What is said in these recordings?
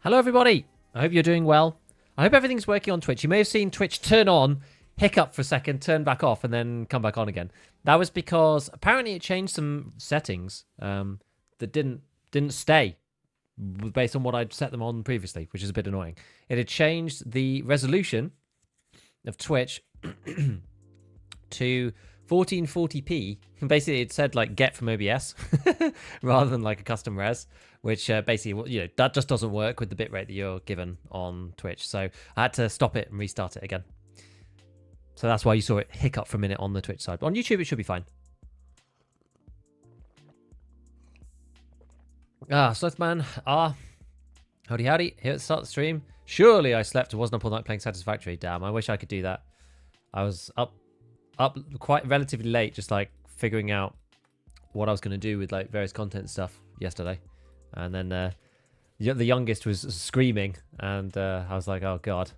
Hello everybody, I hope you're doing well. I hope everything's working on Twitch. You may have seen Twitch turn on, hiccup for a second, turn back off, and then come back on again. That was because apparently it changed some settings that didn't stay based on what I'd set them on previously, which is a bit annoying. It had changed the resolution of Twitch to 1440p. Basically, it said like get from OBS rather than like a custom res, which basically, you know, that just doesn't work with the bitrate that you're given on Twitch. So I had to stop it and restart it again. So that's why you saw it hiccup for a minute on the Twitch side. But on YouTube, it should be fine. Slothman. Howdy howdy. Here at the start of the stream. Surely I slept and wasn't up all night playing Satisfactory. Damn, I wish I could do that. I was up quite relatively late, just like figuring out what I was going to do with like various content stuff yesterday. And then the youngest was screaming, and I was like, oh god,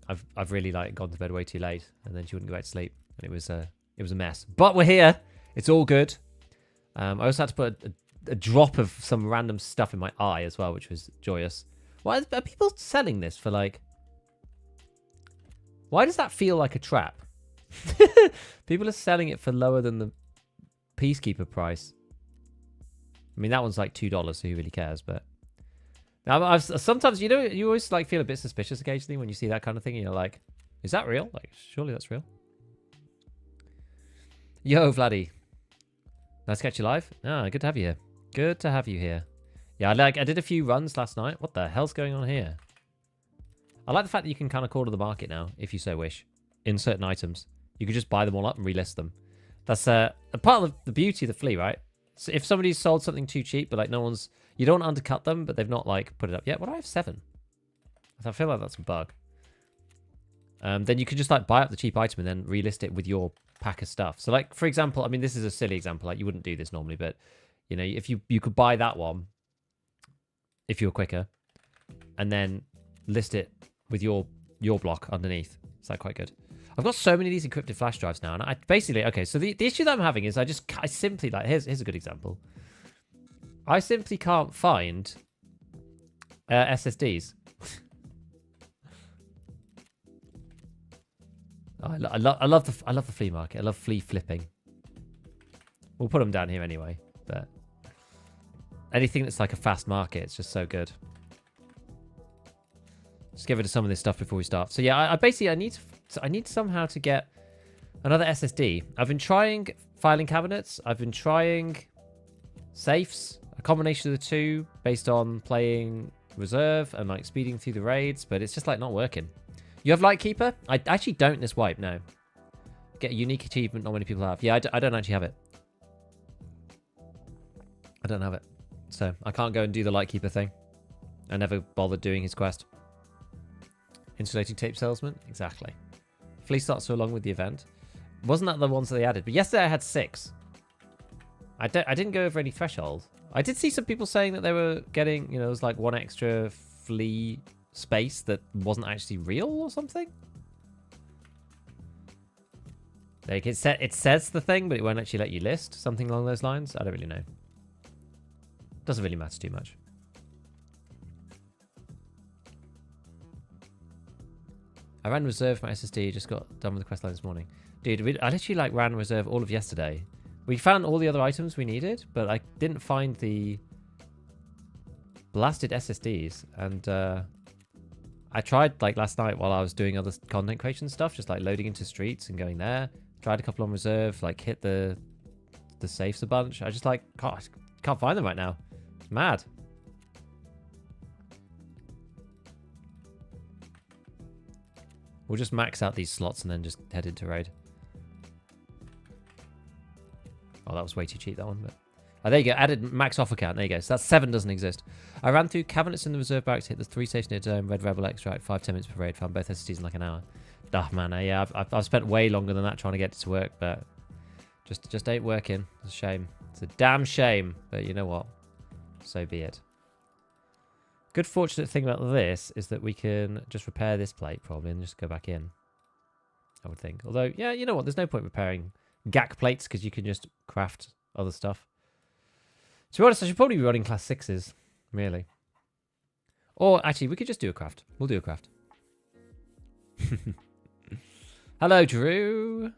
I've really like gone to bed way too late, and then she wouldn't go back to sleep, and it was a mess. But we're here, it's all good. I also had to put a drop of some random stuff in my eye as well, which was joyous. Why are people selling this for like? Why does that feel like a trap? People are selling it for lower than the Peacekeeper price. I mean, that one's like $2, so who really cares? But I've sometimes, you know, you always like feel a bit suspicious occasionally when you see that kind of thing. And you're like, is that real? Like, surely that's real. Yo, Vladdy. Nice to catch you live. Ah, good to have you here. Good to have you here. Yeah, I did a few runs last night. What the hell's going on here? I like the fact that you can kind of corner the market now, if you so wish, in certain items. You can just buy them all up and relist them. That's a part of the beauty of the Flea, right? So if somebody's sold something too cheap, but like no one's, you don't undercut them, but they've not like put it up yet. What do I have? 7. I feel like that's a bug. Then you can just like buy up the cheap item and then relist it with your pack of stuff. So like, for example, I mean, this is a silly example. Like you wouldn't do this normally, but you know, if you could buy that one, if you were quicker, and then list it with your block underneath. Is that quite good? I've got so many of these encrypted flash drives now, and I basically, okay, so the issue that I'm having is I simply, like, here's a good example. I simply can't find SSDs. I love the flea market. I love flea flipping. We'll put them down here anyway, but anything that's like a fast market, it's just so good. Just get rid of some of this stuff before we start. So yeah, I basically, I need somehow to get another SSD. I've been trying filing cabinets. I've been trying safes, a combination of the two based on playing reserve and like speeding through the raids, but it's just like not working. You have Lightkeeper? I actually don't this wipe, no. Get a unique achievement not many people have. Yeah, I don't actually have it. I don't have it. So I can't go and do the Lightkeeper thing. I never bothered doing his quest. Insulating tape salesman? Exactly. Flea starts so along with the event. Wasn't that the ones that they added? But yesterday I had 6. I didn't go over any threshold. I did see some people saying that they were getting, you know, it was like 1 extra Flea space that wasn't actually real or something. Like it says the thing, but it won't actually let you list something along those lines. I don't really know. Doesn't really matter too much. I ran reserve for my SSD, just got done with the questline this morning. Dude, I literally like ran reserve all of yesterday. We found all the other items we needed, but I didn't find the blasted SSDs. And I tried like last night while I was doing other content creation stuff, just like loading into streets and going there. Tried a couple on reserve, like hit the safes a bunch. I just like, can't find them right now. It's mad. We'll just max out these slots and then just head into raid. Oh, that was way too cheap, that one. But oh, there you go. Added max offer count. There you go. So that's 7 doesn't exist. I ran through cabinets in the reserve barracks, hit the 3 station dome, Red Rebel extract, 5-10 minutes per raid, found both SSDs in like an hour. Oh, man. Yeah, I've spent way longer than that trying to get it to work, but just ain't working. It's a shame. It's a damn shame. But you know what? So be it. Good fortunate thing about this is that we can just repair this plate probably and just go back in, I would think. Although, yeah, you know what? There's no point repairing GAC plates because you can just craft other stuff. To be honest, I should probably be running class 6s, really. Or actually, we could just do a craft. We'll do a craft. Hello, Drew.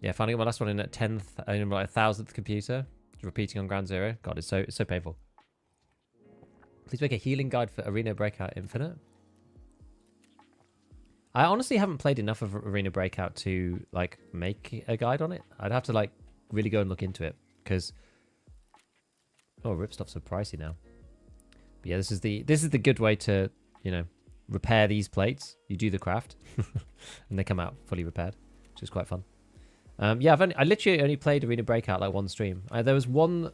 Yeah, finding my last one in at 10th, in like 1,000th computer. Repeating on Ground Zero. God, it's so painful. Please make a healing guide for Arena Breakout Infinite. I honestly haven't played enough of Arena Breakout to like make a guide on it. I'd have to like really go and look into it because ripstuffs are pricey now. But yeah, this is the good way to, you know, repair these plates. You do the craft and they come out fully repaired, which is quite fun. Yeah, I literally only played Arena Breakout like one stream. There was one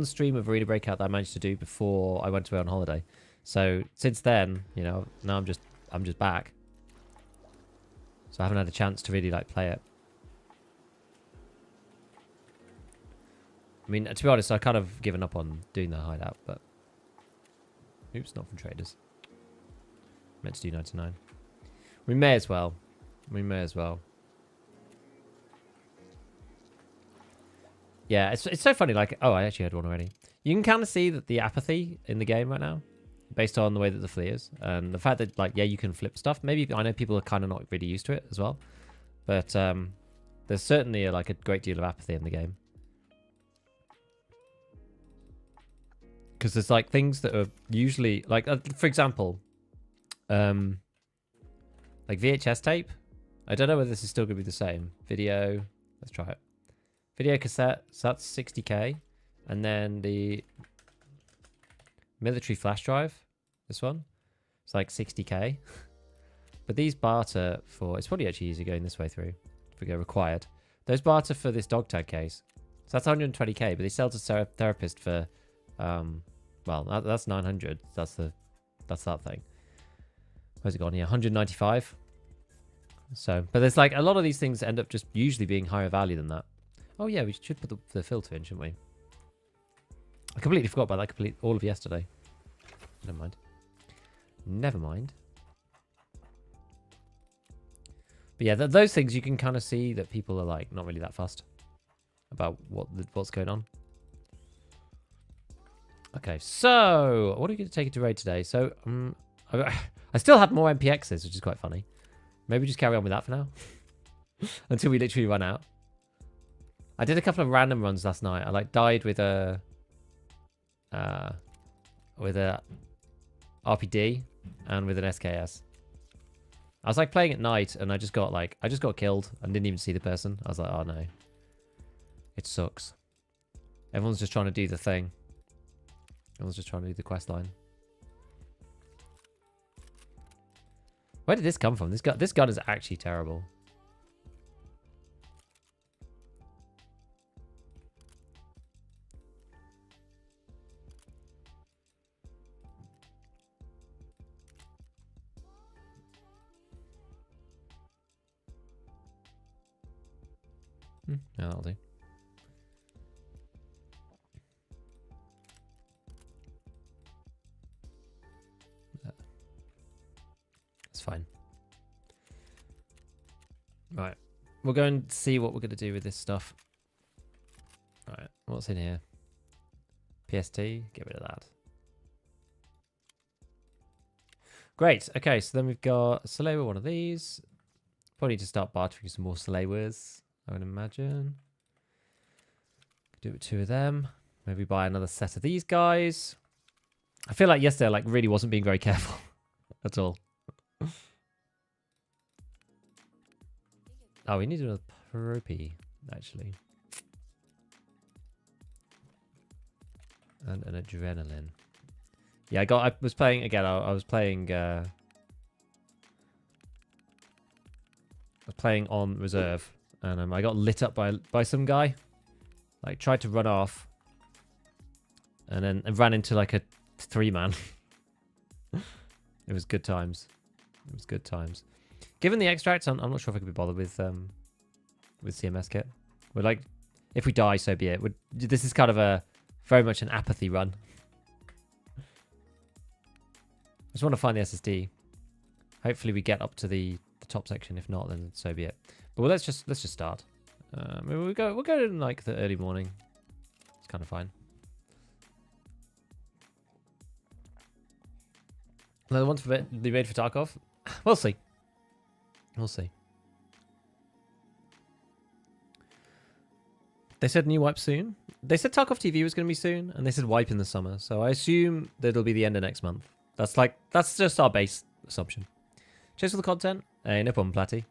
stream of Arena Breakout that I managed to do before I went away on holiday. So since then, you know, now I'm just back. So I haven't had a chance to really like play it. I mean, to be honest, I kind of given up on doing the hideout, but oops, not from traders. Meant to do 99. We may as well. We may as well. Yeah, it's so funny. Like, oh, I actually had one already. You can kind of see that the apathy in the game right now, based on the way that the Flea is, and the fact that, like, yeah, you can flip stuff. Maybe I know people are kind of not really used to it as well, but there's certainly like a great deal of apathy in the game because there's like things that are usually like, for example, like VHS tape. I don't know whether this is still going to be the same. Video. Let's try it. Video cassette, so that's 60k. And then the military flash drive, this one, it's like 60k. But these barter for, it's probably actually easier going this way through if we go required. Those barter for this dog tag case. So that's 120k, but they sell to therapist for, well, that's 900. That's that thing. Where's it gone here? 195. So, but there's like a lot of these things end up just usually being higher value than that. Oh yeah, we should put the filter in, shouldn't we? I completely forgot about that. All of yesterday. Never mind. Never mind. But yeah, those things you can kind of see that people are like not really that fussed about what's going on. Okay, so what are we going to take it to raid today? So I still had more MPXs, which is quite funny. Maybe just carry on with that for now until we literally run out. I did a couple of random runs last night. I like died with a RPD and with an SKS. I was like playing at night and I just got killed and didn't even see the person. I was like, oh no. It sucks. Everyone's just trying to do the thing. Everyone's just trying to do the quest line. Where did this come from? This gun is actually terrible. Yeah, that'll do. That's fine. Right. We'll go and see what we're going to do with this stuff. Right. What's in here? PST. Get rid of that. Great. Okay, so then we've got Salewa, one of these. Probably need to start bartering some more Salewas, I would imagine. Do it 2 of them. Maybe buy another set of these guys. I feel like yesterday I really wasn't being very careful at all. Oh, we need another Propy, actually. And an adrenaline. Yeah, I was playing again. I was playing on reserve, and I got lit up by some guy. Like tried to run off, and then ran into like a 3-man. It was good times. It was good times. Given the extracts, I'm not sure if I could be bothered with CMS kit. We're like, if we die, so be it. This is kind of a very much an apathy run. I just want to find the SSD. Hopefully we get up to the top section. If not, then so be it. But let's just start. We'll go in like the early morning. It's kind of fine. The ones for they made for Tarkov. We'll see. We'll see. They said new wipe soon. They said Tarkov TV was going to be soon, and they said wipe in the summer. So I assume that it'll be the end of next month. That's just our base assumption. Cheers for the content. Hey, no problem, Platty.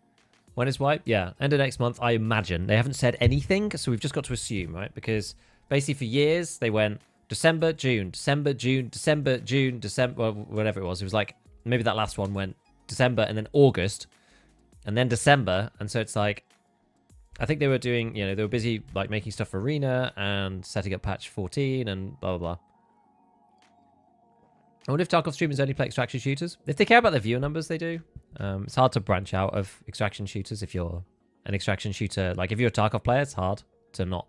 When is wipe? Yeah, end of next month, I imagine. They haven't said anything, so we've just got to assume, right? Because basically for years, they went December, June, December, June, December, June, December, well, whatever it was. It was like, maybe that last one went December and then August and then December. And so it's like, I think they were doing, you know, they were busy like making stuff for Arena and setting up patch 14 and blah, blah, blah. I wonder if Tarkov streamers only play extraction shooters. If they care about their viewer numbers, they do. It's hard to branch out of extraction shooters if you're an extraction shooter. Like if you're a Tarkov player, it's hard to not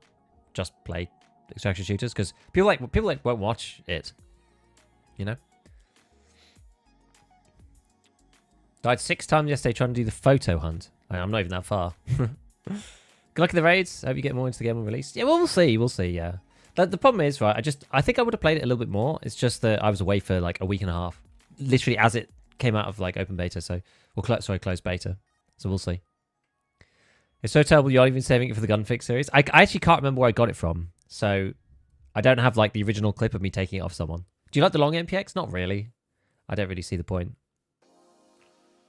just play extraction shooters because people won't watch it. You know. Died 6 times yesterday trying to do the photo hunt. I'm not even that far. Good luck in the raids. Hope you get more into the game when released. Yeah, well, we'll see. We'll see. Yeah. The problem is, right, I think I would have played it a little bit more. It's just that I was away for like a week and a half. Literally as it came out of like open beta. So, closed beta. So we'll see. It's so terrible you're not even saving it for the Gunfix series. I actually can't remember where I got it from. So I don't have like the original clip of me taking it off someone. Do you like the long MPX? Not really. I don't really see the point.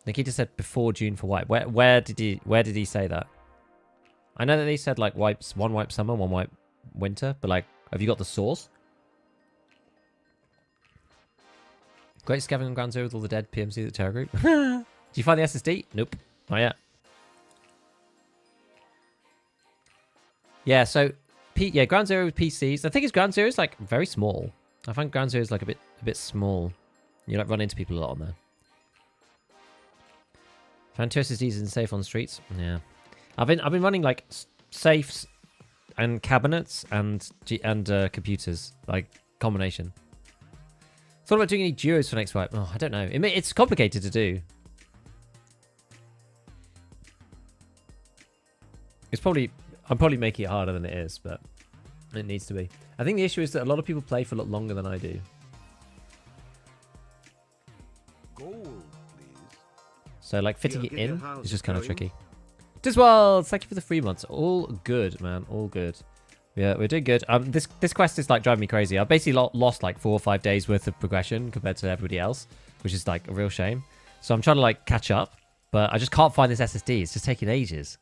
Nikita said before June for wipe. Where did he say that? I know that they said like wipes, one wipe summer, one wipe winter, but like, have you got the source? Great scavenging on Ground Zero with all the dead PMC at Terror Group. Did you find the SSD? Nope. Not yet. Yeah, so Ground Zero with PCs. The thing is, Ground Zero is like very small. I find Ground Zero is like a bit small. You like run into people a lot on there. Found 2 SSDs and safe on streets. Yeah, I've been running like safes and cabinets and computers, like combination. Thought about doing any duos for next wipe. Oh, I don't know. It's complicated to do. I'm probably making it harder than it is, but it needs to be. I think the issue is that a lot of people play for a lot longer than I do. Gold, please. So like fitting it in is just kind of tricky. Diswell, thank you for the 3 months. All good, man. All good. Yeah, we're doing good. This quest is like driving me crazy. I've basically lost like 4 or 5 days worth of progression compared to everybody else, which is like a real shame. So I'm trying to like catch up, but I just can't find this SSD. It's just taking ages.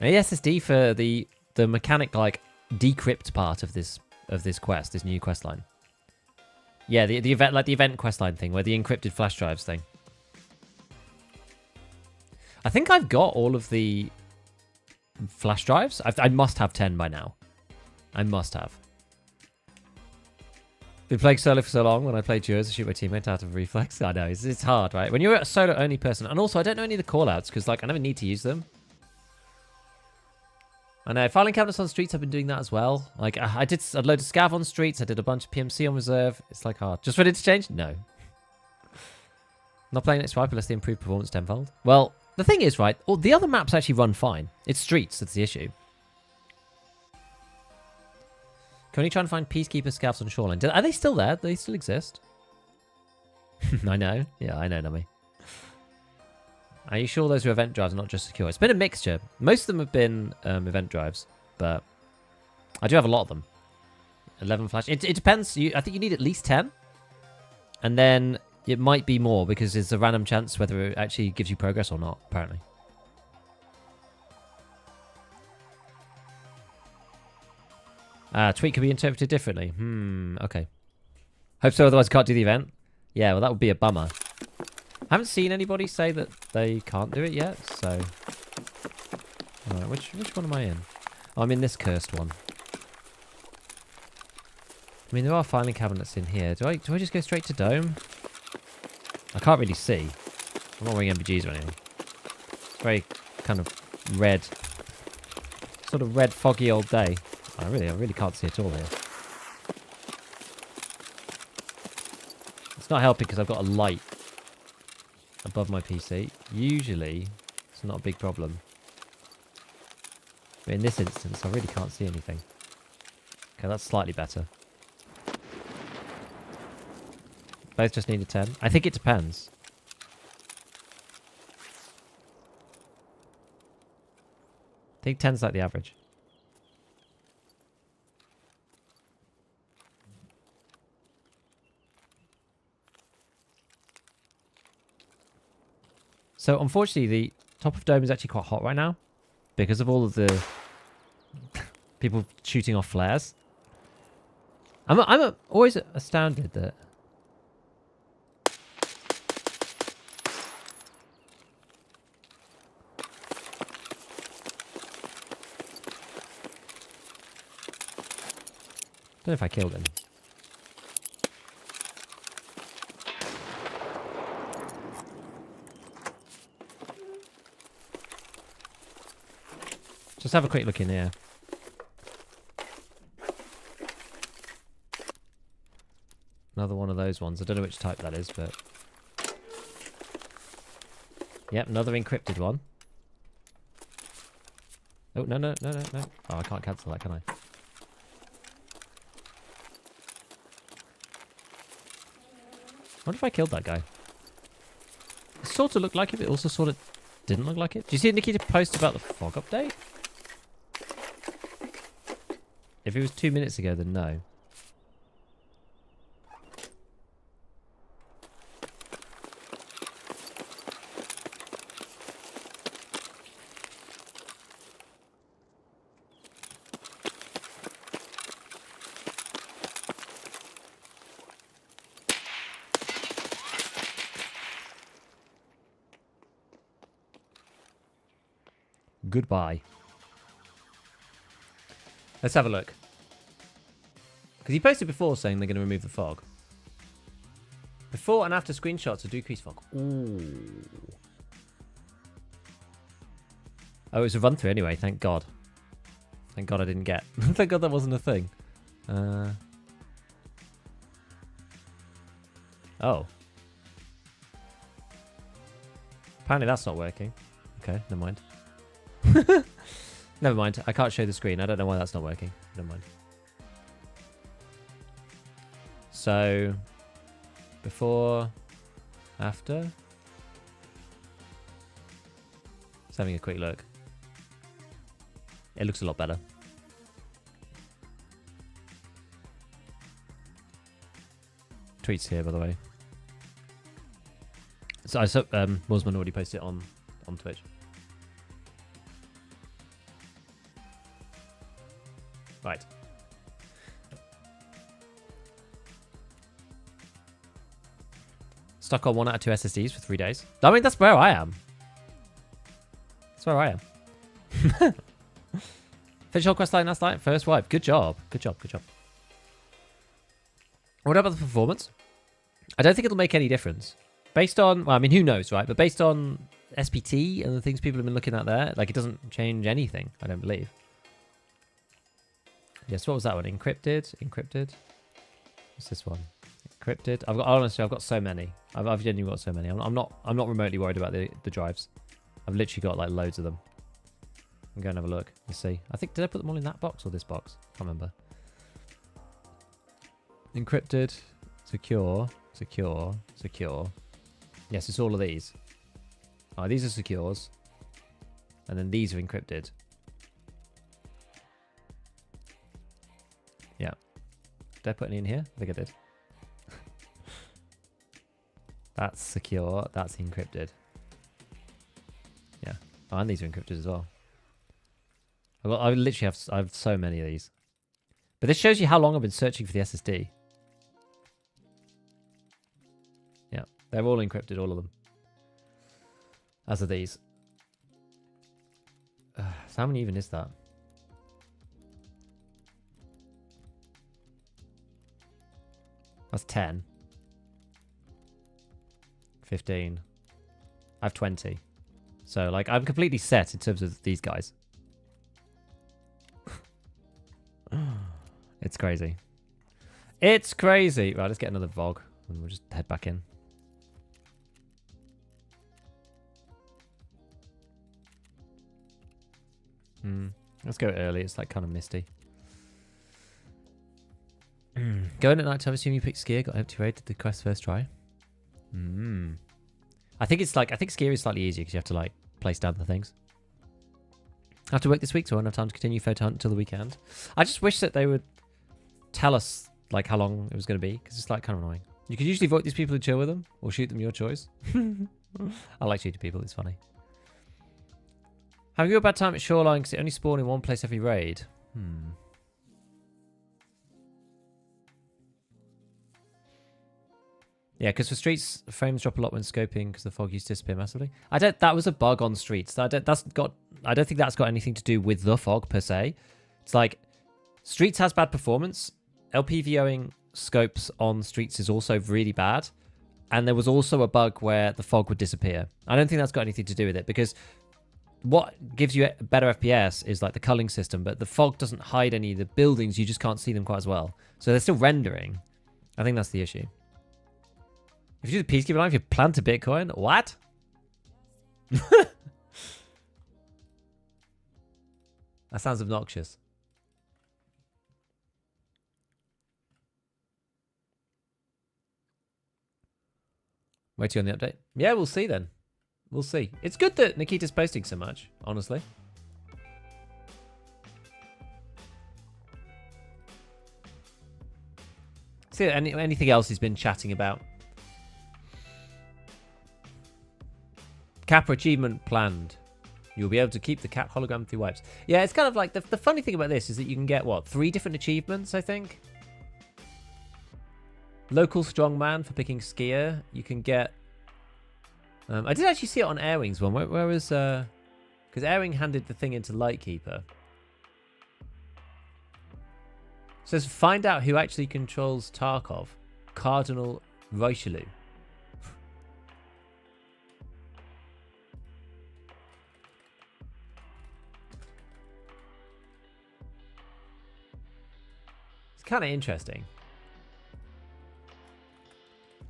And the SSD for the mechanic like decrypt part of this quest, this new quest line. Yeah, the event, like the event quest line thing, where the encrypted flash drives thing. I think I've got all of the flash drives. I must have 10 by now. I must have. Been playing solo for so long. When I play duos, I shoot my teammate out of reflex. I know, it's hard, right? When you're a solo only person, and also I don't know any of the callouts because like I never need to use them. I know, filing cabinets on streets, I've been doing that as well. Like, I did a load of scav on streets, I did a bunch of PMC on reserve. It's like hard. Just for Interchange? No. Not playing next wipe unless they improve performance tenfold. Well, the thing is, right, the other maps actually run fine. It's streets that's the issue. Can we try and find Peacekeeper scavs on Shoreline? Are they still there? Do they still exist? I know. Yeah, I know, Nami. Are you sure those are event drives and not just secure? It's been a mixture. Most of them have been event drives, but I do have a lot of them. 11 flash. It depends. I think you need at least 10. And then it might be more because there's a random chance whether it actually gives you progress or not, apparently. Tweet could be interpreted differently. Okay. Hope so, otherwise I can't do the event. Yeah, well, that would be a bummer. I haven't seen anybody say that they can't do it yet, so... Alright, which one am I in? Oh, I'm in this cursed one. I mean, there are filing cabinets in here. Do I just go straight to Dome? I can't really see. I'm not wearing MVGs or anything. It's very kind of red. Sort of red, foggy old day. I really can't see at all here. It's not helping because I've got a light above my PC. Usually, it's not a big problem. But in this instance, I really can't see anything. Okay, that's slightly better. Both just need a 10. I think it depends. I think 10's like the average. So unfortunately, the top of dome is actually quite hot right now because of all of the people shooting off flares. I'm always astounded that. Don't know if I killed him. Just have a quick look in here. Another one of those ones. I don't know which type that is, but... Yep, another encrypted one. Oh, no, no, no, no, no. Oh, I can't cancel that, can I? I wonder if I killed that guy. It sort of looked like it, but it also sort of didn't look like it. Do you see Nikita post about the fog update? If it was 2 minutes ago, then no. Goodbye. Let's have a look. Because he posted before saying they're going to remove the fog. Before and after screenshots to decrease fog. Ooh. Oh, it was a run through anyway, thank God. Thank God I didn't get. Thank God that wasn't a thing. Oh. Apparently that's not working. Okay, never mind. Never mind. I can't show the screen. I don't know why that's not working. Never mind. So, before, after. Just having a quick look. It looks a lot better. Tweets here, by the way. So I saw Mosman already posted it on Twitch. Right. Stuck on 1 out of 2 SSDs for 3 days. I mean, that's where I am. That's where I am. Finish whole questline last night. First wipe. Good job. Good job. Good job. What about the performance? I don't think it'll make any difference. Based on, well, I mean, who knows, right? But based on SPT and the things people have been looking at there, like, it doesn't change anything, I don't believe. Yes, what was that one? Encrypted? Encrypted? What's this one? Encrypted? Honestly, I've got so many. I've genuinely got so many. I'm not remotely worried about the drives. I've literally got like loads of them. I'm going to have a look. You see. I think, did I put them all in that box or this box? Can't remember. Encrypted, secure, secure, secure. Yes, it's all of these. Oh, these are secures. And then these are encrypted. Yeah. Did I put any in here? I think I did. That's secure. That's encrypted. Yeah. Oh, and these are encrypted as well. I literally have so many of these. But this shows you how long I've been searching for the SSD. Yeah. They're all encrypted, all of them. As are these. So how many even is that? That's 10. 15. I have 20. So, like, I'm completely set in terms of these guys. It's crazy. It's crazy. Right, let's get another VOG and we'll just head back in. Let's go early. It's like kind of misty. Going at night time, assume you picked Skier, got empty raid, did the quest first try. I think Skier is slightly easier because you have to like place down the things. I have to work this week, so I won't have time to continue photo hunt until the weekend. I just wish that they would tell us like how long it was going to be, because it's like kind of annoying. You could usually vote these people to chill with them or shoot them, your choice. I like shooting people, it's funny. Having a bad time at Shoreline because it only spawned in one place every raid. Yeah, because for Streets, frames drop a lot when scoping because the fog used to disappear massively. That was a bug on Streets. I don't think that's got anything to do with the fog per se. It's like Streets has bad performance. LPVOing scopes on Streets is also really bad. And there was also a bug where the fog would disappear. I don't think that's got anything to do with it, because what gives you better FPS is like the culling system, but the fog doesn't hide any of the buildings. You just can't see them quite as well. So they're still rendering. I think that's the issue. If you do the Peacekeeper line, if you plant a Bitcoin, what? That sounds obnoxious. Waiting on the update. Yeah, we'll see then. We'll see. It's good that Nikita's posting so much, honestly. See, anything else he's been chatting about? Kappa achievement planned. You'll be able to keep the cat hologram through wipes. Yeah, it's kind of like, the funny thing about this is that you can get, what, 3 different achievements, I think? Local strongman for picking Skier. You can get... I did actually see it on Airwing's one. Where was... Because Airwing handed the thing into Lightkeeper. It says, find out who actually controls Tarkov. Cardinal Richelieu. It's kind of interesting.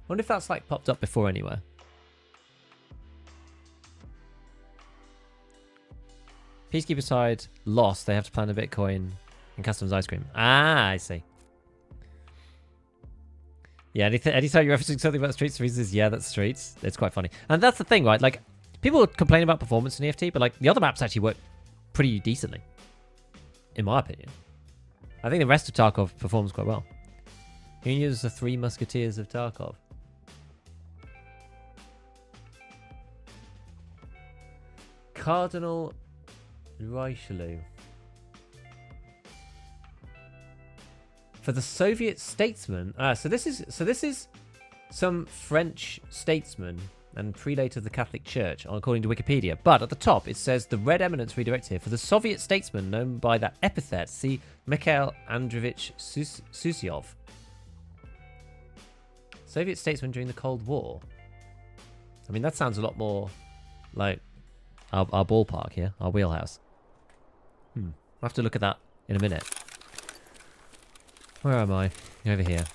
Wonder if that's like popped up before anywhere. Peacekeeper side lost. They have to plan a Bitcoin and customs ice cream. Ah, I see. Yeah, anytime you're referencing something about Streets, reasons, yeah, that's Streets. It's quite funny. And that's the thing, right? Like, people complain about performance in EFT, but like the other maps actually work pretty decently, in my opinion. I think the rest of Tarkov performs quite well. You can use the 3 Musketeers of Tarkov. Cardinal Richelieu. For the Soviet statesman. So this is some French statesman and prelate of the Catholic Church, according to Wikipedia. But at the top it says the Red Eminence redirect here for the Soviet statesman known by that epithet. See Mikhail Andreevich Susyov. Soviet statesman during the Cold War. I mean, that sounds a lot more like our ballpark here, our wheelhouse. I'll have to look at that in a minute. Where am I? Over here.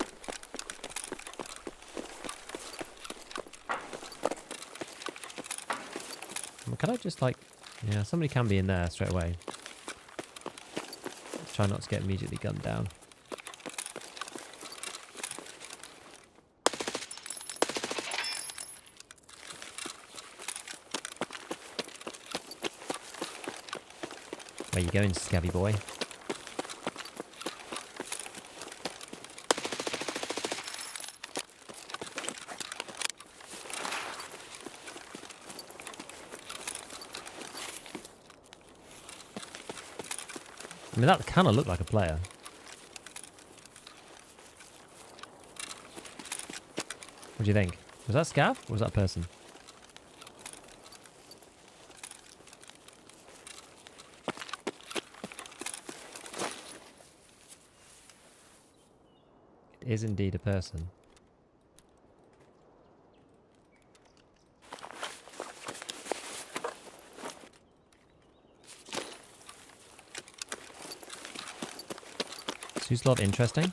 Can I just like... Yeah, somebody can be in there straight away. Try not to get immediately gunned down. Where you going, scabby boy? I mean, that kind of looked like a player. What do you think? Was that scav or was that a person? It is indeed a person. Suslov, interesting.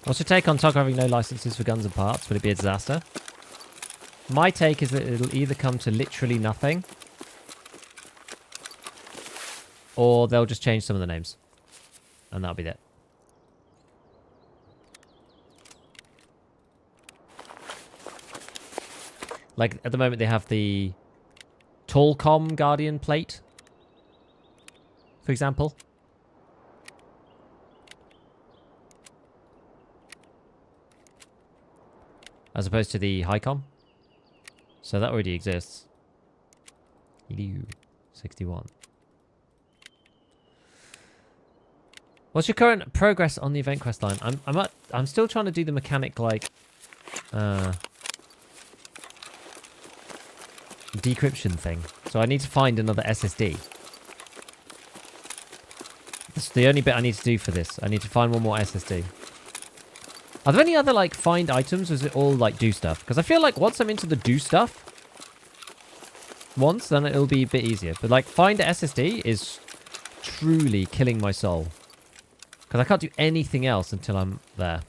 What's your take on Tarkov having no licenses for guns and parts? Would it be a disaster? My take is that it'll either come to literally nothing, or they'll just change some of the names. And that'll be it. Like, at the moment, they have the Tallcom Guardian plate, for example. As opposed to the Highcom. So that already exists. 61. What's your current progress on the event quest line? I'm still trying to do the mechanic, like, decryption thing. So I need to find another SSD. That's the only bit I need to do for this. I need to find one more SSD. Are there any other, like, find items, or is it all, like, do stuff? Because I feel like once I'm into the do stuff, then it'll be a bit easier. But, like, find a SSD is truly killing my soul. Because I can't do anything else until I'm there.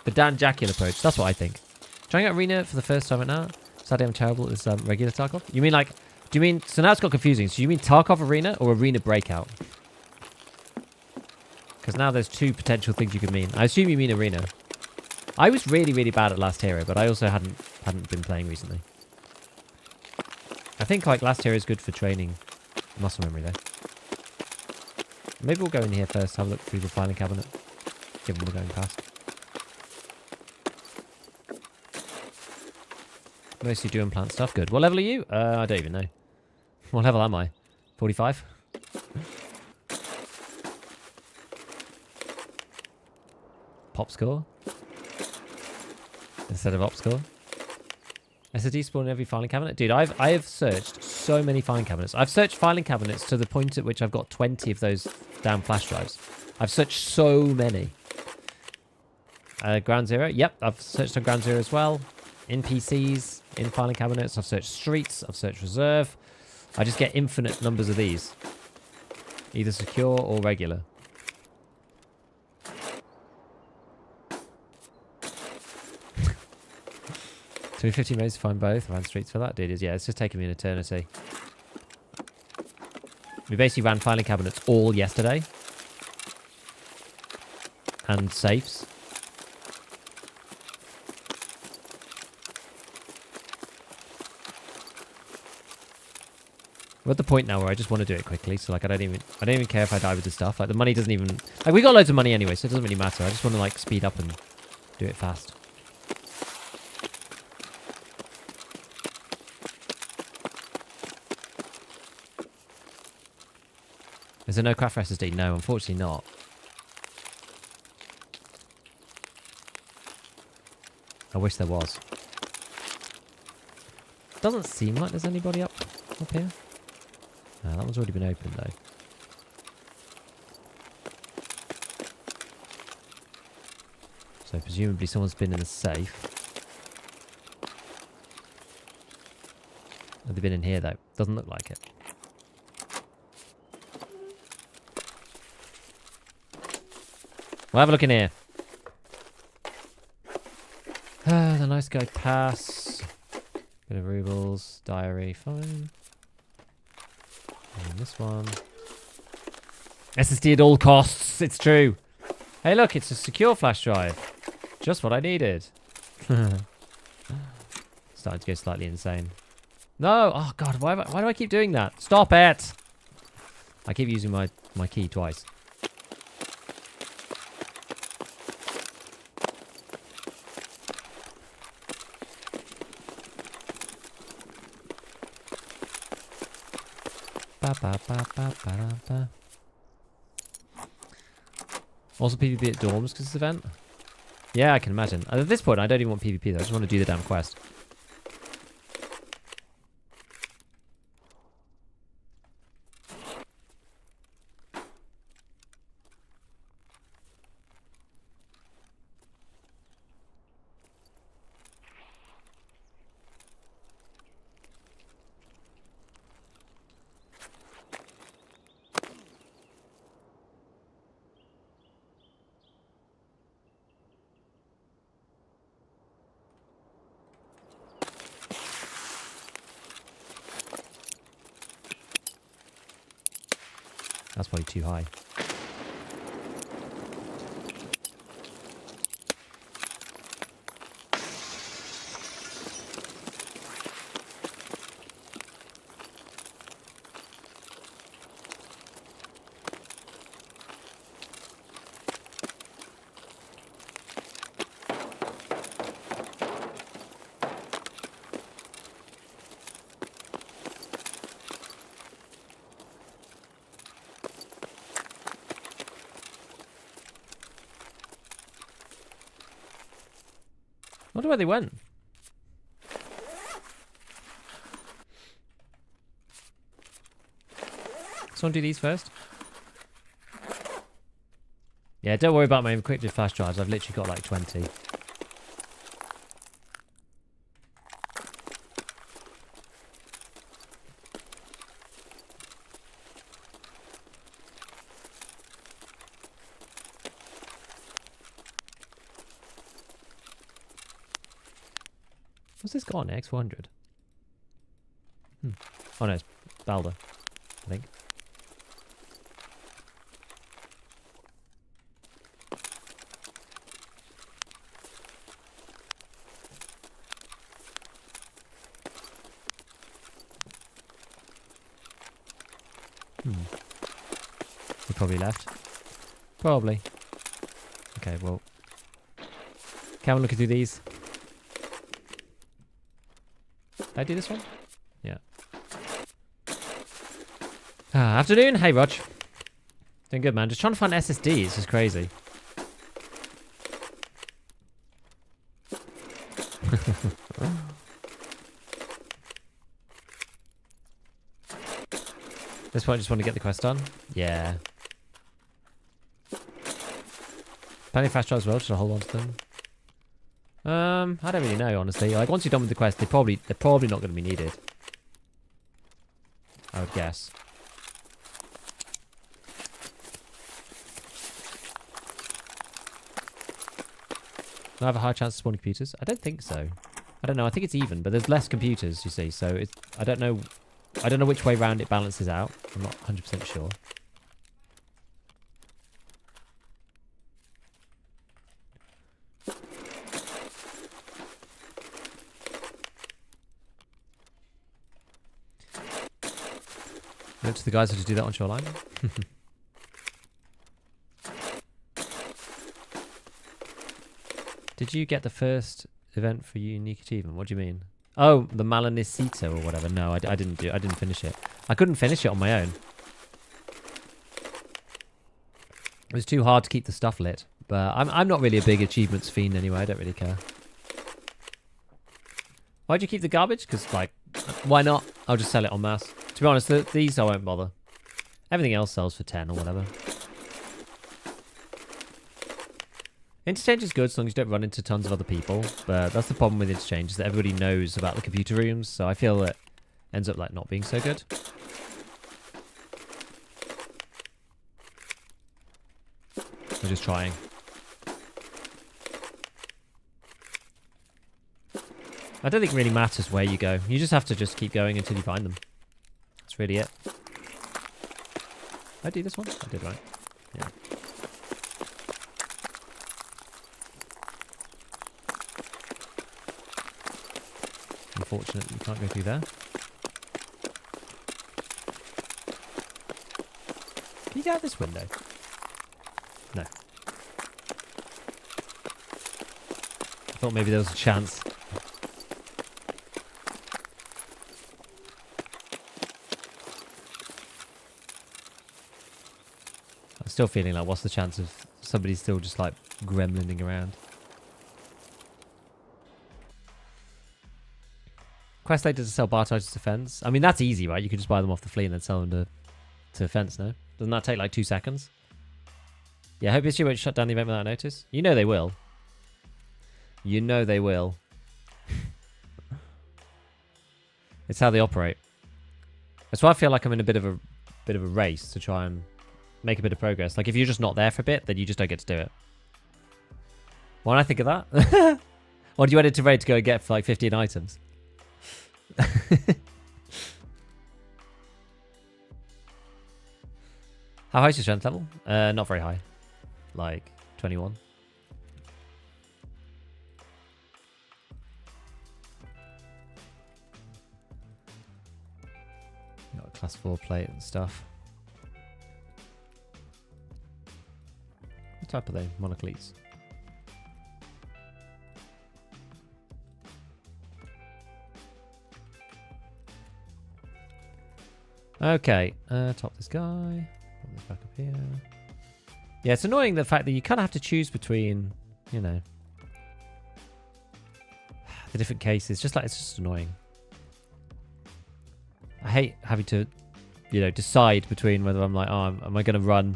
The Dan Jackal approach. That's what I think. Trying out Arena for the first time right now. Sadly, I'm terrible at this regular Tarkov. You mean, like... Do you mean... So now it's got confusing. So you mean Tarkov Arena or Arena Breakout? Because now there's two potential things you could mean. I assume you mean Arena. I was really, really bad at Last Hero, but I also hadn't been playing recently. I think, like, Last Hero is good for training muscle memory, though. Maybe we'll go in here first, have a look through the filing cabinet, given we're going past. Mostly do implant stuff. Good. What level are you? I don't even know. What level am I? 45? Pop score? Instead of op score? SSD spawn in every filing cabinet? Dude, I have searched so many filing cabinets. I've searched filing cabinets to the point at which I've got 20 of those damn flash drives. I've searched so many. Ground Zero? Yep, I've searched on Ground Zero as well. In PCs, in filing cabinets. I've searched Streets. I've searched Reserve. I just get infinite numbers of these. Either secure or regular. 250 minutes to find both. Ran Streets for that, dude. Yeah, it's just taking me an eternity. We basically ran filing cabinets all yesterday. And safes. We're at the point now where I just want to do it quickly. So, like, I don't even care if I die with the stuff. Like, the money doesn't even... Like, we got loads of money anyway, so it doesn't really matter. I just want to, like, speed up and do it fast. Is there no craft for SSD? No, unfortunately not. I wish there was. Doesn't seem like there's anybody up here. No, that one's already been opened though. So presumably someone's been in the safe. Have they been in here though? Doesn't look like it. We'll have a look in here. The nice guy pass. Bit of rubles. Diary. Fine. And this one. SSD at all costs. It's true. Hey, look. It's a secure flash drive. Just what I needed. Starting to go slightly insane. No. Oh, God. Why do I keep doing that? Stop it. I keep using my key twice. Also PvP at dorms because this event? Yeah, I can imagine. At this point, I don't even want PvP though. I just want to do the damn quest. That's probably too high. I wonder where they went. Someone do these first. Yeah, don't worry about my encrypted flash drives. I've literally got like 20. What's this got on X400? Oh no, it's Balder, I think. He probably left. Probably. Okay, well. Can we look through these? Did I do this one? Yeah. Afternoon. Hey, Rog. Doing good, man. Just trying to find SSDs. This is crazy. This point, just want to get the quest done. Yeah. Plenty of flash drives as well. Should I hold on to them? I don't really know, honestly. Like, once you're done with the quest, they're probably not going to be needed. I would guess. Do I have a high chance of spawning computers? I don't think so. I don't know. I think it's even, but there's less computers, you see. So it's, I don't know which way round it balances out. I'm not 100% sure. Look to the guys who just do that on Shoreline. Did you get the first event for unique achievement? What do you mean? Oh, the Malanicita or whatever. No, I didn't finish it. I couldn't finish it on my own. It was too hard to keep the stuff lit. But I'm not really a big achievements fiend anyway. I don't really care. Why'd you keep the garbage? Because, like, why not? I'll just sell it en masse. To be honest, these I won't bother. Everything else sells for 10 or whatever. Interchange is good as long as you don't run into tons of other people. But that's the problem with Interchange, is that everybody knows about the computer rooms. So I feel it ends up like not being so good. We're just trying. I don't think it really matters where you go. You just have to just keep going until you find them. That's really it. Did I do this one? I did, right? Yeah. Unfortunately, you can't go through there. Can you get out this window? No. I thought maybe there was a chance. I'm still feeling like, what's the chance of somebody still just like gremlining around? Questline doesn't sell bar charges to Fence. I mean, that's easy, right? You can just buy them off the Flea and then sell them to Fence, no? Doesn't that take like 2 seconds? Yeah, I hope history won't shut down the event without notice. You know they will. You know they will. It's how they operate. That's why I feel like I'm in a bit of a race to try and make a bit of progress. Like, if you're just not there for a bit, then you just don't get to do it. Why don't I think of that? Or do you edit to raid to go and get for like 15 items? How high is your strength level? Not very high. Like 21. Got a class 4 plate and stuff. What type are they? Monocletes. Okay, top this guy. Put this back up here. Yeah, it's annoying the fact that you kind of have to choose between, you know, the different cases. Just like, it's just annoying. I hate having to, you know, decide between whether I'm like, oh, am I going to run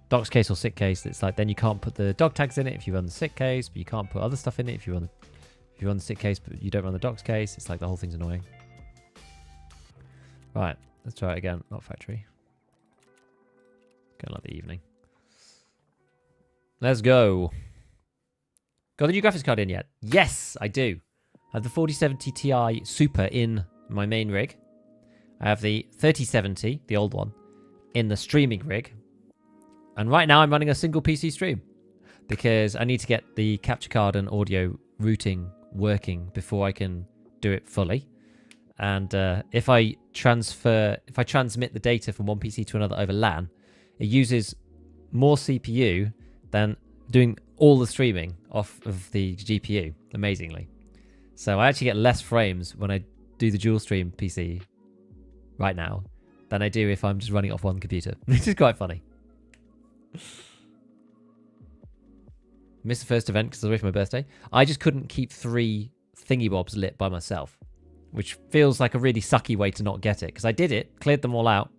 docs case or sick case? It's like, then you can't put the dog tags in it if you run the sick case, but you can't put other stuff in it if you run the sick case, but you don't run the docs case. It's like the whole thing's annoying. Right, let's try it again. Not factory. Going like the evening. Let's go. Got the new graphics card in yet? Yes, I do. I have the 4070 Ti Super in my main rig. I have the 3070, the old one, in the streaming rig. And right now I'm running a single PC stream because I need to get the capture card and audio routing working before I can do it fully. And if I transmit the data from one PC to another over LAN, it uses more CPU than doing all the streaming off of the GPU, amazingly. So I actually get less frames when I do the dual stream PC right now than I do if I'm just running off one computer, which is quite funny. Missed the first event because I was away for my birthday. I just couldn't keep 3 thingy bobs lit by myself, which feels like a really sucky way to not get it, because I did it, cleared them all out.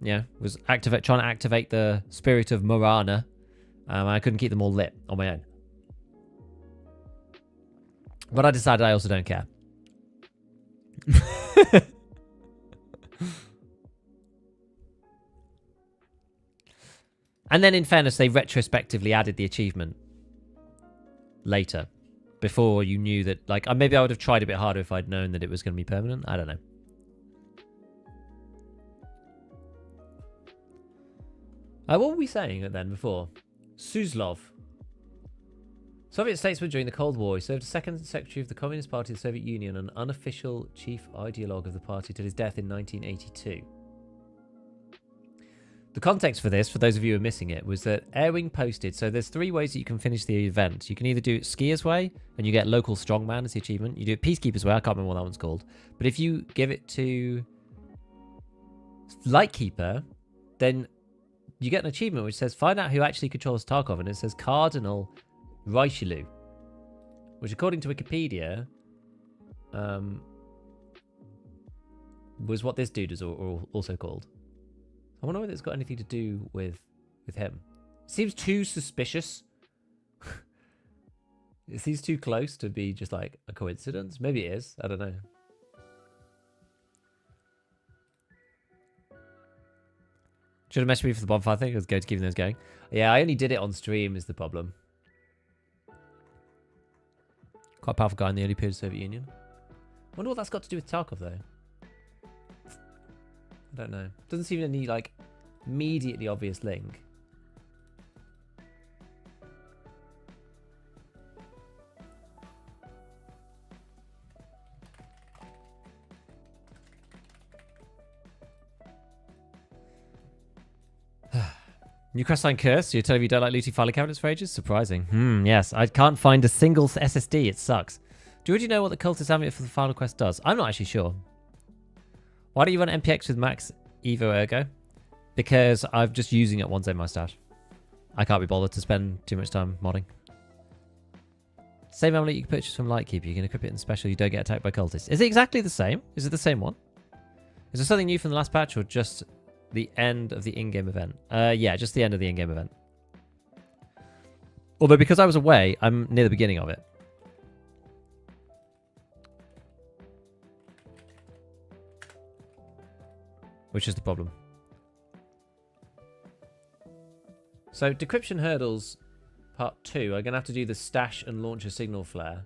Yeah, was trying to activate the spirit of Morana. I couldn't keep them all lit on my own. But I decided I also don't care. And then in fairness, they retrospectively added the achievement later, before you knew that, like, maybe I would have tried a bit harder if I'd known that it was going to be permanent. I don't know. What were we saying then before? Suslov. Soviet statesman during the Cold War. He served as second secretary of the Communist Party of the Soviet Union and unofficial chief ideologue of the party till his death in 1982. The context for this, for those of you who are missing it, was that Airwing posted, so there's 3 ways that you can finish the event. You can either do it Skier's way, and you get local strongman as the achievement. You do it Peacekeeper's way, I can't remember what that one's called. But if you give it to Lightkeeper, then you get an achievement which says, find out who actually controls Tarkov, and it says Cardinal Richelieu, which according to Wikipedia, was what this dude is also called. I wonder whether it's got anything to do with him. It seems too suspicious. It seems too close to be just like a coincidence. Maybe it is. I don't know. Should have messaged me for the bonfire thing. I was going to keep those going. Yeah, I only did it on stream is the problem. Quite a powerful guy in the early period of the Soviet Union. Wonder what that's got to do with Tarkov though. I don't know. Doesn't seem any like immediately obvious link. New Questline curse. You're telling me you don't like looting filing cabinets for ages? Surprising. Yes. I can't find a single SSD. It sucks. Do you already know what the cultist amulet for the final quest does? I'm not actually sure. Why don't you run MPX with Max Evo Ergo? Because I'm just using it once in my stash. I can't be bothered to spend too much time modding. Same amulet you can purchase from Lightkeeper. You can equip it in special. You don't get attacked by cultists. Is it exactly the same? Is it the same one? Is there something new from the last patch or just the end of the in-game event? Yeah, just the end of the in-game event. Although because I was away, I'm near the beginning of it. Which is the problem. So, decryption hurdles part 2. I'm going to have to do the stash and launch a signal flare.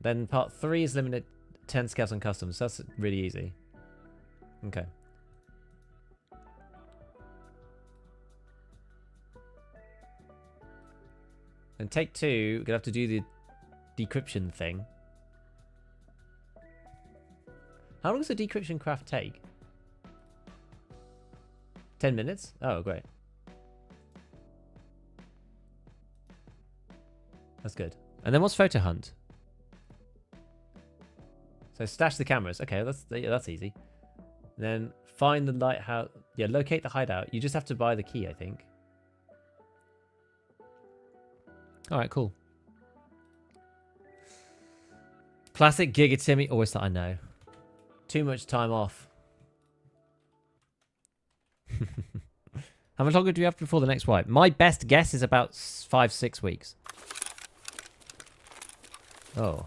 Then part 3 is limited 10 scavs on customs. That's really easy. Okay. And take 2, we're gonna have to do the decryption thing. How long does a decryption craft take? 10 minutes? Oh, great. That's good. And then what's photo hunt? So stash the cameras. Okay, that's easy. Then find the lighthouse. Yeah, locate the hideout. You just have to buy the key, I think. Alright, cool. Classic Giga Timmy. Always that I know. Too much time off. How much longer do you have before the next wipe? My best guess is about 5-6 weeks. Oh.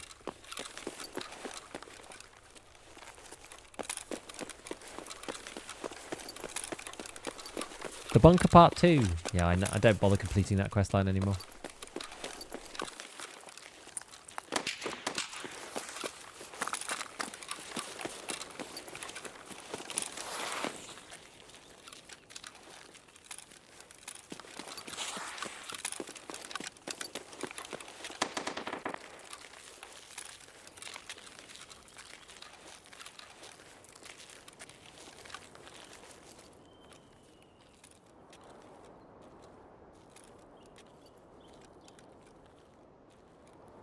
The bunker part 2. Yeah, I don't bother completing that questline anymore.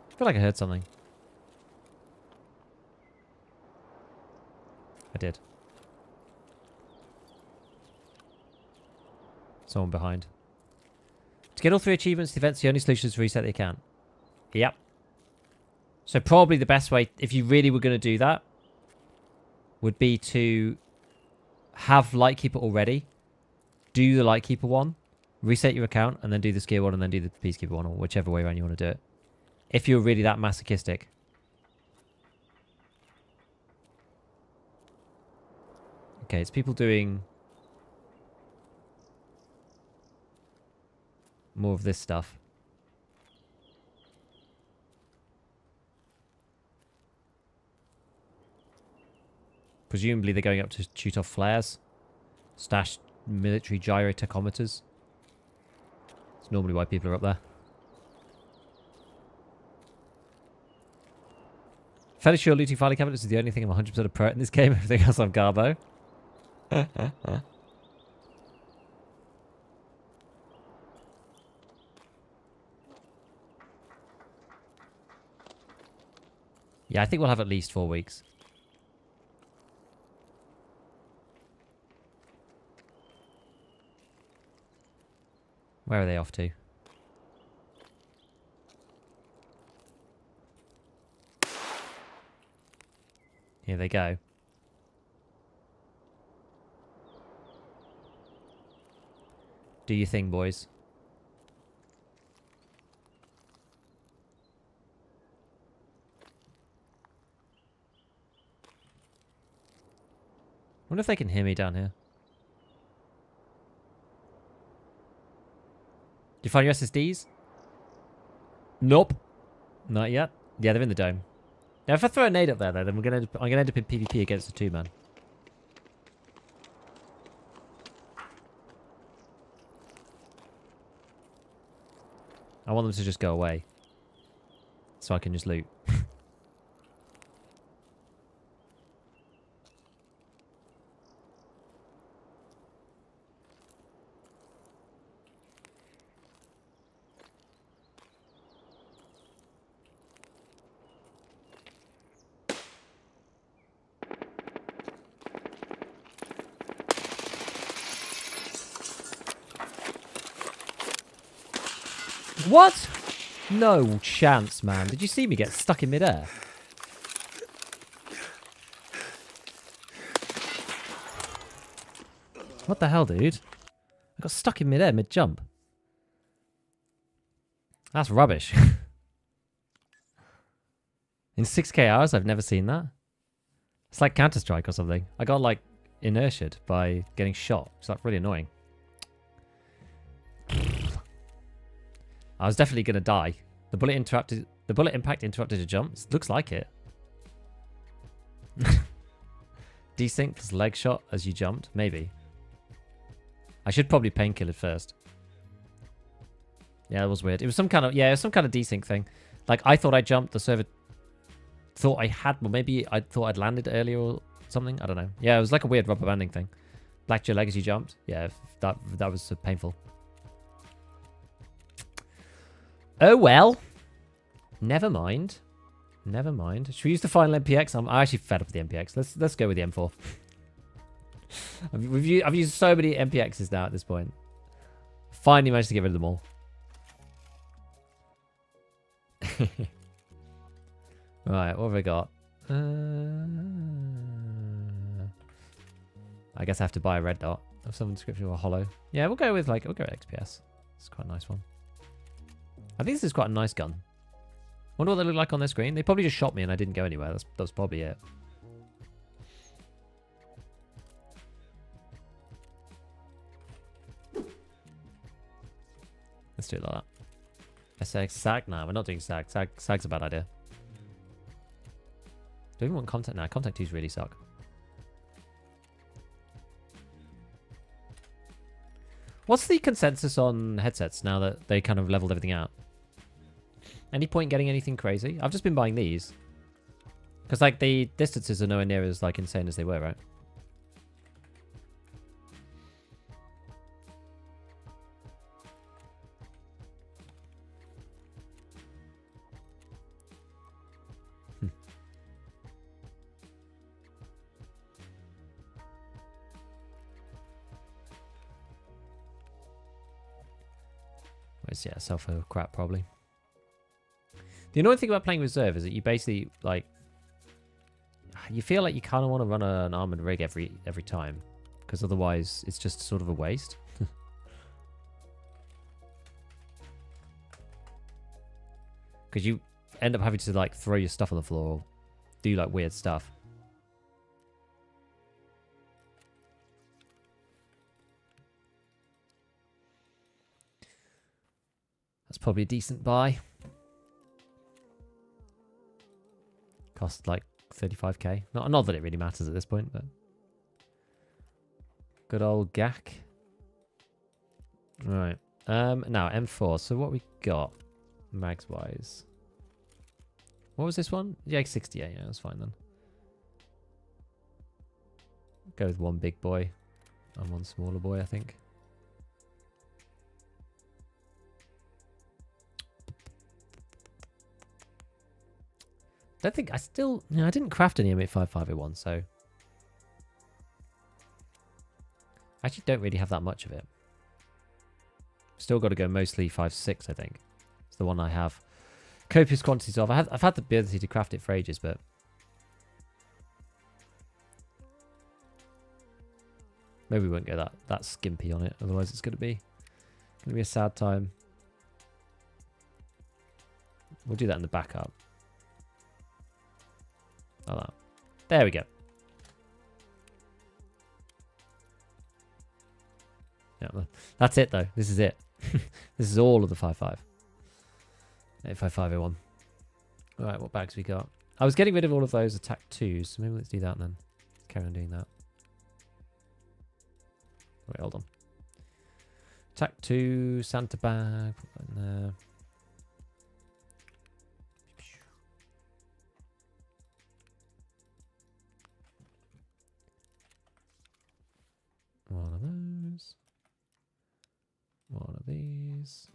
I feel like I heard something. I did. Someone behind. To get all 3 achievements, the event's the only solution is to reset the account. Yep. So probably the best way, if you really were going to do that, would be to have Lightkeeper already. Do the Lightkeeper one. Reset your account, and then do the Skier one, and then do the Peacekeeper one, or whichever way around you want to do it. If you're really that masochistic. Okay, it's people doing more of this stuff. Presumably they're going up to shoot off flares. Stash military gyro tachometers. It's normally why people are up there. Fairly sure looting filing cabinets is the only thing I'm 100% a pro in this game. Everything else I'm Garbo. Yeah, I think we'll have at least 4 weeks. Where are they off to? Here they go. Do your thing, boys. Wonder if they can hear me down here. Did you find your SSDs? Nope. Not yet. Yeah, they're in the dome. Now, if I throw a nade up there, though, then I'm gonna end up in PvP against the 2-man. I want them to just go away, so I can just loot. What? No chance, man. Did you see me get stuck in midair? What the hell, dude? I got stuck in midair mid-jump. That's rubbish. In 6k hours, I've never seen that. It's like Counter-Strike or something. I got, like, inertiaed by getting shot. It's, like, really annoying. I was definitely going to die. The bullet impact interrupted a jump. Looks like it. Desync plus leg shot as you jumped. Maybe. I should probably painkiller first. Yeah, it was weird. It was some kind of, yeah, it was some kind of desync thing. Like, I thought I jumped, the server thought I had, well, maybe I thought I'd landed earlier or something. I don't know. Yeah, it was like a weird rubber banding thing. Blacked your leg as you jumped. Yeah, that was painful. Oh, well. Never mind. Never mind. Should we use the final MPX? I'm actually fed up with the MPX. Let's go with the M4. I've used so many MPXs now at this point. Finally managed to get rid of them all. Right, what have I got? I guess I have to buy a red dot of some description or hollow. Yeah, we'll go with XPS. It's quite a nice one. I think this is quite a nice gun. Wonder what they look like on their screen. They probably just shot me and I didn't go anywhere. That's probably it. Let's do it like that. SAG? Nah, we're not doing SAG. SAG's a bad idea. Do we even want contact now? Contact 2s really suck. What's the consensus on headsets now that they kind of leveled everything out? Any point getting anything crazy? I've just been buying these. Because, like, the distances are nowhere near as, like, insane as they were, right? Yeah, self-heal crap, probably. The annoying thing about playing reserve is that you basically, like, you feel like you kind of want to run an armored rig every time, because otherwise it's just sort of a waste. Because you end up having to, like, throw your stuff on the floor or do, like, weird stuff. That's probably a decent buy. Cost like 35k. Not that it really matters at this point, but good old GAC. Right. Now M4. So what we got mags wise? What was this one? Yeah, 68. Yeah, that's fine then. Go with one big boy and one smaller boy, I think. Don't think I still. No, I didn't craft any M855A1, so I actually don't really have that much of it. Still got to go mostly 5.6, I think. It's the one I have copious quantities of. I've had the ability to craft it for ages, but maybe we won't go that skimpy on it. Otherwise, it's going to be a sad time. We'll do that in the backup. Like that. There we go. Yeah, that's it though. This is it. This is all of the 5.5. 855A1. Alright, what bags we got? I was getting rid of all of those attack 2s, so maybe let's do that then. Carry on doing that. Wait, hold on. Attack 2, Santa bag, put that in there. One of those. One of these.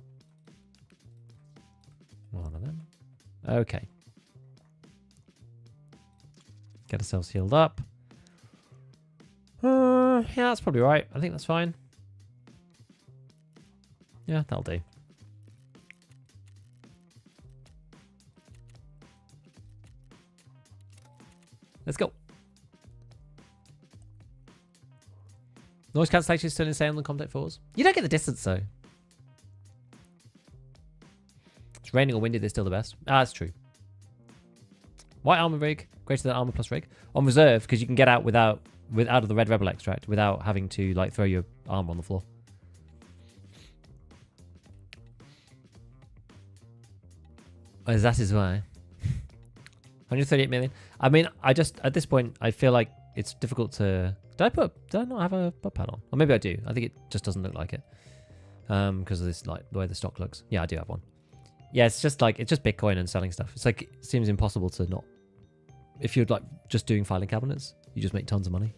One of them. Okay. Get ourselves healed up. Yeah, that's probably right. I think that's fine. Yeah, that'll do. Let's go. Noise cancellation is still insane on the Comtech 4s. You don't get the distance though. It's raining or windy, they're still the best. Ah, that's true. White armor rig, greater than armor plus rig. On reserve, because you can get out out of the red rebel extract without having to like throw your armor on the floor. Oh, that is why. 138 million. I mean, at this point, I feel like it's difficult to... Did I not have a butt pad on? Or maybe I do. I think it just doesn't look like it. Because of this, like, the way the stock looks. Yeah, I do have one. Yeah, it's just Bitcoin and selling stuff. It's like, it seems impossible to not. If you're like just doing filing cabinets, you just make tons of money.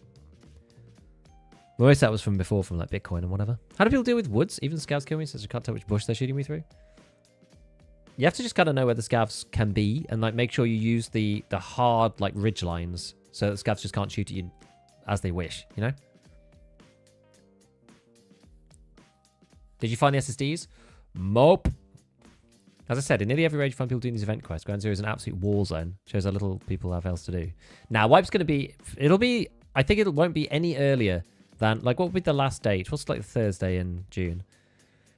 Most of that was from before, from like Bitcoin and whatever. How do people deal with woods? Even the scavs kill me, since I can't tell which bush they're shooting me through. You have to just kind of know where the scavs can be, and like make sure you use the hard like ridge lines, so that the scavs just can't shoot at you as they wish. You know. Did you find the SSDs? Mope. As I said, in nearly every raid you find people doing these event quests. Ground Zero is an absolute war zone. Shows how little people have else to do. Now, Wipe's going to be... I think it won't be any earlier than... Like, what would be the last date? What's like the Thursday in June?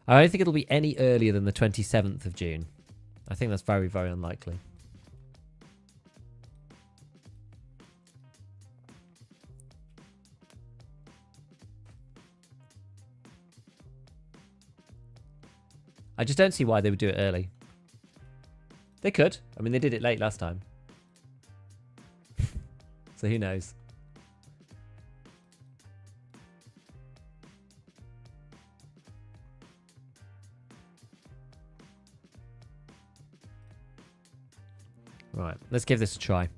I don't think it'll be any earlier than the 27th of June. I think that's very, very unlikely. I just don't see why they would do it early. They could. I mean, they did it late last time. So who knows? Right, let's give this a try.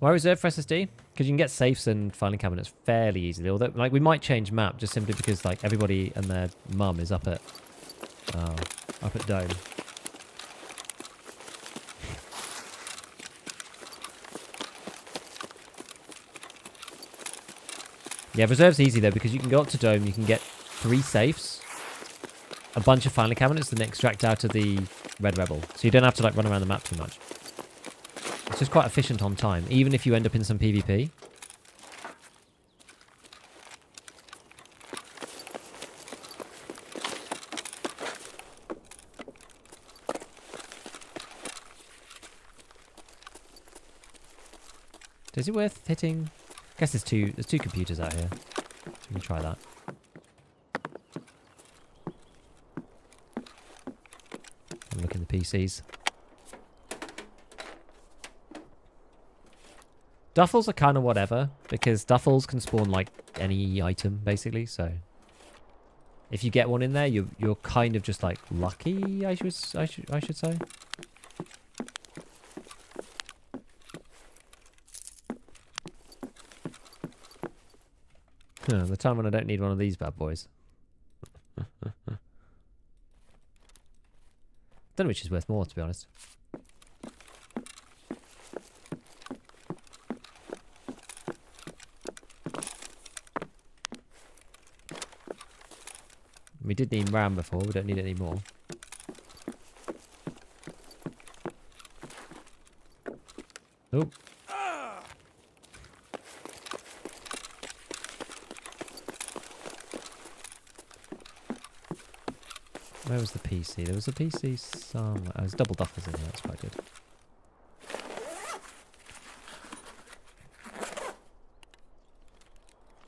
Why reserve for SSD? Because you can get safes and filing cabinets fairly easily. Although, like, we might change map just simply because, like, everybody and their mum is up at Dome. Yeah, reserve's easy though, because you can go up to Dome, you can get 3 safes, a bunch of filing cabinets, and then extract out of the Red Rebel. So you don't have to like run around the map too much. It's just quite efficient on time, even if you end up in some PvP. Is it worth hitting? I guess there's two computers out here. So we can try that. I'm looking at the PCs. Duffels are kind of whatever, because duffels can spawn like any item basically, so if you get one in there, you're kind of just like lucky, I should say. The time when I don't need one of these bad boys. Don't know which is worth more, to be honest. We did need RAM before, we don't need it anymore. Oh. Where was the PC? There was a PC somewhere. Oh, there's double duffers in here, that's quite good.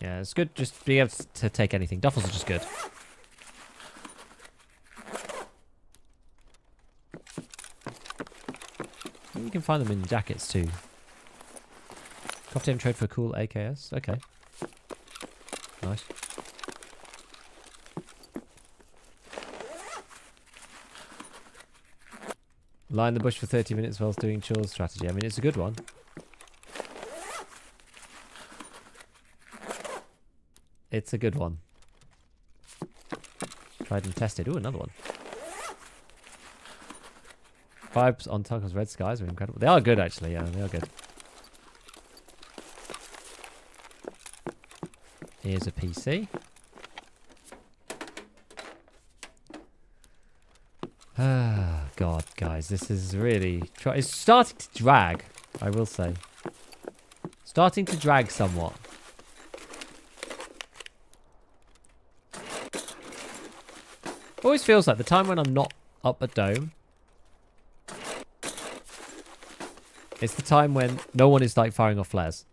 Yeah, it's good just being able to take anything. Duffels are just good. You can find them in jackets too. Cocktail trade for a cool AKS. Okay. Nice. Lie in the bush for 30 minutes whilst doing chores strategy. I mean, it's a good one. It's a good one. Tried and tested. Ooh, another one. Vibes on Tarkov's Red Skies are incredible. They are good, actually. Yeah, they are good. Here's a PC. Ah, God, guys, this is really... It's starting to drag, I will say. Starting to drag somewhat. Always feels like the time when I'm not up at Dome, it's the time when no one is like firing off flares.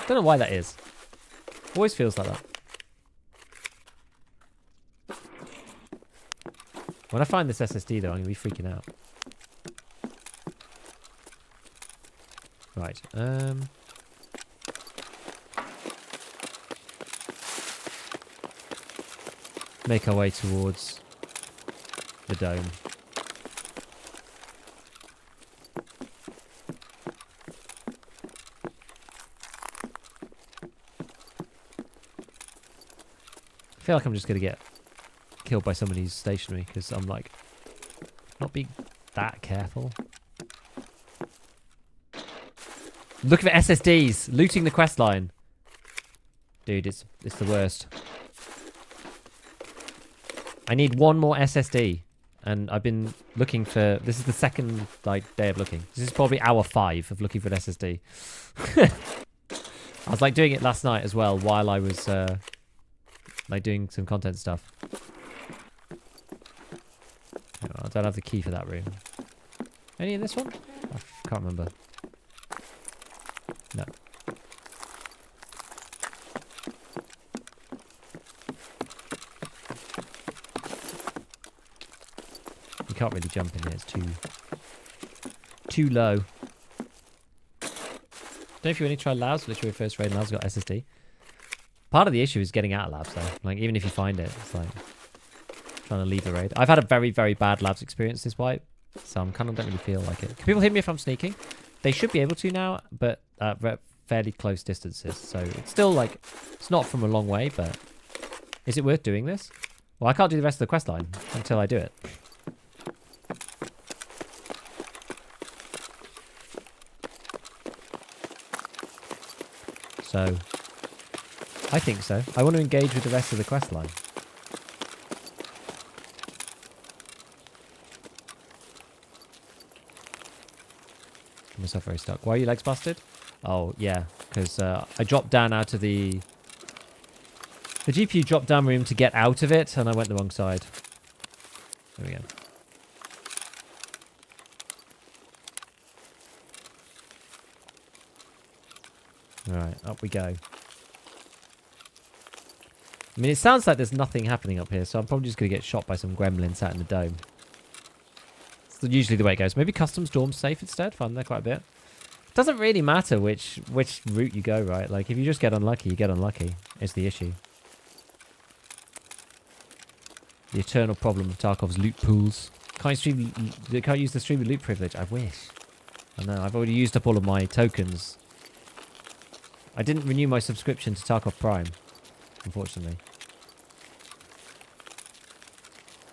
Don't know why that is. Always feels like that. When I find this SSD though, I'm going to be freaking out. Right. make our way towards the dome. I feel like I'm just going to get killed by somebody who's stationary because I'm like not being that careful. Look at SSDs, looting the quest line. Dude, it's the worst. I need one more SSD, and I've been looking for. This is the second day of looking. This is probably hour 5 of looking for an SSD. I was doing it last night as well while I was doing some content stuff. I don't have the key for that room. Any in this one? I can't remember. No. You can't really jump in here, it's too low. Don't know if you only try labs, literally first raid labs got SSD. Part of the issue is getting out of labs though. Even if you find it, it's trying to leave the raid. I've had a very, very bad labs experience this wipe, so I'm don't really feel like it. Can people hear me if I'm sneaking? They should be able to now, but at fairly close distances. So it's still it's not from a long way, but is it worth doing this? Well, I can't do the rest of the quest line until I do it. So I think so. I want to engage with the rest of the quest line. Myself very stuck. Why are your legs busted? Oh yeah, because I dropped down out of the GPU dropped down room to get out of it, and I went the wrong side. There we go. All right, up we go. I mean, it sounds like there's nothing happening up here, so I'm probably just going to get shot by some gremlins out in the dome. It's usually the way it goes. Maybe custom storm safe instead. Fun there quite a bit. Doesn't really matter which route you go, right? If you just get unlucky, you get unlucky. It's the issue. The eternal problem of Tarkov's loot pools. Can't use the stream loot privilege. I wish. I know. I've already used up all of my tokens. I didn't renew my subscription to Tarkov Prime, unfortunately.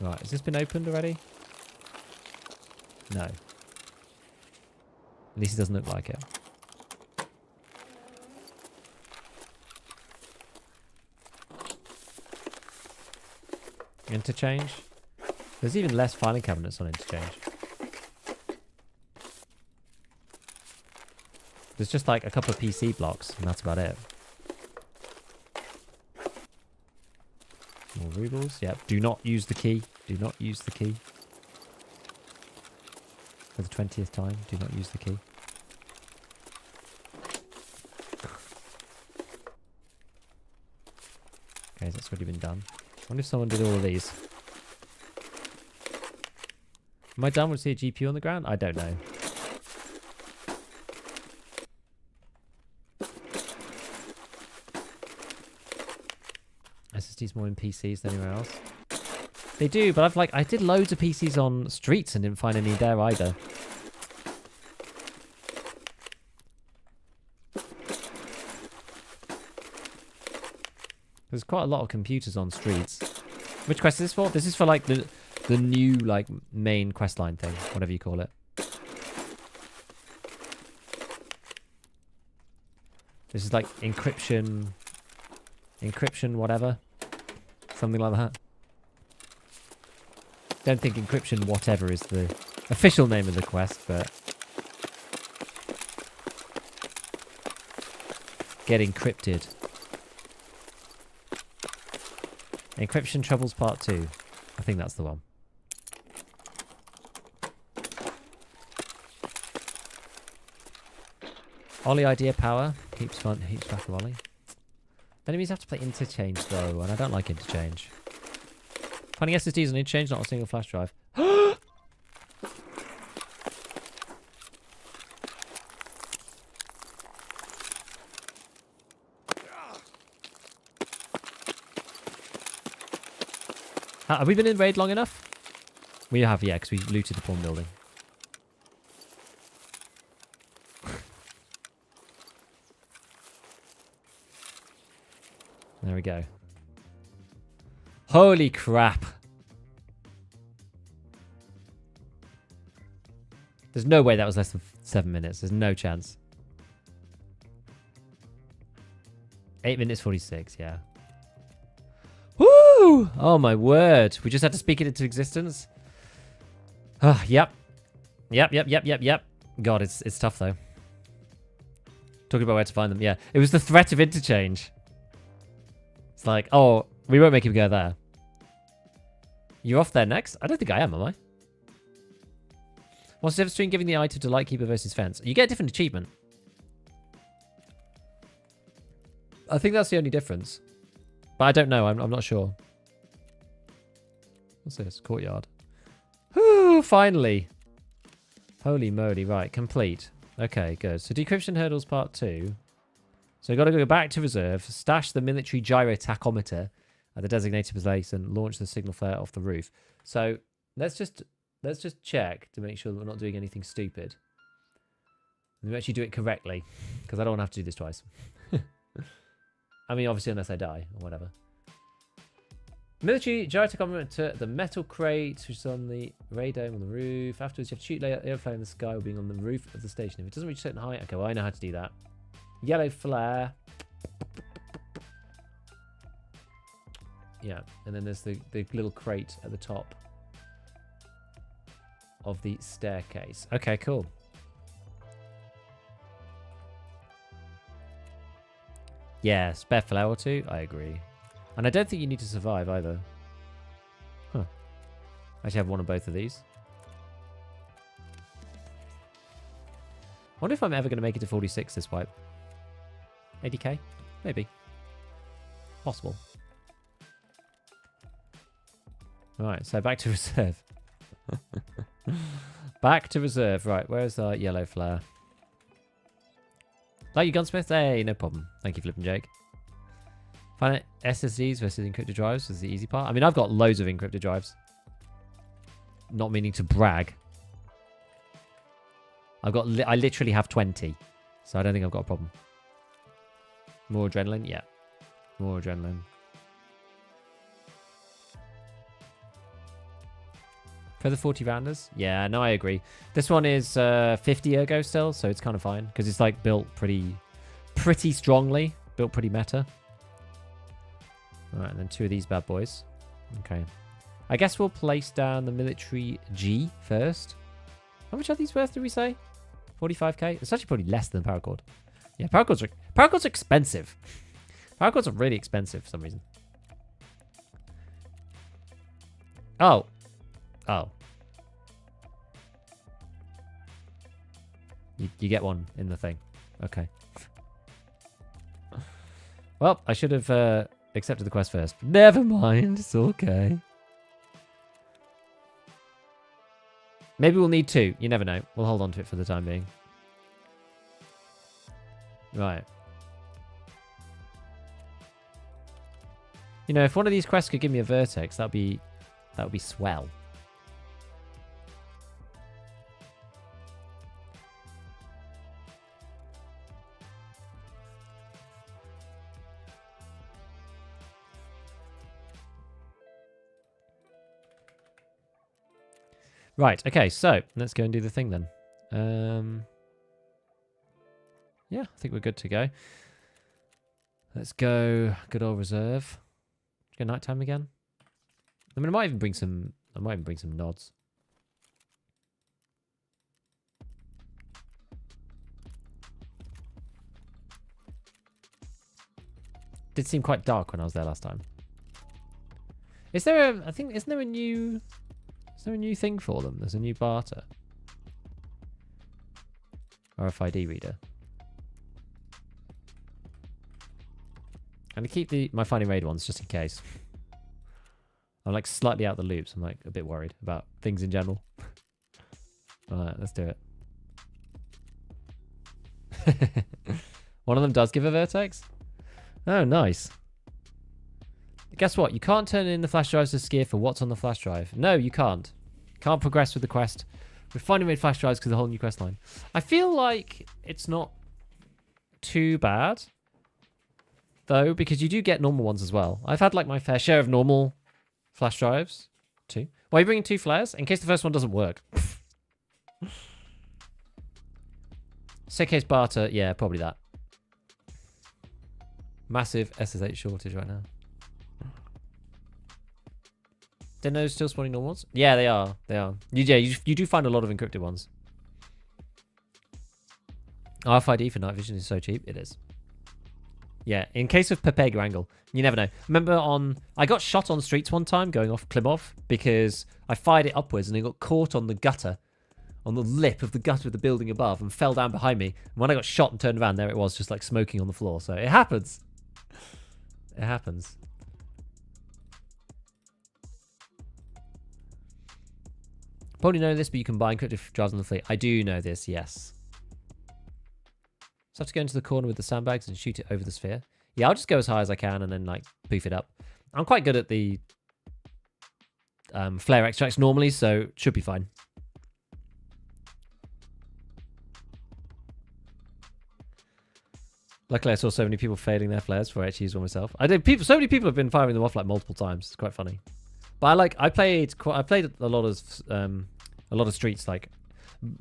Right, has this been opened already? No. At least it doesn't look like it. Interchange? There's even less filing cabinets on Interchange. There's just a couple of PC blocks, and that's about it. More rubles. Yep. Do not use the key. Do not use the key. For the 20th time, do not use the key. Okay, that's already been done. I wonder if someone did all of these. Am I done with see a GPU on the ground? I don't know. SSDs more in PCs than anywhere else. They do, but I did loads of PCs on streets and didn't find any there either. There's quite a lot of computers on streets. Which quest is this for? This is for the new main questline thing, whatever you call it. This is encryption whatever. Something like that. Don't think encryption whatever is the official name of the quest, but get encrypted. Encryption Troubles Part 2. I think that's the one. Ollie idea power. Keeps back of Ollie. Enemies have to play Interchange though, and I don't like Interchange. Finding SSDs on Interchange, not a single flash drive. Have we been in raid long enough? We have, yeah, because we looted the pawn building. There we go. Holy crap. There's no way that was less than 7 minutes. There's no chance. 8 minutes 46, yeah. Woo! Oh my word. We just had to speak it into existence. Oh, yep. Yep. God, it's tough though. Talking about where to find them. Yeah. It was the threat of interchange. It's like, oh, we won't make him go there. You're off there next? I don't think I am I? What's the difference between giving the item to Lightkeeper versus Fence? You get a different achievement. I think that's the only difference. But I don't know. I'm not sure. What's this? Courtyard. Whew, finally. Holy moly. Right, complete. Okay, good. So decryption hurdles part 2. So you've got to go back to reserve, stash the military gyro tachometer at the designated place and launch the signal flare off the roof. So let's just check to make sure that we're not doing anything stupid. And we actually do it correctly, because I don't want to have to do this twice. I mean, obviously, unless I die or whatever. Military gyro tachometer, the metal crate, which is on the radome on the roof. Afterwards, you have to shoot airflow in the sky while being on the roof of the station. If it doesn't reach a certain height, okay, well, I know how to do that. Yellow flare. Yeah, and then there's the little crate at the top of the staircase. Okay, cool. Yeah, spare flare or two. I agree. And I don't think you need to survive either. Huh. I actually have one of both of these. Wonder if I'm ever going to make it to 46 this wipe. 80k? Maybe. Possible. Right, so back to reserve. Back to reserve. Right, where's our yellow flare? Like you, gunsmith? Hey, no problem. Thank you, Flippin' Jake. Find out SSDs versus encrypted drives is the easy part. I mean, I've got loads of encrypted drives. Not meaning to brag. I literally have 20. So I don't think I've got a problem. More adrenaline? Yeah. More adrenaline. For the 40 rounders? Yeah, no, I agree. This one is 50 ergo still, so it's kind of fine. Because it's like built pretty strongly. Built pretty meta. Alright, and then 2 of these bad boys. Okay. I guess we'll place down the military G first. How much are these worth, did we say? 45k? It's actually probably less than paracord. Yeah, paracord's are expensive. Paracords are really expensive for some reason. Oh. Oh. You get one in the thing. Okay. Well, I should have accepted the quest first. Never mind. It's okay. Maybe we'll need 2. You never know. We'll hold on to it for the time being. Right. You know, if one of these quests could give me a vertex, that would be swell. Right, okay, so let's go and do the thing then. Yeah, I think we're good to go. Let's go good old reserve. Go nighttime again. I mean, I might even bring some nods. Did seem quite dark when I was there last time. Is there a? I think isn't there a new? Is there a new thing for them? There's a new barter. RFID reader. I'm gonna keep my finding raid ones just in case. I'm like slightly out the loops. I'm like a bit worried about things in general. Alright, let's do it. One of them does give a vertex. Oh, nice. guess what? You can't turn in the flash drives to Skier for what's on the flash drive. No, you can't. Can't progress with the quest. We finally made flash drives because of the whole new quest line. I feel like it's not too bad, though, because you do get normal ones as well. I've had like my fair share of normal flash drives, too. Why are you bringing 2 flares? In case the first one doesn't work. Staircase barter, yeah, probably that. Massive SSH shortage right now. Didn't know still spawning normal ones? Yeah, they are. They are. You do find a lot of encrypted ones. RFID for night vision is so cheap. It is. Yeah, in case of Pepeg angle, you never know. Remember I got shot on the streets one time going off Klimov because I fired it upwards and it got caught on the gutter, on the lip of the gutter of the building above and fell down behind me. And when I got shot and turned around, there it was, just like smoking on the floor. So it happens. It happens. Probably know this, but you can buy encrypted drives on the fleet. I do know this, yes. So I have to go into the corner with the sandbags and shoot it over the sphere. Yeah, I'll just go as high as I can and then like poof it up. I'm quite good at the flare extracts normally, so it should be fine. Luckily, I saw so many people failing their flares before I actually used one myself. So many people have been firing them off like multiple times. It's quite funny. But I played a lot of streets, like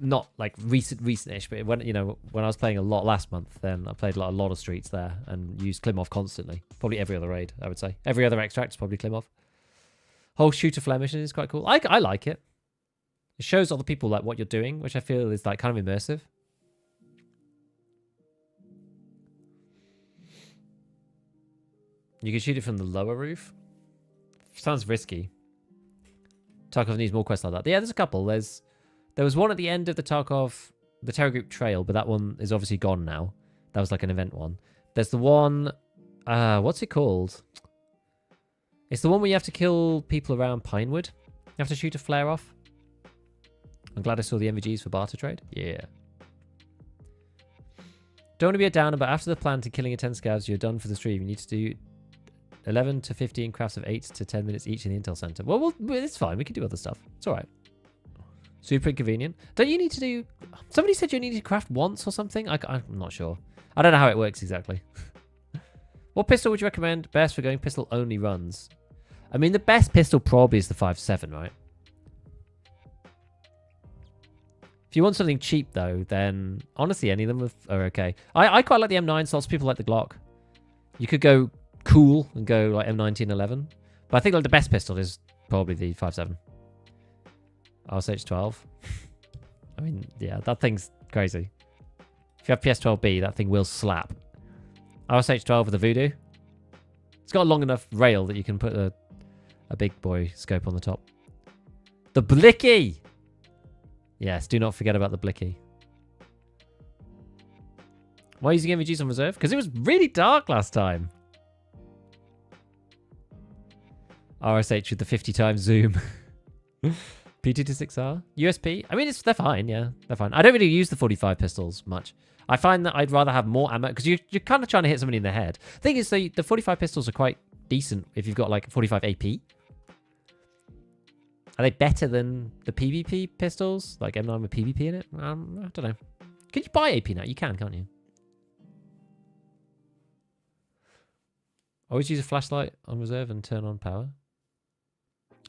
not like recent-ish, but when I was playing a lot last month, then I played a lot of streets there and used Klimov constantly. Probably every other raid, I would say. Every other extract is probably Klimov. Whole shooter flare mission is quite cool. I like it. It shows other people like what you're doing, which I feel is like kind of immersive. You can shoot it from the lower roof. Sounds risky. Tarkov needs more quests like that. Yeah, there's a couple. There was one at the end of the Terror Group Trail, but that one is obviously gone now. That was like an event one. There's the one, what's it called? It's the one where you have to kill people around Pinewood. You have to shoot a flare off. I'm glad I saw the MVGs for barter trade. Yeah. Don't want to be a downer, but after the plan to killing a 10 scavs, you're done for the stream. You need to do 11 to 15 crafts of 8 to 10 minutes each in the Intel Center. Well, it's fine. We can do other stuff. It's all right. Super inconvenient. Don't you need to do... Somebody said you need to craft once or something? I'm not sure. I don't know how it works exactly. What pistol would you recommend best for going pistol-only runs? I mean, the best pistol probably is the 5.7, right? If you want something cheap, though, then honestly, any of them are okay. I quite like the M9, so lots of people like the Glock. You could go cool and go like M1911. But I think like the best pistol is probably the 5.7. RSH12. I mean, yeah, that thing's crazy. If you have PS12B, that thing will slap. RSH12 with a Voodoo. It's got a long enough rail that you can put a big boy scope on the top. The Blicky! Yes, do not forget about the Blicky. Why are you using MVGs on reserve? Because it was really dark last time. RSH with the 50 times zoom. P2 to 6R. USP. I mean, they're fine, yeah. They're fine. I don't really use the 45 pistols much. I find that I'd rather have more ammo because you're kind of trying to hit somebody in the head. The thing is, the 45 pistols are quite decent if you've got like 45 AP. Are they better than the PvP pistols? Like M9 with PvP in it? I don't know. Can you buy AP now? You can, can't you? Always use a flashlight on reserve and turn on power.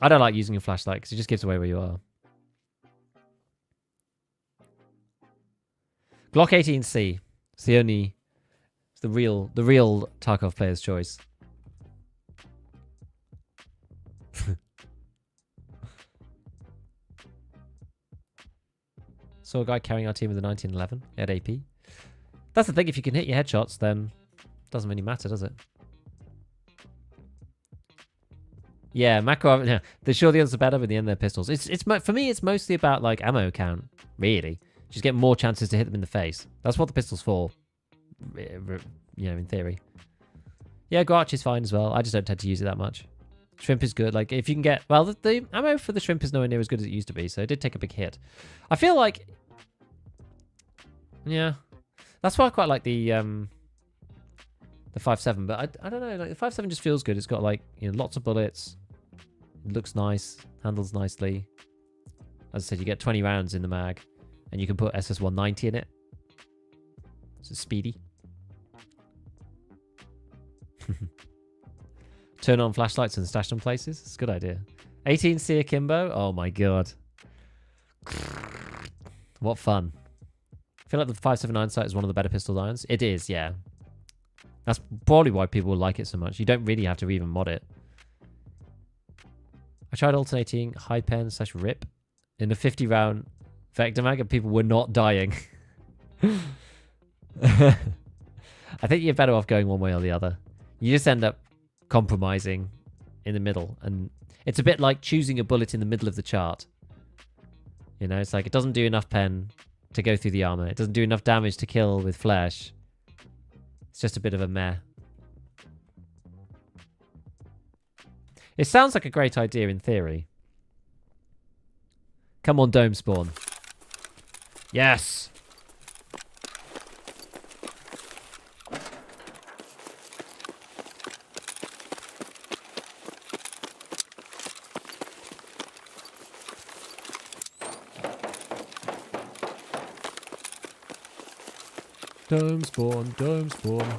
I don't like using a flashlight because it just gives away where you are. Glock 18C. It's the real Tarkov player's choice. Saw a guy carrying our team with a 1911 at AP. That's the thing, if you can hit your headshots, then it doesn't really matter, does it? Yeah, macro. Yeah, they're sure the others are better, but in the end they're pistols. For me, it's mostly about like ammo count, really. Just get more chances to hit them in the face. That's what the pistol's for, in theory. Yeah, Garch is fine as well. I just don't tend to use it that much. Shrimp is good. Like if you can get the ammo for the shrimp is nowhere near as good as it used to be, so it did take a big hit. I feel like, yeah, that's why I quite like the the 5.7, but I don't know. Like the 5.7 just feels good. It's got like lots of bullets. It looks nice, handles nicely. As I said, you get 20 rounds in the mag, and you can put SS190 in it. So it's speedy. Turn on flashlights and stash them places. It's a good idea. 18C akimbo. Oh my god. What fun. I feel like the 5.79 sight is one of the better pistol irons. It is, yeah. That's probably why people like it so much. You don't really have to even mod it. I tried alternating high pen / rip in a 50 round vector mag and people were not dying. I think you're better off going one way or the other. You just end up compromising in the middle, and it's a bit like choosing a bullet in the middle of the chart. It's like it doesn't do enough pen to go through the armor. It doesn't do enough damage to kill with flesh. It's just a bit of a meh. It sounds like a great idea in theory. Come on, dome spawn. Yes! Dome spawn, dome spawn.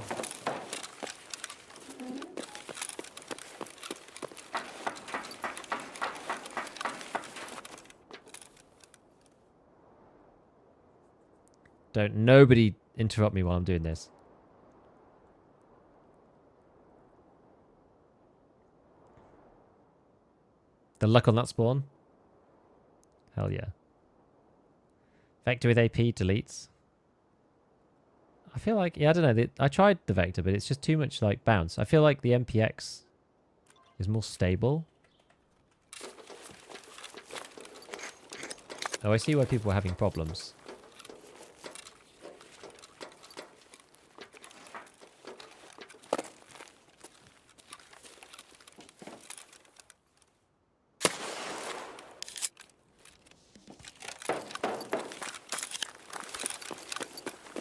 Don't nobody interrupt me while I'm doing this. The luck on that spawn? Hell yeah. Vector with AP deletes. I feel like, yeah, I don't know. I tried the Vector, but it's just too much like bounce. I feel like the MPX is more stable. Oh, I see why people are having problems.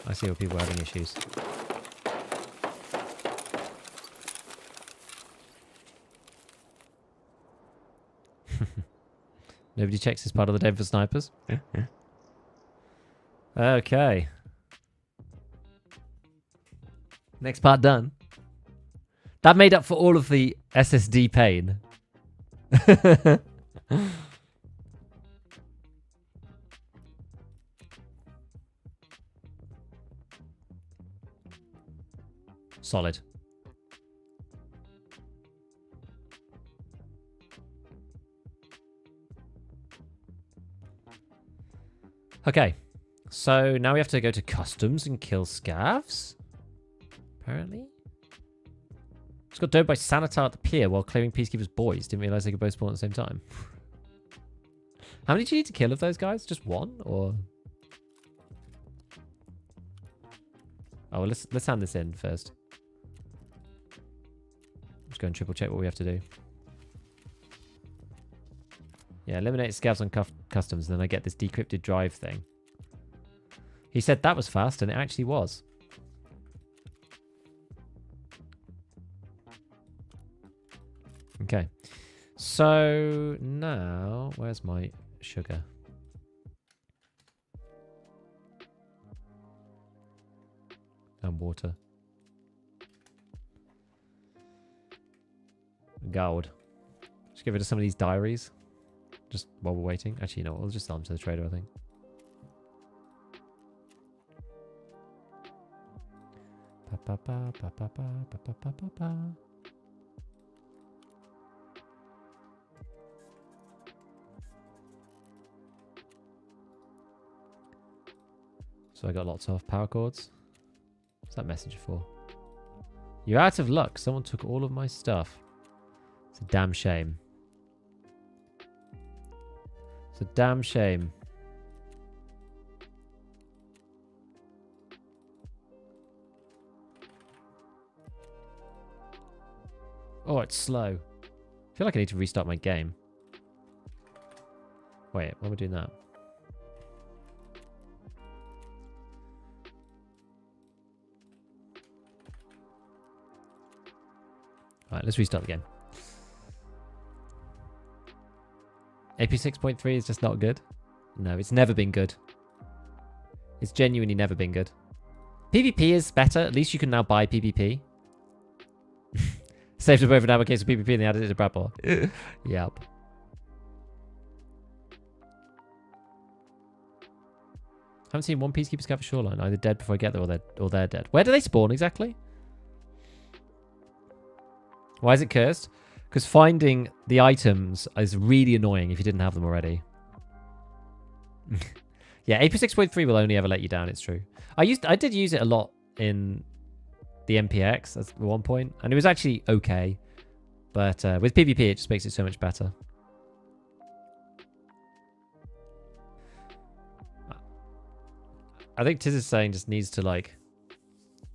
I see where people are having issues. Nobody checks this part of the day for snipers. Okay. Next part done. That made up for all of the SSD pain. Solid. Okay, so now we have to go to customs and kill scavs. Apparently. Just got doped by Sanitar at the pier while clearing Peacekeeper's boys. Didn't realize they could both spawn at the same time. How many do you need to kill of those guys? Just one, or? Oh, well, let's hand this in first. Let's go and triple check what we have to do. Yeah, eliminate scavs on customs, and then I get this decrypted drive thing. He said that was fast, and it actually was. Okay. So now, where's my sugar? And water. Gold. Just get rid of some of these diaries. Just while we're waiting. Actually, no, we'll just sell them to the trader, I think. So I got lots of power cords. What's that message for? You're out of luck. Someone took all of my stuff. It's a damn shame. It's a damn shame. Oh, it's slow. I feel like I need to restart my game. Wait, why am I doing that? Alright, let's restart the game. AP 6.3 is just not good. No, it's never been good. It's genuinely never been good. PvP is better. At least you can now buy PvP. Saved up over an hour case of PvP and they added it to Bradball. Yep. Haven't seen one Peacekeeper scav for Shoreline. Either dead before I get there or they're dead. Where do they spawn exactly? Why is it cursed? Because finding the items is really annoying if you didn't have them already. Yeah, AP 6.3 will only ever let you down, it's true. I did use it a lot in the MPX at one point, and it was actually okay. But with PvP, it just makes it so much better. I think Tiz is saying just needs to, like,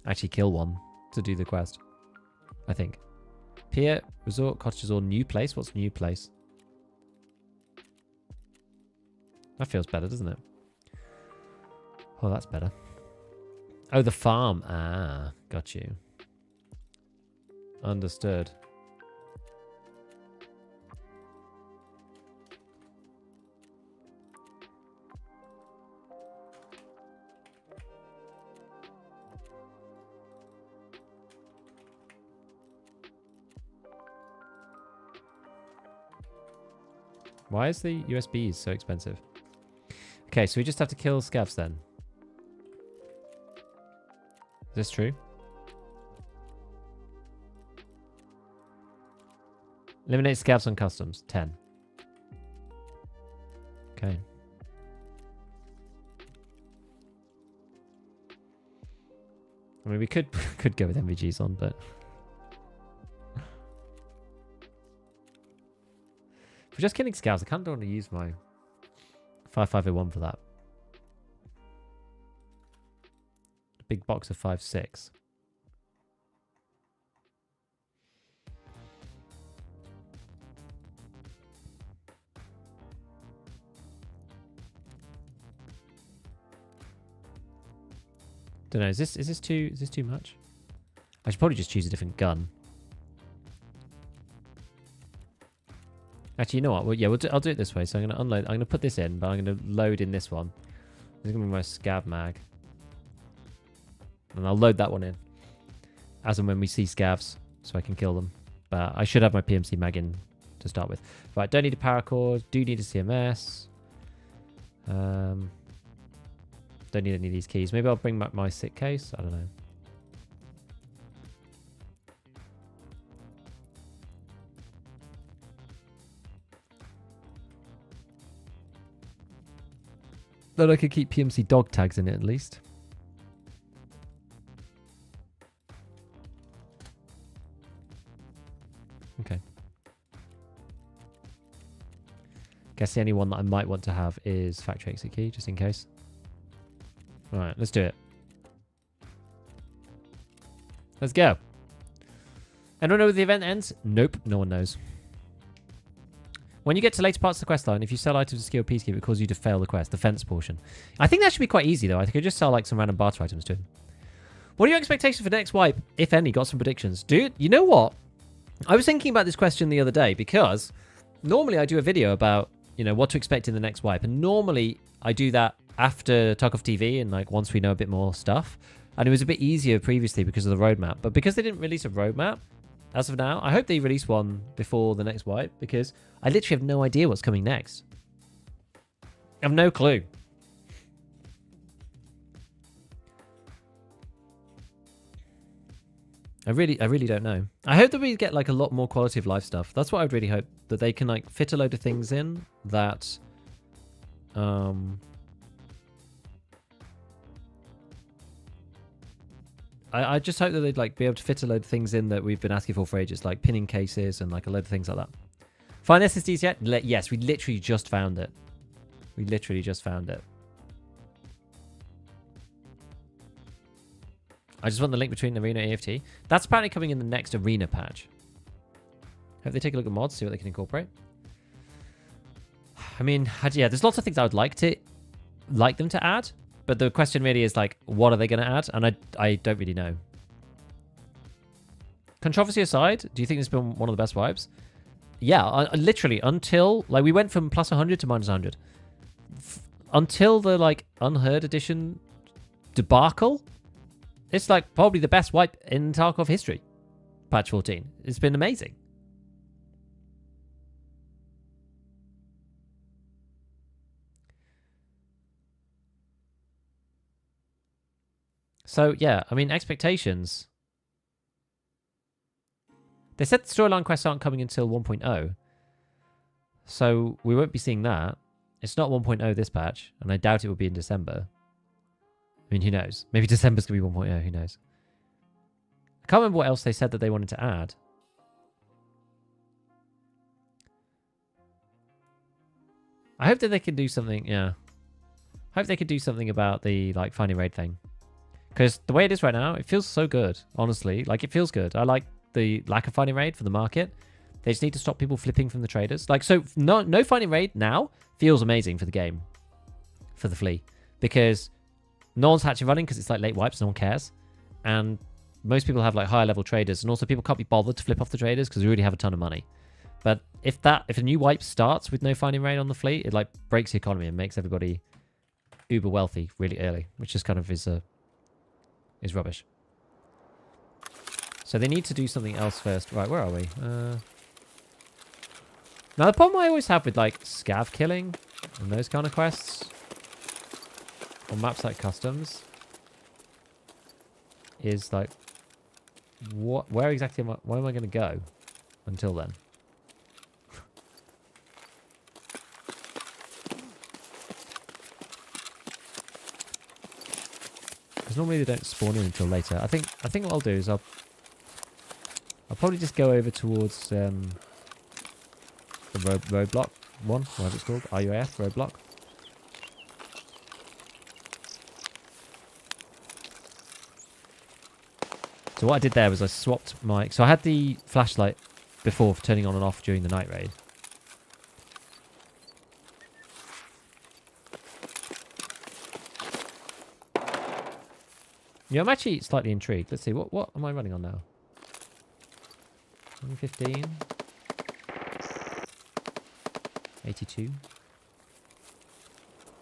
actually kill one to do the quest. I think. Pier, resort, cottages, or new place? What's new place? That feels better, doesn't it? Oh, that's better. Oh, the farm. Ah, got you. Understood. Why is the USBs so expensive? Okay, so we just have to kill scavs then. Is this true? Eliminate scavs on customs. 10. Okay. I mean, we could go with MVGs on, but... If we're just killing scavs, I kind of want to use my 5501 for that. A big box of 5.6. Don't know. Is this too much? I should probably just choose a different gun. Actually, you know what? Well, yeah, I'll do it this way. So I'm going to unload. I'm going to put this in, but I'm going to load in this one. This is going to be my scav mag. And I'll load that one in. As and when we see scavs, so I can kill them. But I should have my PMC mag in to start with. Right, don't need a paracord. Do need a CMS. Don't need any of these keys. Maybe I'll bring back my sick case. I don't know. Then I could keep PMC dog tags in it at least. Okay. Guess the only one that I might want to have is factory exit key, just in case. Alright, let's do it. Let's go. Anyone know when the event ends? Nope, no one knows. When you get to later parts of the quest line, if you sell items to skill Peacekeeper, it causes you to fail the quest, the fence portion. I think that should be quite easy, though. I think I just sell like some random barter items to him. What are your expectations for the next wipe, if any? Got some predictions. Dude, you know what? I was thinking about this question the other day because normally I do a video about, you know, what to expect in the next wipe. And normally I do that after Tarkov TV and like once we know a bit more stuff. And it was a bit easier previously because of the roadmap. But because they didn't release a roadmap, as of now, I hope they release one before the next wipe because I literally have no idea what's coming next. I have no clue. I really don't know. I hope that we get like a lot more quality of life stuff. That's what I'd really hope, that they can like fit a load of things in that I just hope that they'd like be able to fit a load of things in that we've been asking for ages, like pinning cases and like a load of things like that. Find SSDs yet? Yes, we literally just found it. We literally just found it. I just want the link between Arena and EFT. That's apparently coming in the next Arena patch. Hope they take a look at mods, see what they can incorporate. I mean, yeah, there's lots of things I would like them to add. But the question really is like, what are they going to add? And I don't really know. controversy aside, do you think it's been one of the best wipes? Yeah, literally until like we went from plus 100 to minus 100. Until the like Unheard Edition debacle, it's like probably the best wipe in Tarkov history. Patch 14. It's been amazing. So yeah, I mean expectations. They said the storyline quests aren't coming until 1.0. So we won't be seeing that. It's not 1.0 this patch, and I doubt it will be in December. I mean, who knows? Maybe December's going to be 1.0, who knows? I can't remember what else they said that they wanted to add. I hope that they can do something, yeah. I hope they could do something about the, like, finding raid thing. Because the way it is right now, it feels so good, honestly. Like, it feels good. I like the lack of finding raid for the market. They just need to stop people flipping from the traders. Like, so, no finding raid now feels amazing for the game. For the Flea. Because no one's actually running because it's, like, late wipes. No one cares. And most people have, like, higher level traders. And also, people can't be bothered to flip off the traders because we already have a ton of money. But if a new wipe starts with no finding raid on the fleet, it, like, breaks the economy and makes everybody uber wealthy really early. Which just kind of is rubbish. So they need to do something else first. Right, where are we? Now, the problem I always have with, like, scav killing and those kind of quests on maps like Customs is, like, where exactly where am I going to go until then? Because normally they don't spawn in until later. I think what I'll do is I'll probably just go over towards the roadblock one, whatever it's called, RUAF roadblock. So what I did there was I swapped my... So I had the flashlight before for turning on and off during the night raid. Yeah, I'm actually slightly intrigued. Let's see, what am I running on now? 115. 82.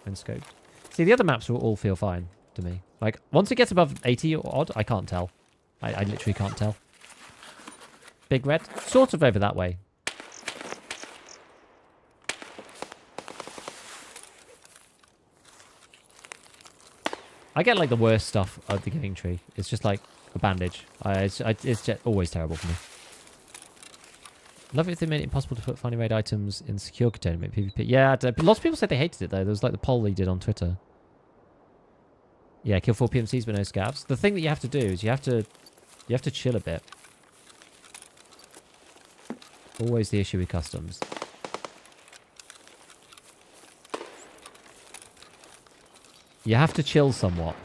And scoped. See, the other maps will all feel fine to me. Like, once it gets above 80 or odd, I can't tell. I literally can't tell. Big Red, sort of over that way. I get, like, the worst stuff of the Giving Tree. It's just, like, a bandage. It's just always terrible for me. Love it if they made it impossible to put finding raid items in secure containment PvP. Yeah, lots of people said they hated it, though. There was, like, the poll they did on Twitter. Yeah, kill 4 PMCs but no scavs. The thing that you have to do is you have to chill a bit. Always the issue with Customs. You have to chill somewhat.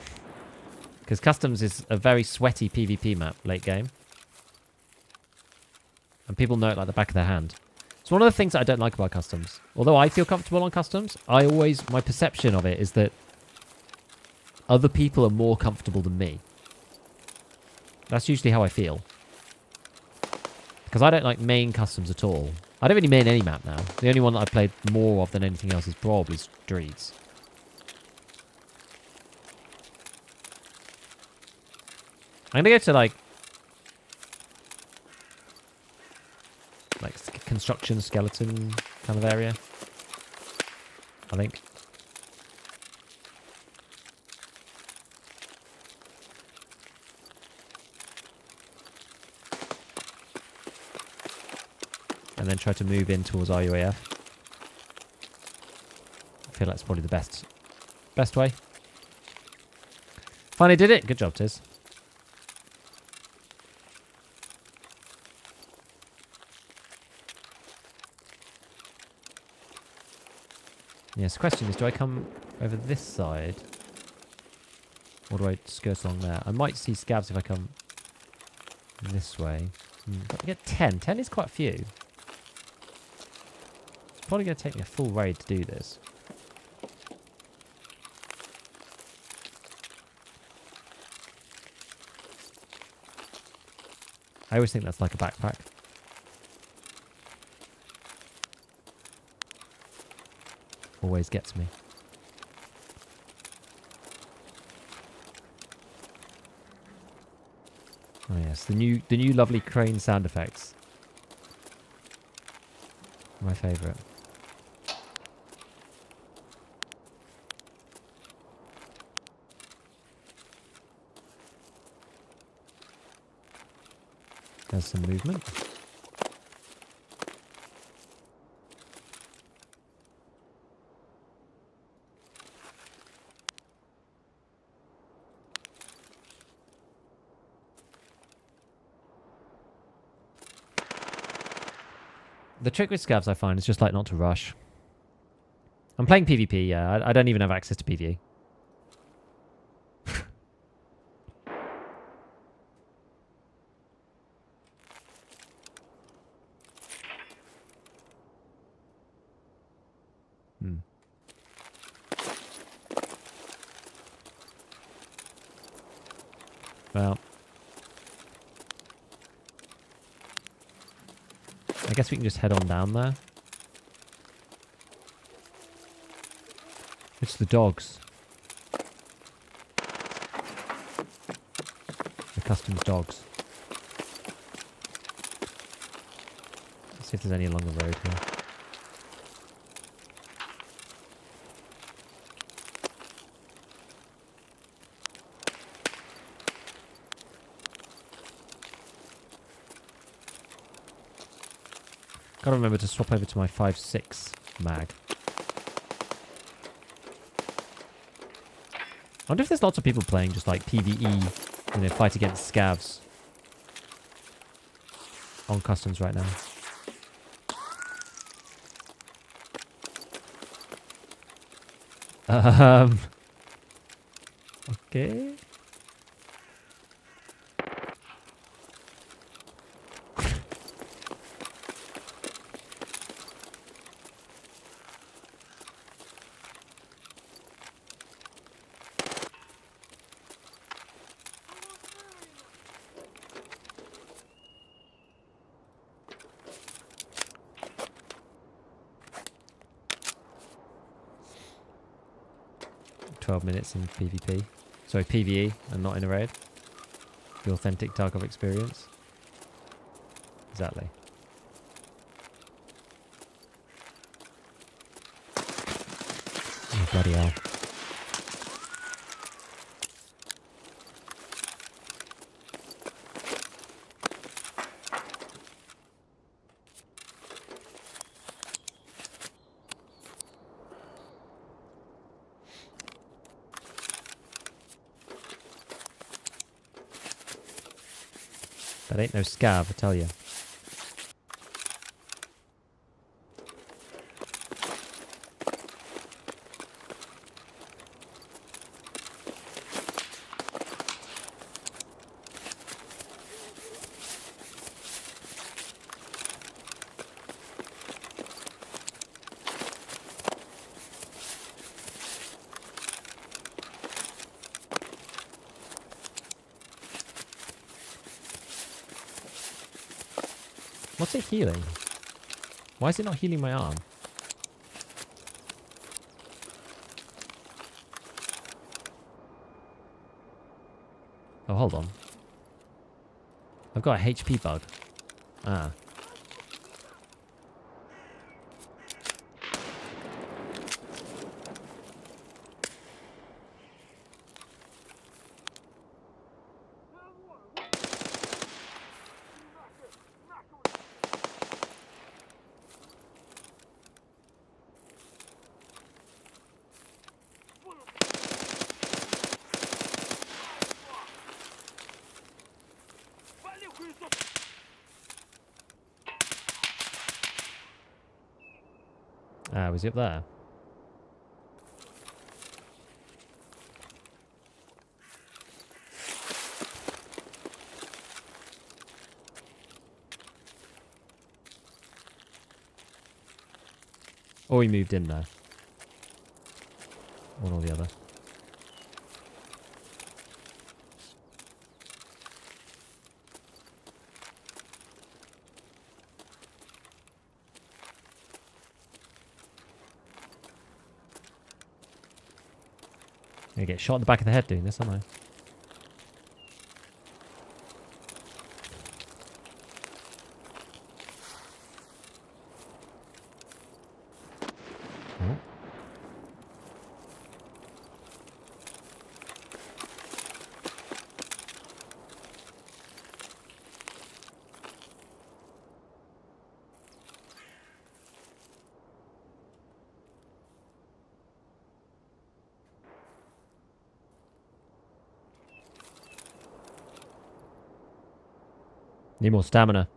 Because Customs is a very sweaty PvP map late game. And people know it like the back of their hand. It's one of the things that I don't like about Customs. Although I feel comfortable on Customs, my perception of it is that other people are more comfortable than me. That's usually how I feel. Because I don't like main Customs at all. I don't really main any map now. The only one that I played more of than anything else is probably Streets. I'm gonna go to like construction skeleton kind of area, I think. And then try to move in towards RUAF. I feel like it's probably the best way. Finally did it. Good job, Tiz. Yes, the question is, do I come over this side? Or do I skirt along there? I might see scavs if I come this way. But I get 10. 10 is quite a few. It's probably going to take me a full raid to do this. I always think that's like a backpack. Always gets me. Oh yes, the new lovely crane sound effects. My favourite. There's some movement. The trick with scavs, I find, is just like not to rush. I'm playing PvP, yeah. I don't even have access to PvE. Well, I guess we can just head on down there. It's the dogs. The customs dogs. Let's see if there's any along the road here. Gotta remember to swap over to my 5.6 mag. I wonder if there's lots of people playing just like PvE, you know, fight against scavs on customs right now. Okay. Minutes in PvP. Sorry, PvE and not in a raid. The authentic Tarkov experience. Exactly. Oh, bloody hell. That ain't no scav, I tell you. What's it healing? Why is it not healing my arm? Oh, hold on. I've got a HP bug. Ah. Ah, was it up there? Or he moved in there. One or the other. Gonna get shot in the back of the head doing this, aren't I? Oh. Need more stamina.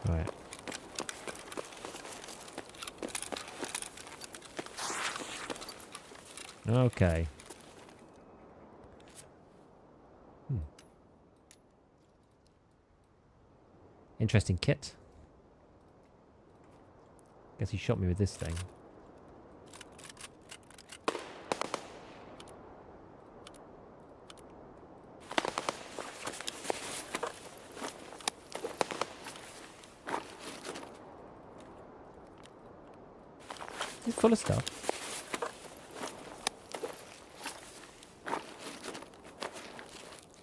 Right. Okay. Interesting kit. Guess he shot me with this thing. It's full of stuff.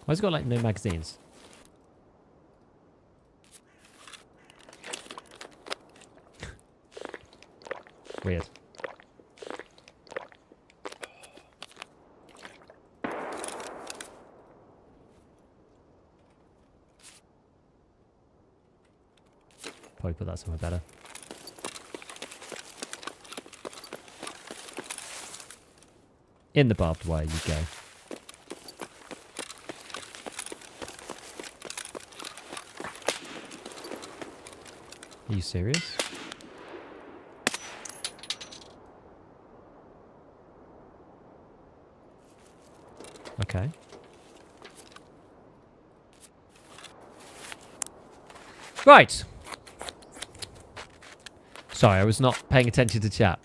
Why's it got like no magazines? Weird. Probably put that somewhere better. In the barbed wire you go. Are you serious? Okay. Right. Sorry, I was not paying attention to chat.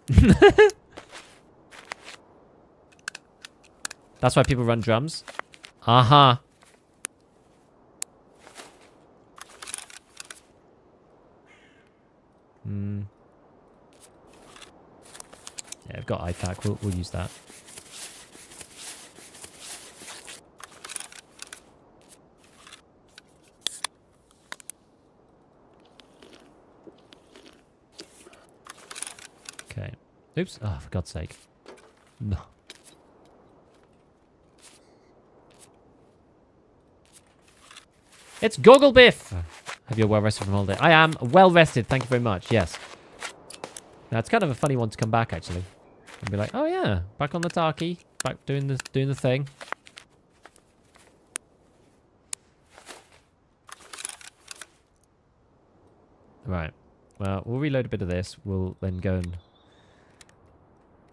That's why people run drums? Uh-huh. Yeah, I've got IFAC. We'll use that. Okay. Oops. Oh, for God's sake. No. It's Goggle Biff! Have you well rested from holiday? I am well rested, thank you very much, yes. Now, it's kind of a funny one to come back, actually. And be like, oh yeah, back on the Tarky, back doing the thing. Right. Well, we'll reload a bit of this. We'll then go and...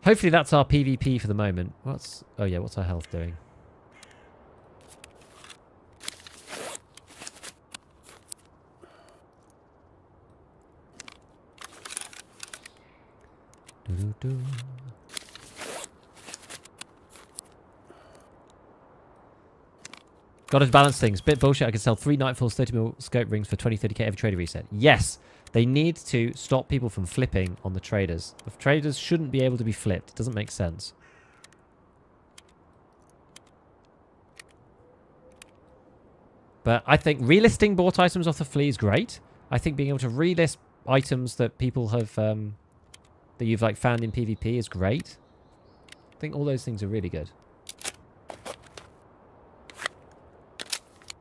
Hopefully that's our PvP for the moment. What's... Oh yeah, what's our health doing? Doo-doo-doo. Gotta balance things. Bit bullshit. I can sell 3 Nightfalls 30mm scope rings for 20-30k every trader reset. Yes! They need to stop people from flipping on the traders. The traders shouldn't be able to be flipped. It doesn't make sense. But I think relisting bought items off the Flea is great. I think being able to relist items that people have... that you've like found in PvP is great. I think all those things are really good.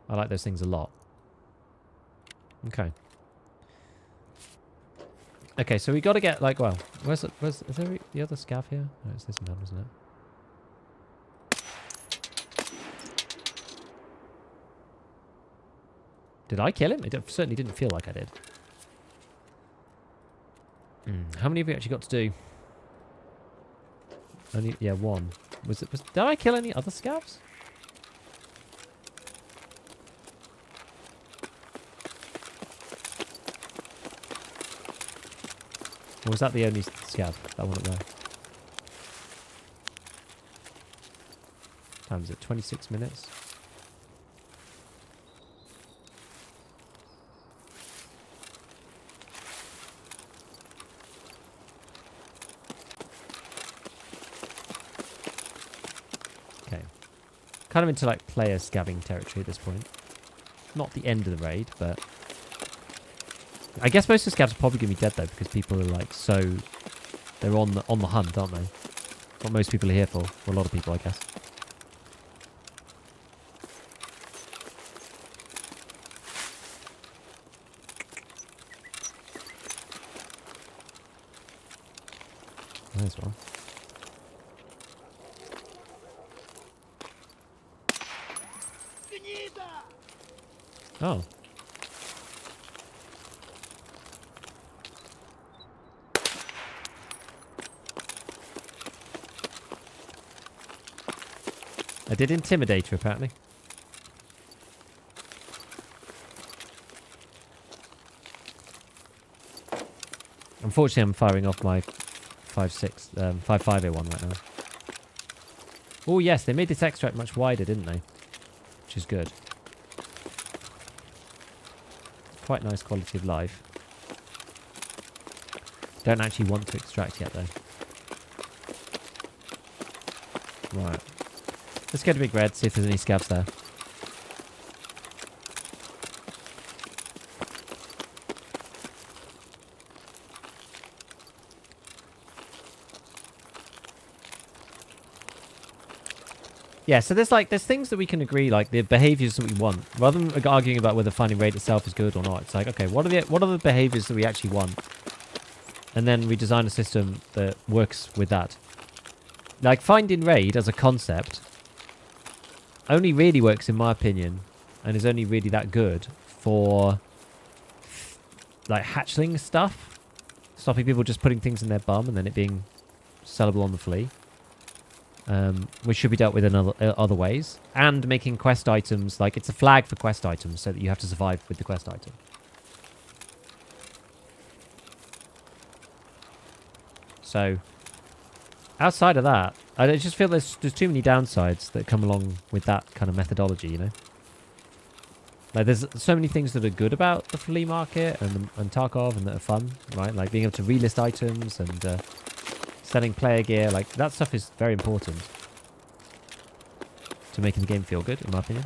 I like those things a lot. Okay. Okay, so we got to get like, well, is there the other scav here? No, it's this man, isn't it? Did I kill him? It certainly didn't feel like I did. How many have we actually got to do? Only, yeah, 1. Did I kill any other scavs? Or was that the only scav? That one up there. Time is it? 26 minutes? Okay. Kind of into like player scabbing territory at this point. Not the end of the raid, but I guess most of the scavs are probably gonna be dead though, because people are like they're on the hunt, aren't they? What most people are here for. Well, a lot of people, I guess. There's one. Oh. I did intimidate her, apparently. Unfortunately, I'm firing off my 5501 right now. Oh, yes, they made this extract much wider, didn't they? Which is good. Quite nice quality of life. Don't actually want to extract yet, though. Right. Let's go to Big Red, see if there's any scavs there. Yeah, so there's things that we can agree, like the behaviors that we want. Rather than arguing about whether finding raid itself is good or not, it's like, okay, what are the behaviors that we actually want? And then we design a system that works with that. Like finding raid as a concept only really works, in my opinion, and is only really that good for like hatchling stuff, stopping people just putting things in their bum and then it being sellable on the flea. Which should be dealt with in other ways. And making quest items, like it's a flag for quest items so that you have to survive with the quest item. So, outside of that, I just feel there's too many downsides that come along with that kind of methodology, you know? Like there's so many things that are good about the flea market and Tarkov and that are fun, right? Like being able to relist items and selling player gear, like that stuff is very important to making the game feel good, in my opinion.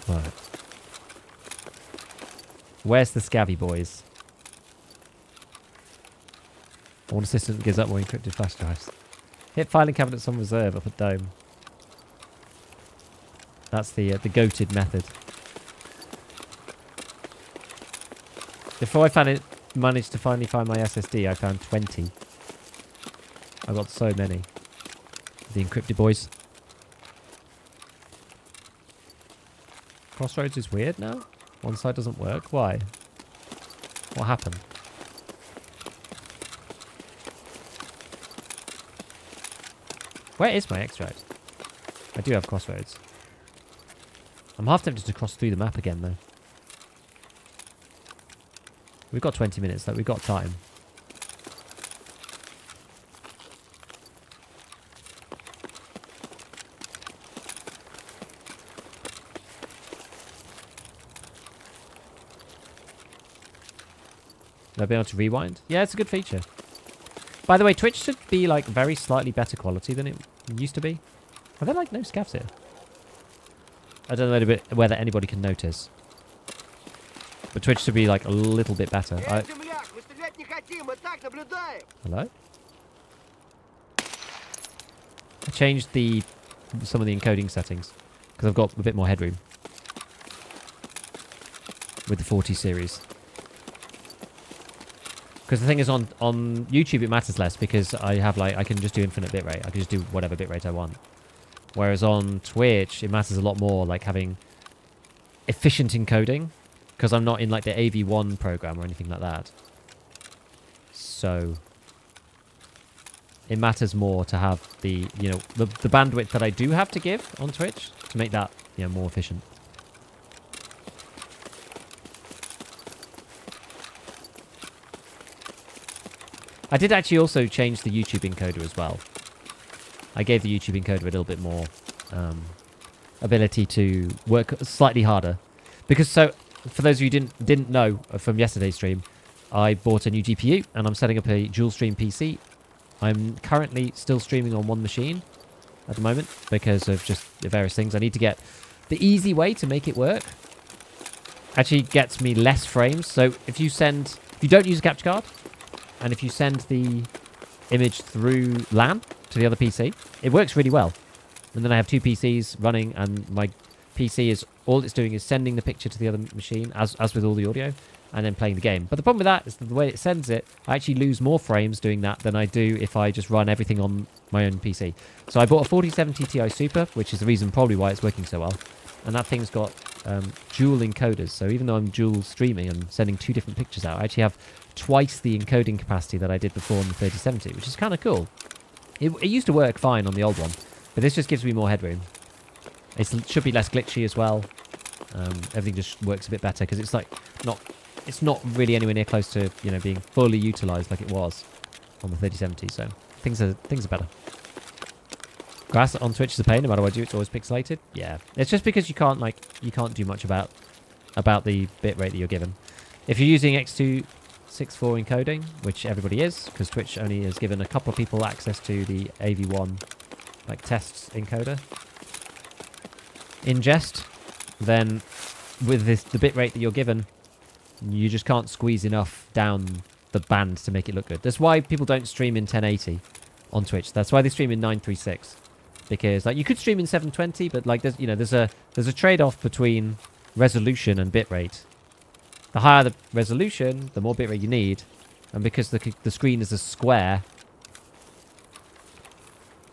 Right. Where's the scabby boys? One assistant gives up more encrypted flash drives. Hit filing cabinets on reserve up at dome. That's the goated method. Before I managed to finally find my SSD, I found 20. I got so many. The encrypted boys. Crossroads is weird now? One side doesn't work? Why? What happened? Where is my extract? I do have crossroads. I'm half tempted to cross through the map again, though. We've got 20 minutes, though. We've got time. Will I be able to rewind? Yeah, it's a good feature. By the way, Twitch should be, like, very slightly better quality than it used to be. Are there, like, no scavs here? I don't know whether anybody can notice. But Twitch should be like a little bit better. Hello? I changed some of the encoding settings because I've got a bit more headroom with the 40 series. Because the thing is, on YouTube it matters less because I can just do infinite bitrate. I can just do whatever bitrate I want. Whereas on Twitch, it matters a lot more, like having efficient encoding, because I'm not in like the AV1 program or anything like that. So it matters more to have the, the bandwidth that I do have to give on Twitch to make that, more efficient. I did actually also change the YouTube encoder as well. I gave the YouTube encoder a little bit more ability to work slightly harder. Because for those of you who didn't know from yesterday's stream, I bought a new GPU and I'm setting up a dual stream PC. I'm currently still streaming on one machine at the moment because of just the various things. I need to get the easy way to make it work. Actually gets me less frames. So if you don't use a capture card, and if you send the image through LAN to the other PC, it works really well. And then I have two PCs running, and my PC is all it's doing is sending the picture to the other machine, as with all the audio, and then playing the game. But the problem with that is that the way it sends it, I actually lose more frames doing that than I do if I just run everything on my own PC. So I bought a 4070 Ti Super, which is the reason probably why it's working so well. And that thing's got dual encoders. So even though I'm dual streaming and sending two different pictures out, I actually have twice the encoding capacity that I did before on the 3070, which is kind of cool. It used to work fine on the old one, but this just gives me more headroom. It should be less glitchy as well. Everything just works a bit better because it's not really anywhere near close to being fully utilized like it was on the 3070. So things are better. Grass on Twitch is a pain. No matter what I do, it's always pixelated. Yeah, it's just because you can't do much about the bitrate that you're given. If you're using X264 encoding, which everybody is, because Twitch only has given a couple of people access to the AV1 tests encoder ingest, then with the bitrate that you're given, you just can't squeeze enough down the band to make it look good. That's why people don't stream in 1080 on Twitch. That's why they stream in 936, because you could stream in 720, but there's a trade-off between resolution and bitrate. The higher the resolution, the more bitrate you need, and because the screen is a square,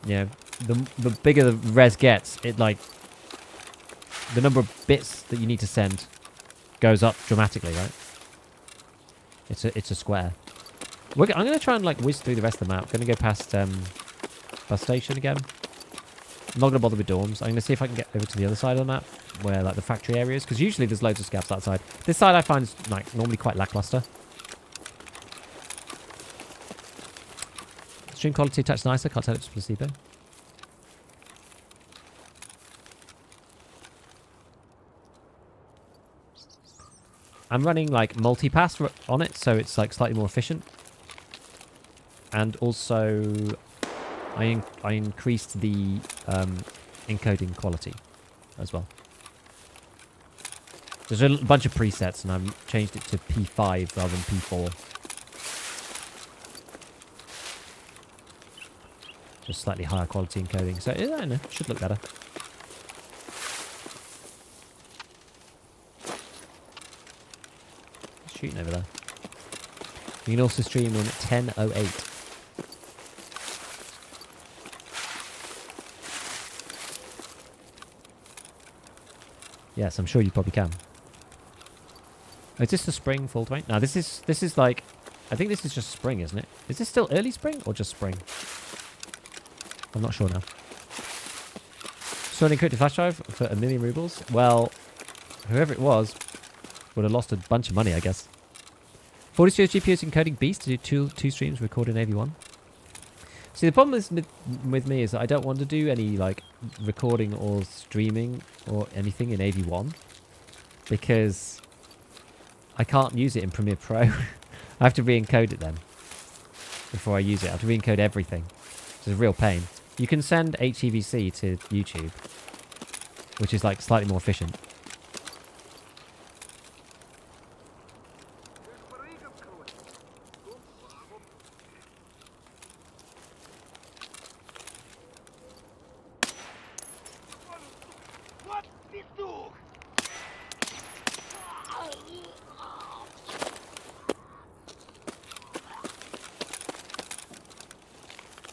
the bigger the res gets, the number of bits that you need to send goes up dramatically, right? It's a square. I'm going to try and whiz through the rest of the map. Going to go past bus station again. I'm not going to bother with dorms. I'm going to see if I can get over to the other side of the map, where the factory areas, because usually there's loads of scavs outside. This side I find is normally quite lackluster. Stream quality touch nicer. Can't tell it's placebo. I'm running multipass on it, so it's slightly more efficient. And also, I increased the encoding quality as well. There's a bunch of presets, and I've changed it to P5 rather than P4. Just slightly higher quality encoding, so I don't know, it should look better. Shooting over there. You can also stream on 1008. Yes, I'm sure you probably can. Oh, is this the spring full 20? No, this is I think this is just spring, isn't it? Is this still early spring or just spring? I'm not sure now. So encrypted flash drive for 1 million rubles. Well, whoever it was would have lost a bunch of money, I guess. 40 studios GPUs encoding beast to do two streams recording AV1. See, the problem with me is that I don't want to do any recording or streaming or anything in AV1 because I can't use it in Premiere Pro. I have to re-encode it then before I use it. I have to re-encode everything. It's a real pain. You can send HEVC to YouTube, which is slightly more efficient.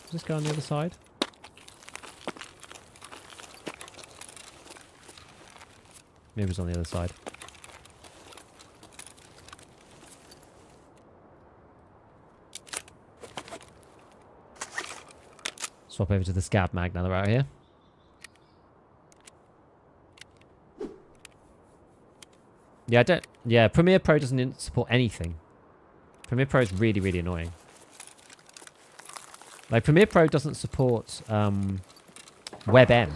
Does this go on the other side? Maybe it's on the other side. Swap over to the scav mag now they're out here. Yeah, Premiere Pro doesn't support anything. Premiere Pro is really, really annoying. Like, Premiere Pro doesn't support WebM.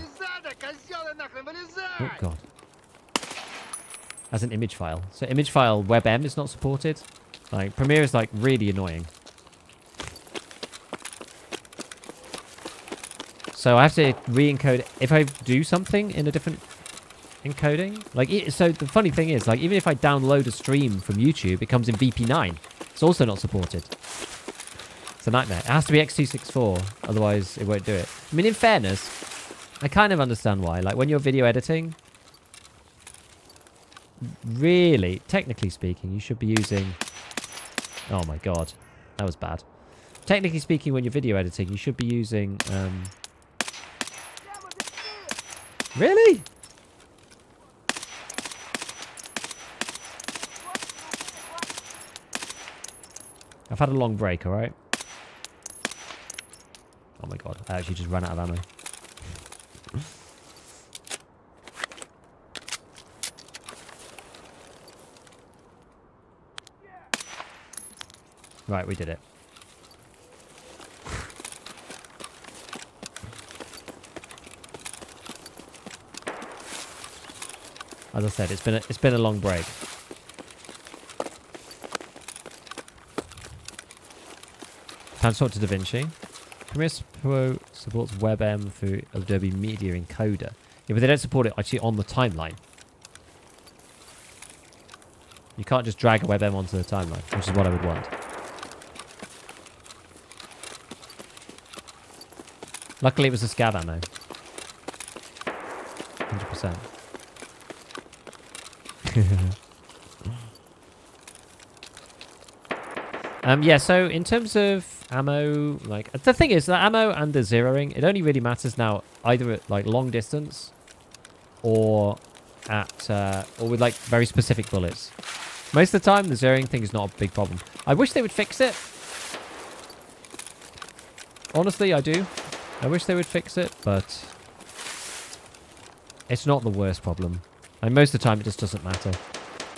Oh, God. As an image file. So image file WebM is not supported. Like, Premiere is, like, really annoying. So I have to re-encode if I do something in a different encoding. Like, so the funny thing is, like, even if I download a stream from YouTube, it comes in VP9. It's also not supported. It's a nightmare. It has to be X264, otherwise it won't do it. I mean, in fairness, I kind of understand why. Like, when you're video editing, really, technically speaking, you should be using... Oh my god, that was bad. Technically speaking, when you're video editing, you should be using... Really? I've had a long break, alright? Oh my god, I actually just ran out of ammo. Right, we did it. As I said, it's been a long break. Time to talk to DaVinci. Premiere Pro supports WebM through Adobe Media Encoder. Yeah, but they don't support it actually on the timeline. You can't just drag a WebM onto the timeline, which is what I would want. Luckily, it was a scav ammo. 100%. Yeah, so in terms of ammo, like, the thing is that ammo and the zeroing, it only really matters now either at like long distance or at or with like very specific bullets. Most of the time the zeroing thing is not a big problem. I wish they would fix it. Honestly, I do. I wish they would fix it, but it's not the worst problem. And most of the time it just doesn't matter.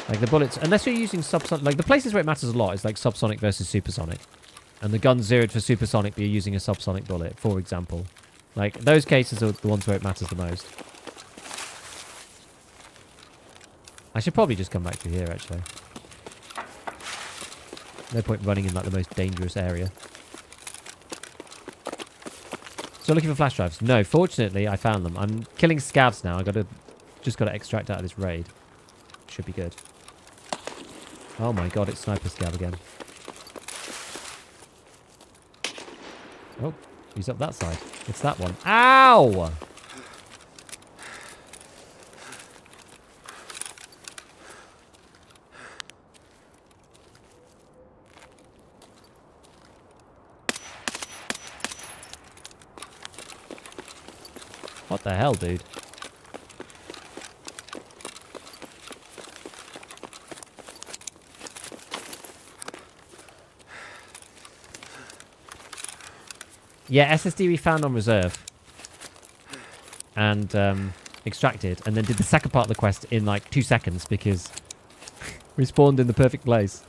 Like the bullets, unless you're using subsonic, like the places where it matters a lot is like subsonic versus supersonic. And the gun's zeroed for supersonic, but you're using a subsonic bullet, for example. Like, those cases are the ones where it matters the most. I should probably just come back through here, actually. No point running in like the most dangerous area. So looking for flash drives? No, fortunately I found them. I'm killing scavs now. Just got to extract out of this raid. Should be good. Oh my god, it's sniper scav again. Oh, he's up that side. It's that one. Ow! What the hell, dude? Yeah, SSD we found on reserve. And extracted. And then did the second part of the quest in like 2 seconds because we spawned in the perfect place.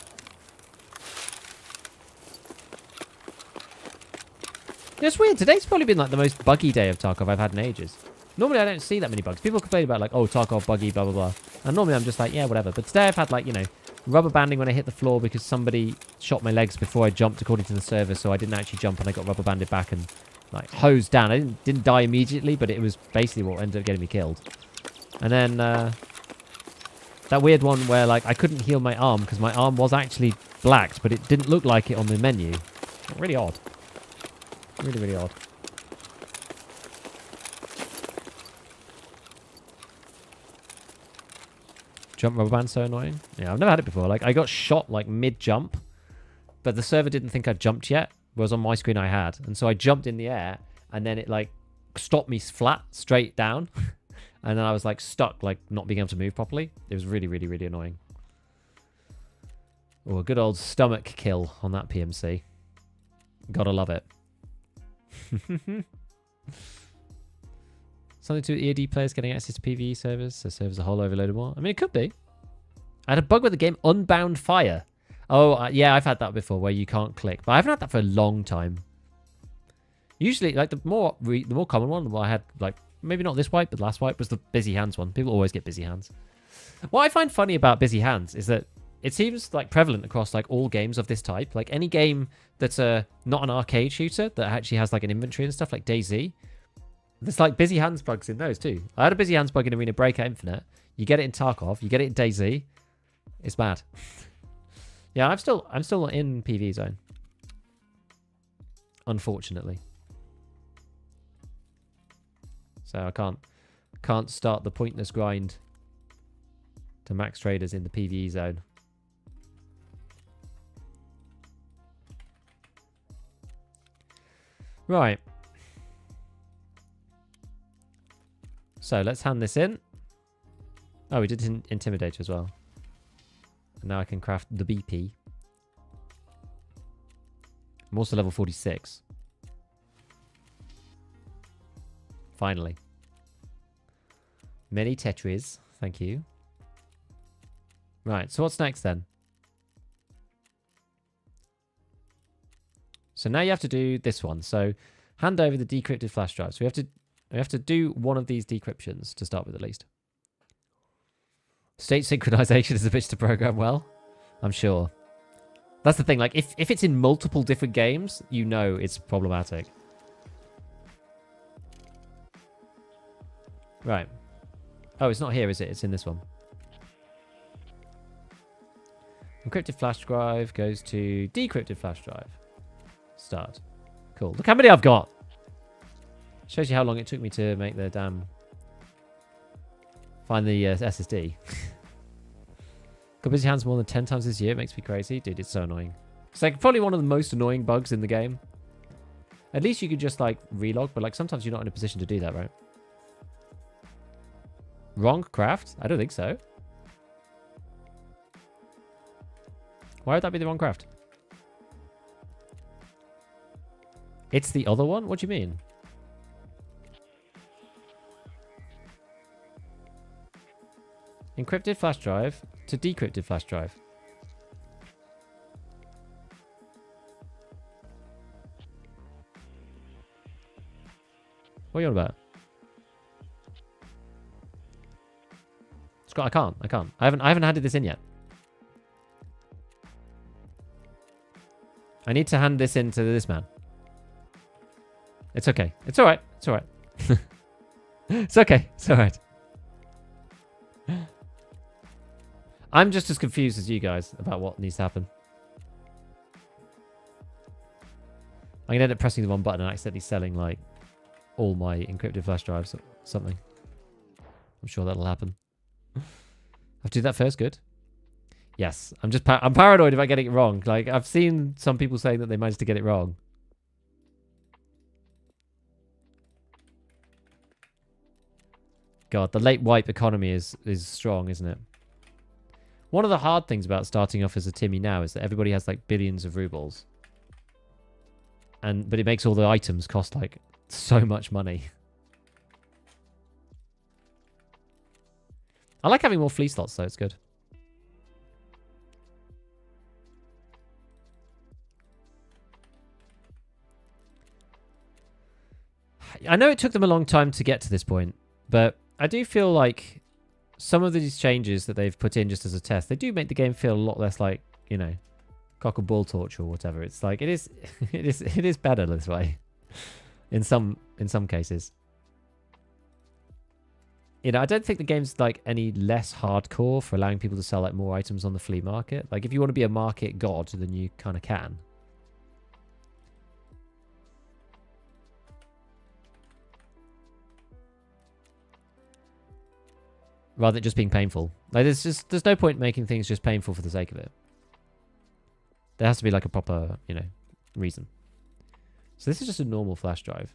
It's weird. Today's probably been like the most buggy day of Tarkov I've had in ages. Normally I don't see that many bugs. People complain about like, oh, Tarkov buggy, blah, blah, blah. And normally I'm just like, yeah, whatever. But today I've had like, you know, rubber banding when I hit the floor because somebody shot my legs before I jumped according to the server. So I didn't actually jump and I got rubber banded back and like hosed down. I didn't die immediately, but it was basically what ended up getting me killed. And then that weird one where like I couldn't heal my arm because my arm was actually blacked, but it didn't look like it on the menu. Really odd. Really, really odd. Jump rubber band so annoying. Yeah, I've never had it before. Like, I got shot, like, mid-jump, but the server didn't think I'd jumped yet. Whereas on my screen I had. And so I jumped in the air, and then it, like, stopped me flat, straight down. And then I was, like, stuck, like, not being able to move properly. It was really, really, really annoying. Oh, a good old stomach kill on that PMC. Gotta love it. Something to EAD players getting access to PvE servers, so servers a whole overloaded more. I mean, it could be. I had a bug with the game Unbound Fire. Oh, yeah, I've had that before where you can't click. But I haven't had that for a long time. Usually, like, the more common one, the more I had, like, maybe not this wipe, but last wipe was the busy hands one. People always get busy hands. What I find funny about busy hands is that it seems, like, prevalent across, like, all games of this type. Like, any game that's not an arcade shooter that actually has, like, an inventory and stuff, like DayZ. There's, like, busy hands bugs in those, too. I had a busy hands bug in Arena Breakout Infinite. You get it in Tarkov. You get it in DayZ. It's bad. Yeah, I'm still in PV zone. Unfortunately. So I can't start the pointless grind to max traders in the PvE zone. Right. So let's hand this in. Oh, we did Intimidator as well. And now I can craft the BP. I'm also level 46. Finally. Many Tetris. Thank you. Right, so what's next then? So now you have to do this one. So hand over the decrypted flash drive. So we have to do one of these decryptions to start with at least. State synchronization is a bitch to program well. I'm sure. That's the thing. Like, if it's in multiple different games, you know it's problematic. Right. Oh, it's not here, is it? It's in this one. Encrypted flash drive goes to decrypted flash drive. Start. Cool. Look how many I've got. Shows you how long it took me to make the damn... Find the SSD. Got busy hands more than 10 times this year. It makes me crazy. Dude, it's so annoying. It's like probably one of the most annoying bugs in the game. At least you could just like relog, but like sometimes you're not in a position to do that, right? Wrong craft? I don't think so. Why would that be the wrong craft? It's the other one? What do you mean? Encrypted flash drive to decrypted flash drive. What are you on about? Scott, I can't. I haven't handed this in yet. I need to hand this in to this man. It's okay. It's alright. It's alright. It's okay. It's alright. I'm just as confused as you guys about what needs to happen. I'm going to end up pressing the wrong button and accidentally selling, like, all my encrypted flash drives or something. I'm sure that'll happen. I have to do that first, good. Yes, I'm paranoid about getting it wrong. Like, I've seen some people saying that they managed to get it wrong. God, the late wipe economy is strong, isn't it? One of the hard things about starting off as a Timmy now is that everybody has like billions of rubles. But it makes all the items cost like so much money. I like having more flea slots though, it's good. I know it took them a long time to get to this point, but I do feel like some of these changes that they've put in just as a test, they do make the game feel a lot less like, you know, cock and bull torch or whatever. It's like it is better this way in some cases. You know, I don't think the game's like any less hardcore for allowing people to sell like more items on the flea market. Like if you want to be a market god, then you kind of can. Rather than just being painful. Like there's no point making things just painful for the sake of it. There has to be like a proper, you know, reason. So this is just a normal flash drive.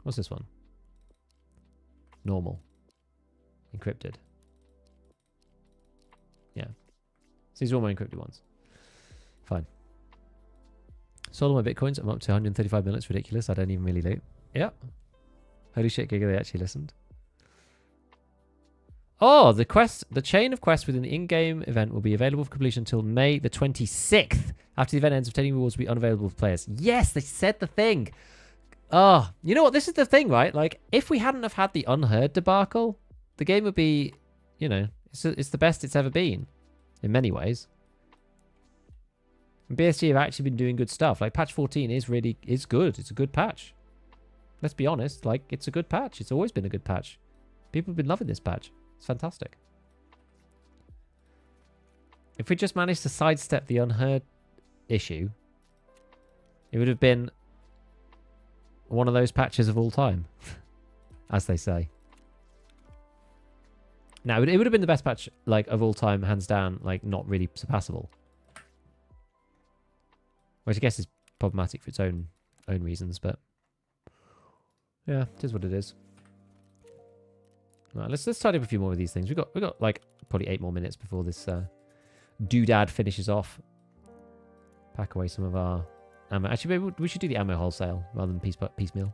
What's this one? Normal. Encrypted. Yeah. So these are all my encrypted ones. Fine. Sold all my bitcoins. I'm up to 135 minutes. Ridiculous. I don't even really loot. Yeah. Holy shit, Giga, they actually listened. Oh, the chain of quests within the in-game event will be available for completion until May the 26th. After the event ends, obtaining rewards will be unavailable for players. Yes, they said the thing. Oh, you know what? This is the thing, right? Like, if we hadn't have had the Unheard debacle, the game would be, you know, it's the best it's ever been in many ways. And BSG have actually been doing good stuff. Like, patch 14 is good. It's a good patch. Let's be honest. Like, it's a good patch. It's always been a good patch. People have been loving this patch. It's fantastic. If we just managed to sidestep the Unheard issue, it would have been one of those patches of all time, as they say. Now, it would have been the best patch, like, of all time, hands down, like, not really surpassable. Which I guess is problematic for its own reasons, but yeah, it is what it is. Right, let's tidy up a few more of these things. We've got like probably 8 more minutes before this doodad finishes off. Pack away some of our ammo. Actually, maybe we should do the ammo wholesale rather than piecemeal.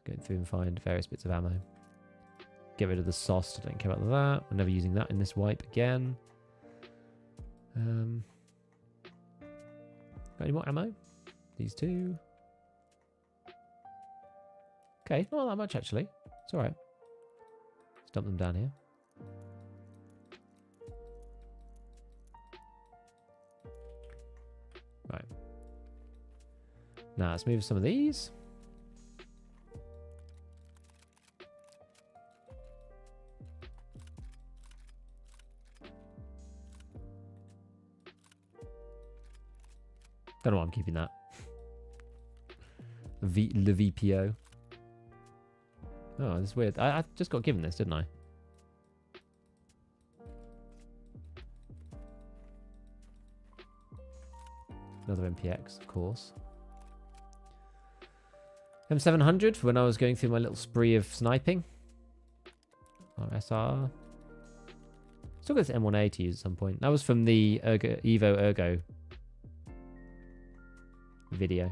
Going through and find various bits of ammo. Get rid of the sauce. I don't care about that. We're never using that in this wipe again. Got any more ammo? These two. Okay, not that much actually. It's alright. Let's dump them down here. Right. Now let's move some of these. Don't know why I'm keeping that. The VPO. Oh, this is weird. I just got given this, didn't I? Another MPX, of course. M700 for when I was going through my little spree of sniping. RSR. Still got this M1A to use at some point. That was from the Evo Ergo video.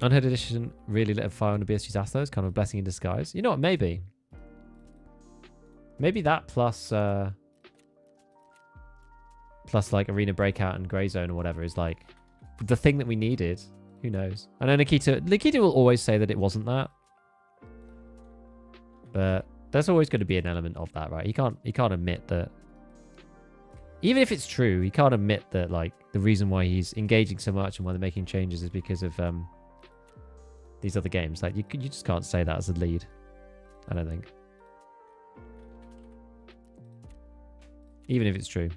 Unheard Edition really lit a fire on the BSG's ass though. It's kind of a blessing in disguise. You know what? Maybe. Maybe that plus like Arena Breakout and Grey Zone or whatever is like the thing that we needed. Who knows? I know Nikita will always say that it wasn't that. But there's always going to be an element of that, right? He can't admit that. Even if it's true, he can't admit that like the reason why he's engaging so much and why they're making changes is because of these other games. Like you just can't say that as a lead. I don't think. Even if it's true.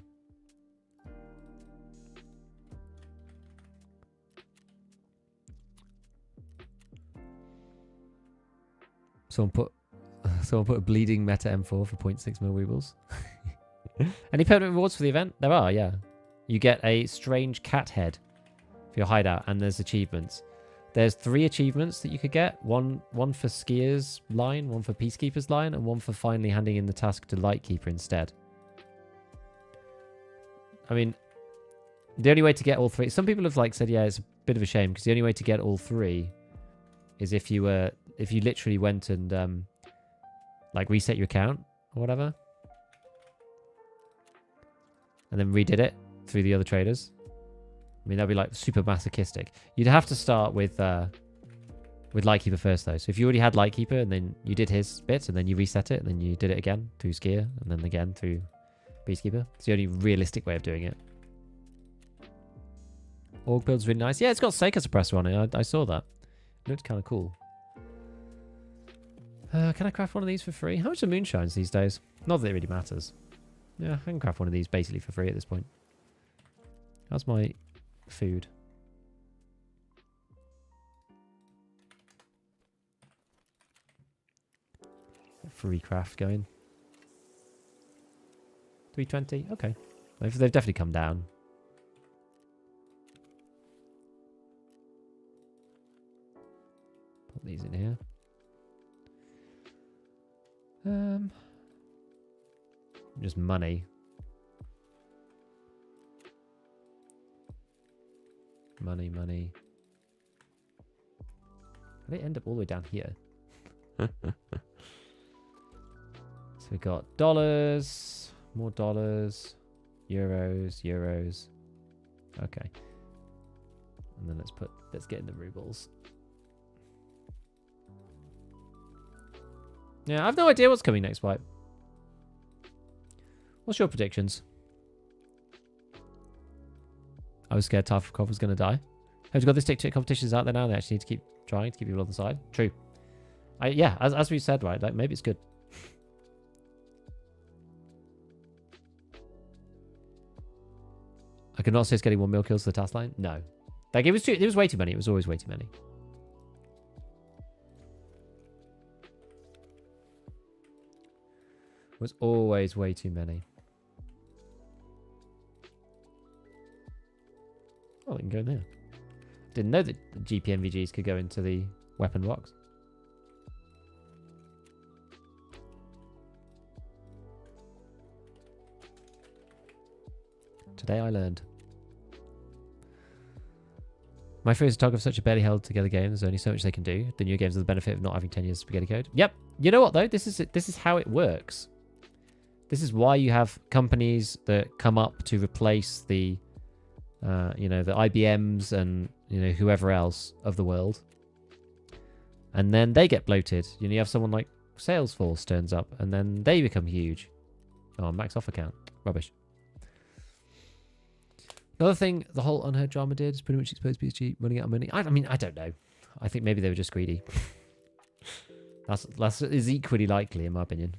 Someone put a bleeding meta M4 for 0.6 mil weebles. Any permanent rewards for the event? There are, yeah. You get a strange cat head for your hideout, and there's achievements. There's 3 achievements that you could get. One for Skier's line, one for Peacekeeper's line, and one for finally handing in the task to Lightkeeper instead. I mean, the only way to get all 3... Some people have like said, yeah, it's a bit of a shame, because the only way to get all 3 is if you literally went and like reset your account or whatever. And then redid it through the other traders. I mean, that'd be like super masochistic. You'd have to start with Lightkeeper first, though. So if you already had Lightkeeper and then you did his bit and then you reset it and then you did it again through Skier and then again through Peacekeeper. It's the only realistic way of doing it. Org build's really nice. Yeah, it's got Seika suppressor on it. I saw that. It looked kind of cool. Can I craft one of these for free? How much are moonshines these days? Not that it really matters. Yeah, I can craft one of these basically for free at this point. How's my food? Free craft going. 320? Okay. They've definitely come down. Put these in here. just money. Money, money. How did it end up all the way down here? So we got dollars, more dollars, euros, euros. Okay. And then let's get in the rubles. Yeah, I have no idea what's coming next, White. What's your predictions? I was scared Tarkov was going to die. Have you got this tick competitions out there now? They actually need to keep trying to keep people on the side. True. Yeah, as we said, right? Like maybe it's good. I could not say it's getting 1 mil kills to the task line. No, like it was way too many. It was always way too many. It was always way too many. Oh, we can go in there. Didn't know that the GPMVGs could go into the weapon box. Today I learned. My fear is Tarkov such a barely held together game. There's only so much they can do. The new games have the benefit of not having 10 years of spaghetti code. Yep. You know what though? This is how it works. This is why you have companies that come up to replace the you know, the IBMs and, you know, whoever else of the world. And then they get bloated. You know, you have someone like Salesforce turns up and then they become huge. Oh, max off account. Rubbish. Another thing the whole Unheard drama did is pretty much exposed PSG running out of money. I mean, I don't know. I think maybe they were just greedy. That's is equally likely in my opinion.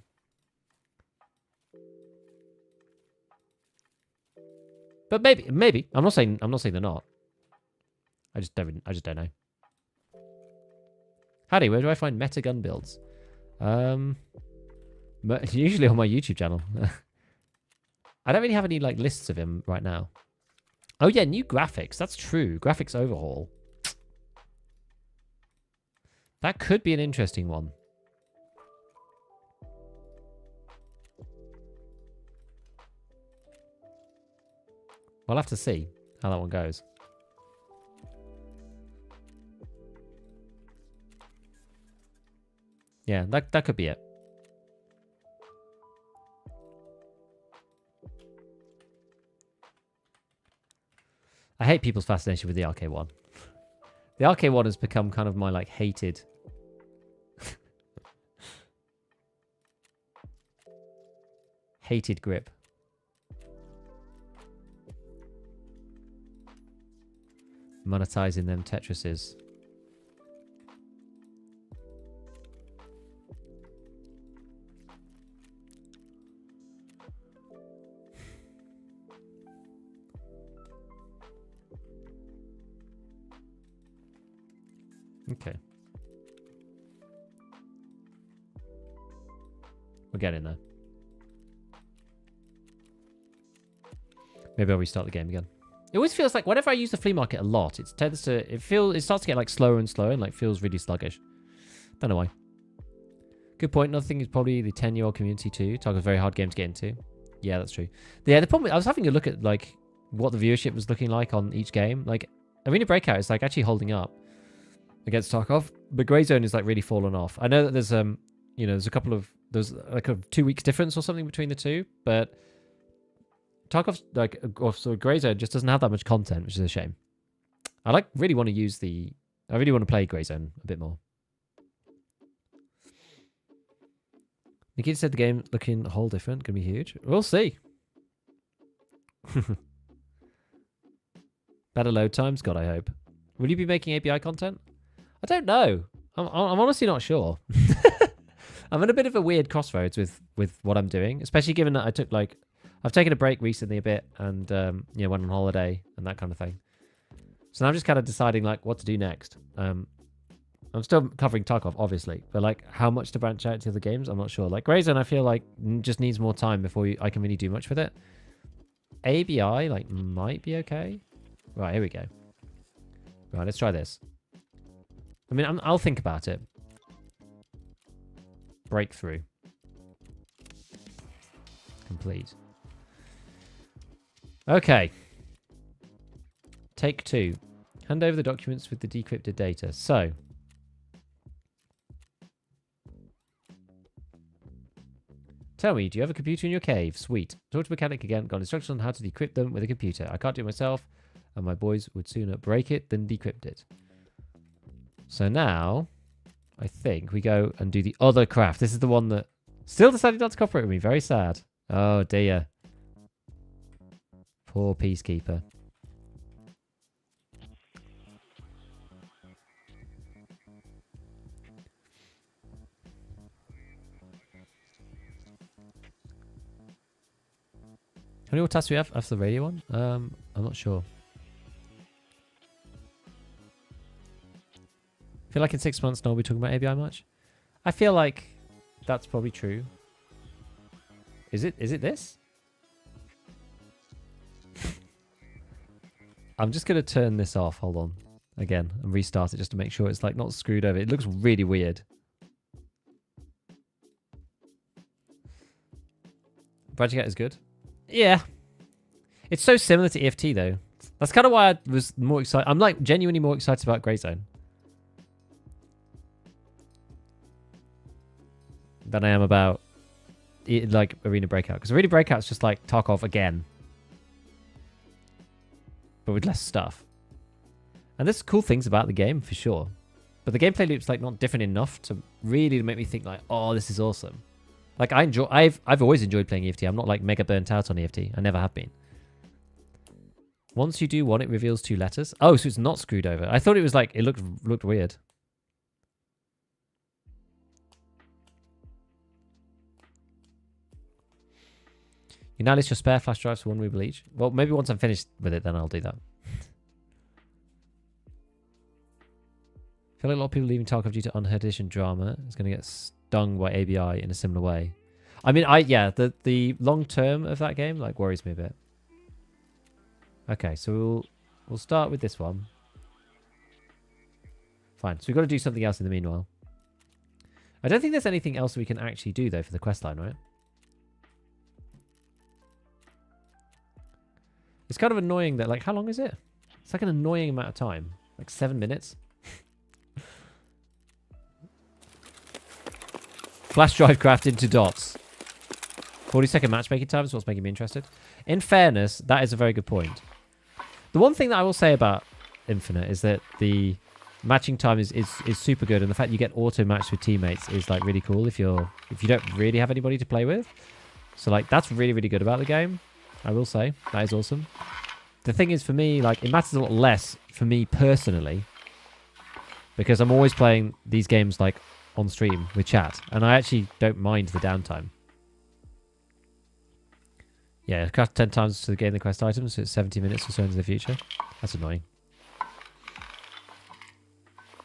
But maybe. I'm not saying they're not. I just don't know. Howdy, where do I find meta gun builds? Usually on my YouTube channel. I don't really have any like lists of him right now. Oh yeah, new graphics. That's true. Graphics overhaul. That could be an interesting one. We'll have to see how that one goes. Yeah, that could be it. I hate people's fascination with the RK1. The RK1 has become kind of my like hated. Hated grip. Monetizing them Tetrises. Okay. We're getting there. Maybe I'll restart the game again. It always feels like whenever I use the flea market a lot, it starts to get like slower and slower and like feels really sluggish. Don't know why. Good point. Another thing is probably the 10-year-old community too. Tarkov's a very hard game to get into. Yeah, that's true. Yeah, the problem, I was having a look at like what the viewership was looking like on each game. Like Arena Breakout is like actually holding up against Tarkov, but Grey Zone is like really fallen off. I know that there's you know, there's like a 2 weeks difference or something between the two, but Tarkov's like, or so Grey Zone just doesn't have that much content, which is a shame. I really want to play Grey Zone a bit more. Nikita said the game looking a whole different, gonna be huge. We'll see. Better load times, God, I hope. Will you be making API content? I don't know. I'm honestly not sure. I'm in a bit of a weird crossroads with what I'm doing, especially given that I've taken a break recently a bit and you know, went on holiday and that kind of thing. So now I'm just kind of deciding like what to do next. I'm still covering Tarkov, obviously, but like how much to branch out to other games, I'm not sure. Like Grey Zone, I feel like just needs more time before I can really do much with it. ABI like might be okay. Right, here we go. Right, let's try this. I mean, I'll think about it. Breakthrough. complete. Okay. Take 2. Hand over the documents with the decrypted data. So. Tell me, do you have a computer in your cave? Sweet. Talk to mechanic again. Got instructions on how to decrypt them with a computer. I can't do it myself, and my boys would sooner break it than decrypt it. So now, I think we go and do the other craft. This is the one that still decided not to cooperate with me. Very sad. Oh dear. Poor peacekeeper. How many more tasks do we have after the radio one? I'm not sure. I feel like in 6 months, no one will be talking about ABI much. I feel like that's probably true. Is it this? I'm just going to turn this off. Hold on. Again, and restart it just to make sure it's like not screwed over. It looks really weird. Branching out is good. Yeah. It's so similar to EFT though. That's kind of why I was more excited. I'm like genuinely more excited about Grey Zone than I am about like Arena Breakout. Because Arena Breakout's just like Tarkov again. But with less stuff. And there's cool things about the game for sure. But the gameplay loop's like not different enough to really make me think like, oh, this is awesome. Like I've always enjoyed playing EFT. I'm not like mega burnt out on EFT. I never have been. Once you do one, it reveals 2 letters. Oh, so it's not screwed over. I thought it was like it looked weird. You now list your spare flash drives for 1 ruble each. Well, maybe once I'm finished with it, then I'll do that. I feel like a lot of people leaving Tarkov due to unheard edition drama is going to get stung by ABI in a similar way. I mean, yeah, the long term of that game like worries me a bit. Okay, so we'll start with this one. Fine. So we've got to do something else in the meanwhile. I don't think there's anything else we can actually do though for the questline, right? It's kind of annoying that, like, how long is it? It's like an annoying amount of time. Like 7 minutes. Flash drive craft into dots. 40-second matchmaking time is what's making me interested. In fairness, that is a very good point. The one thing that I will say about Infinite is that the matching time is super good, and the fact you get auto matched with teammates is like really cool if you don't really have anybody to play with. So like that's really, really good about the game. I will say that is awesome. The thing is, for me, like it matters a lot less for me personally because I'm always playing these games like on stream with chat, and I actually don't mind the downtime. Yeah, craft 10 times to gain the quest items, so it's 70 minutes or so into the future. That's annoying.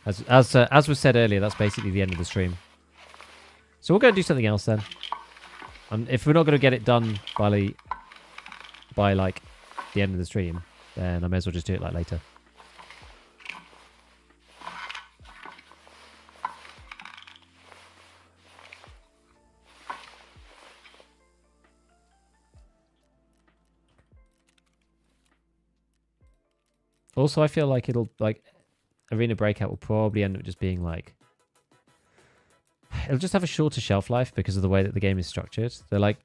As was said earlier, that's basically the end of the stream. So we're going to do something else then. If we're not going to get it done by like the end of the stream, then I may as well just do it like later. Also, I feel like it'll like Arena Breakout will probably end up just being like it'll just have a shorter shelf life because of the way that the game is structured. They're like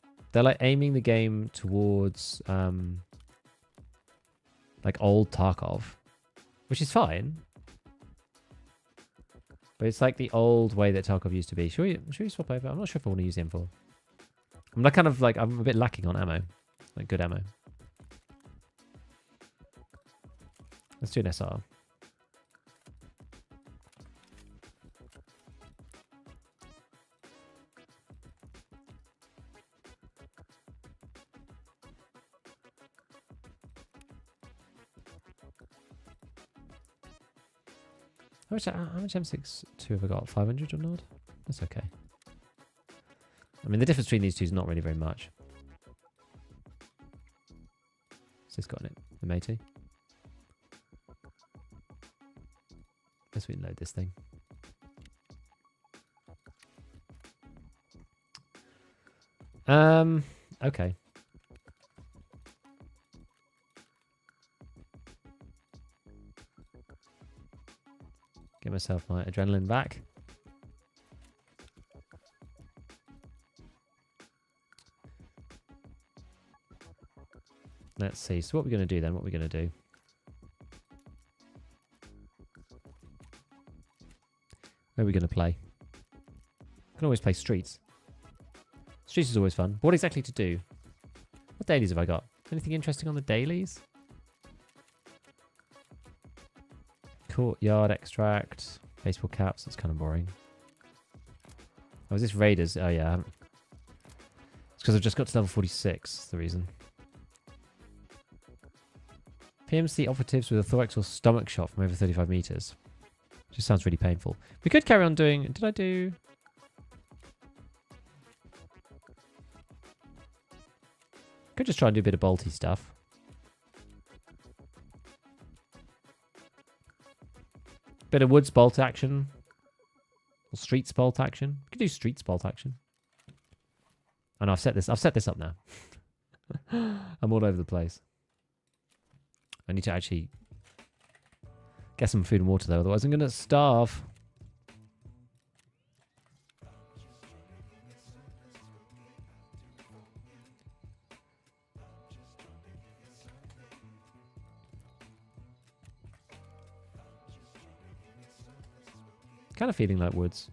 aiming the game towards like old Tarkov, which is fine, but it's like the old way that Tarkov used to be. Should we swap over? I'm not sure if I want to use the M4. I'm like kind of like I'm a bit lacking on ammo, like good ammo. Let's do an SR. How much M62 have I got? 500 or not? That's okay. I mean, the difference between these two is not really very much. What's this got in it? The matey. Let's reload this thing. Okay. Get myself my adrenaline back. Let's see. So what are we going to do then? What are we going to do? Where are we going to play? Can always play streets. Streets is always fun. What exactly to do? What dailies have I got? Anything interesting on the dailies? Courtyard extract. Baseball caps. That's kind of boring. Oh, is this raiders? Oh, yeah. It's because I've just got to level 46. That's the reason. PMC operatives with a thorax or stomach shot from over 35 meters. Just sounds really painful. We could carry on doing... Did I do... Could just try and do a bit of bolty stuff. Bit of woods bolt action. Or streets bolt action. We could do streets bolt action. Oh no, I've set this up now. I'm all over the place. I need to actually get some food and water though, otherwise I'm gonna starve. Kind of feeling like woods.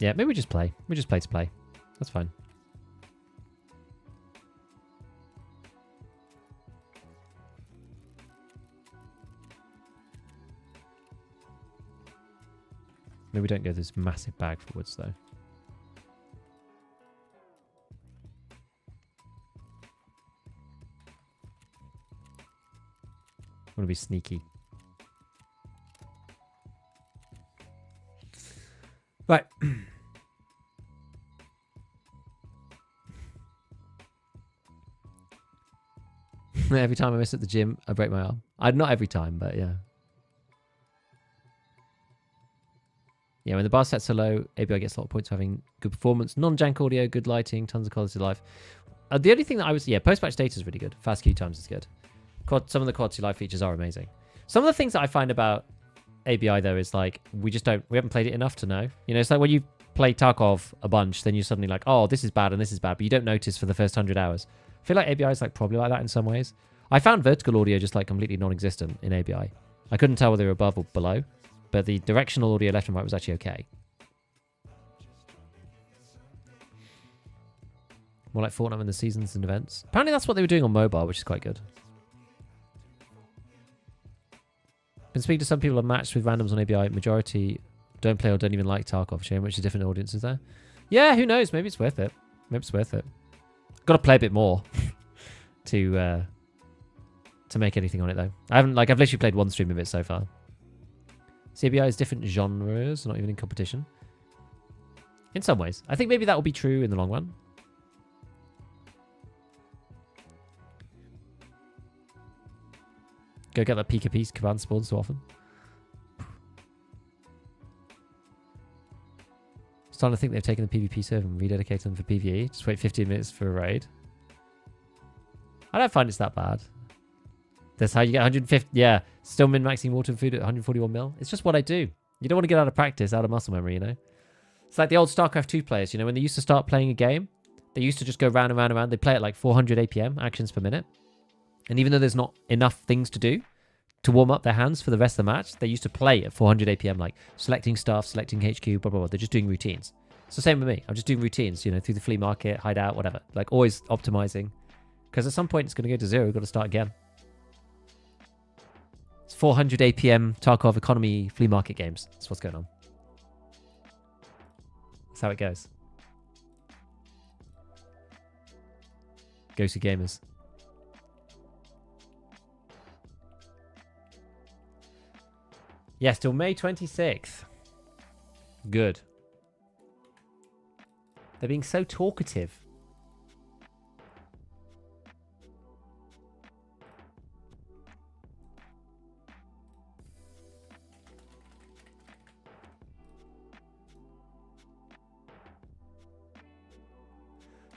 Yeah, maybe we just play. We just play to play. That's fine. Maybe we don't go this massive bag for woods though. I want to be sneaky. Right. Every time I miss at the gym, I break my arm. Not every time, but yeah. Yeah, when the bar sets are low, ABI gets a lot of points for having good performance, non-jank audio, good lighting, tons of quality of life. The only thing that I was... Yeah, post-match data is really good. Fast queue times is good. Some of the quality of life features are amazing. Some of the things that I find about ABI, though, is like, we haven't played it enough to know. You know, it's like when you play Tarkov a bunch, then you're suddenly like, oh, this is bad and this is bad, but you don't notice for the first 100 hours. I feel like ABI is like probably like that in some ways. I found vertical audio just like completely non-existent in ABI. I couldn't tell whether they were above or below, but the directional audio left and right was actually okay. More like Fortnite in the seasons and events. Apparently that's what they were doing on mobile, which is quite good. Been speaking to some people on matched with randoms on ABI. Majority don't play or don't even like Tarkov. Shame which is different audiences there. Yeah, who knows? Maybe it's worth it. Maybe it's worth it. Got to play a bit more to make anything on it though. I've literally played one stream of it so far. CBI is different genres, not even in competition. In some ways. I think maybe that will be true in the long run. Go get that Pika Piece command spawn so often. Starting to think they've taken the PvP server and rededicated them for PvE. Just wait 15 minutes for a raid. I don't find it's that bad. That's how you get 150. Yeah, still min-maxing water and food at 141 mil. It's just what I do. You don't want to get out of practice, out of muscle memory, you know? It's like the old StarCraft 2 players, you know, when they used to start playing a game, they used to just go round and round and round. They play at like 400 APM, actions per minute. And even though there's not enough things to do to warm up their hands for the rest of the match, they used to play at 400 APM, like selecting stuff, selecting HQ, blah, blah, blah. They're just doing routines. It's the same with me. I'm just doing routines, you know, through the flea market, hideout, whatever. Like always optimizing. Because at some point it's going to go to zero. We've got to start again. It's 400 APM Tarkov economy flea market games. That's what's going on. That's how it goes. Go-to gamers. Yes, till May 26th. Good. They're being so talkative.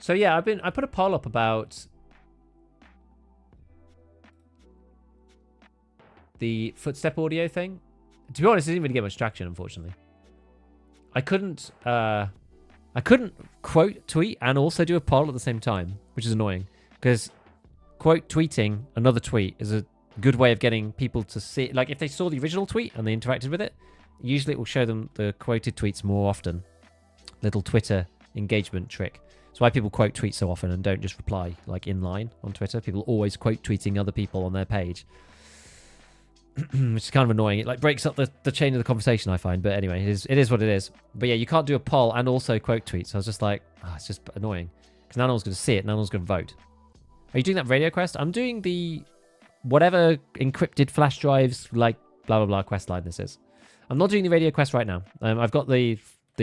So yeah, I put a poll up about the footstep audio thing. To be honest, it didn't really get much traction, unfortunately. I couldn't quote tweet and also do a poll at the same time, which is annoying because quote tweeting another tweet is a good way of getting people to see. Like if they saw the original tweet and they interacted with it, usually it will show them the quoted tweets more often. Little Twitter engagement trick. That's why people quote tweets so often and don't just reply like in line on Twitter. People always quote tweeting other people on their page. Which is kind of annoying. It like breaks up the chain of the conversation, I find. But anyway, it is what it is. But yeah, you can't do a poll and also quote tweets. So I was just like, it's just annoying. Because no one's going to see it. No one's going to vote. Are you doing that radio quest? I'm doing the whatever encrypted flash drives, like blah, blah, blah quest line this is. I'm not doing the radio quest right now. I've got the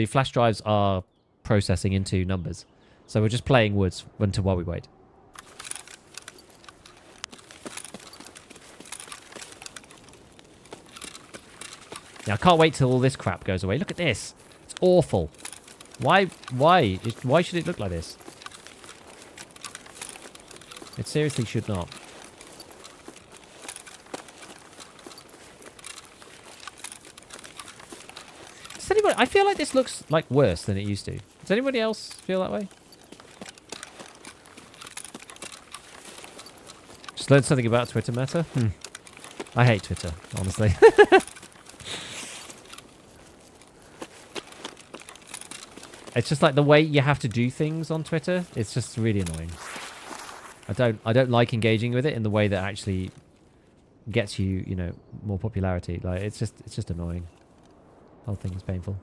flash drives are processing into numbers. So we're just playing woods while we wait. Yeah, I can't wait till all this crap goes away. Look at this. It's awful. Why should it look like this? It seriously should not. Does anybody... I feel like this looks like worse than it used to. Does anybody else feel that way? Just learned something about Twitter meta. I hate Twitter, honestly. It's just like the way you have to do things on Twitter. It's just really annoying. I don't like engaging with it in the way that actually gets you, you know, more popularity. Like it's just annoying. The whole thing is painful.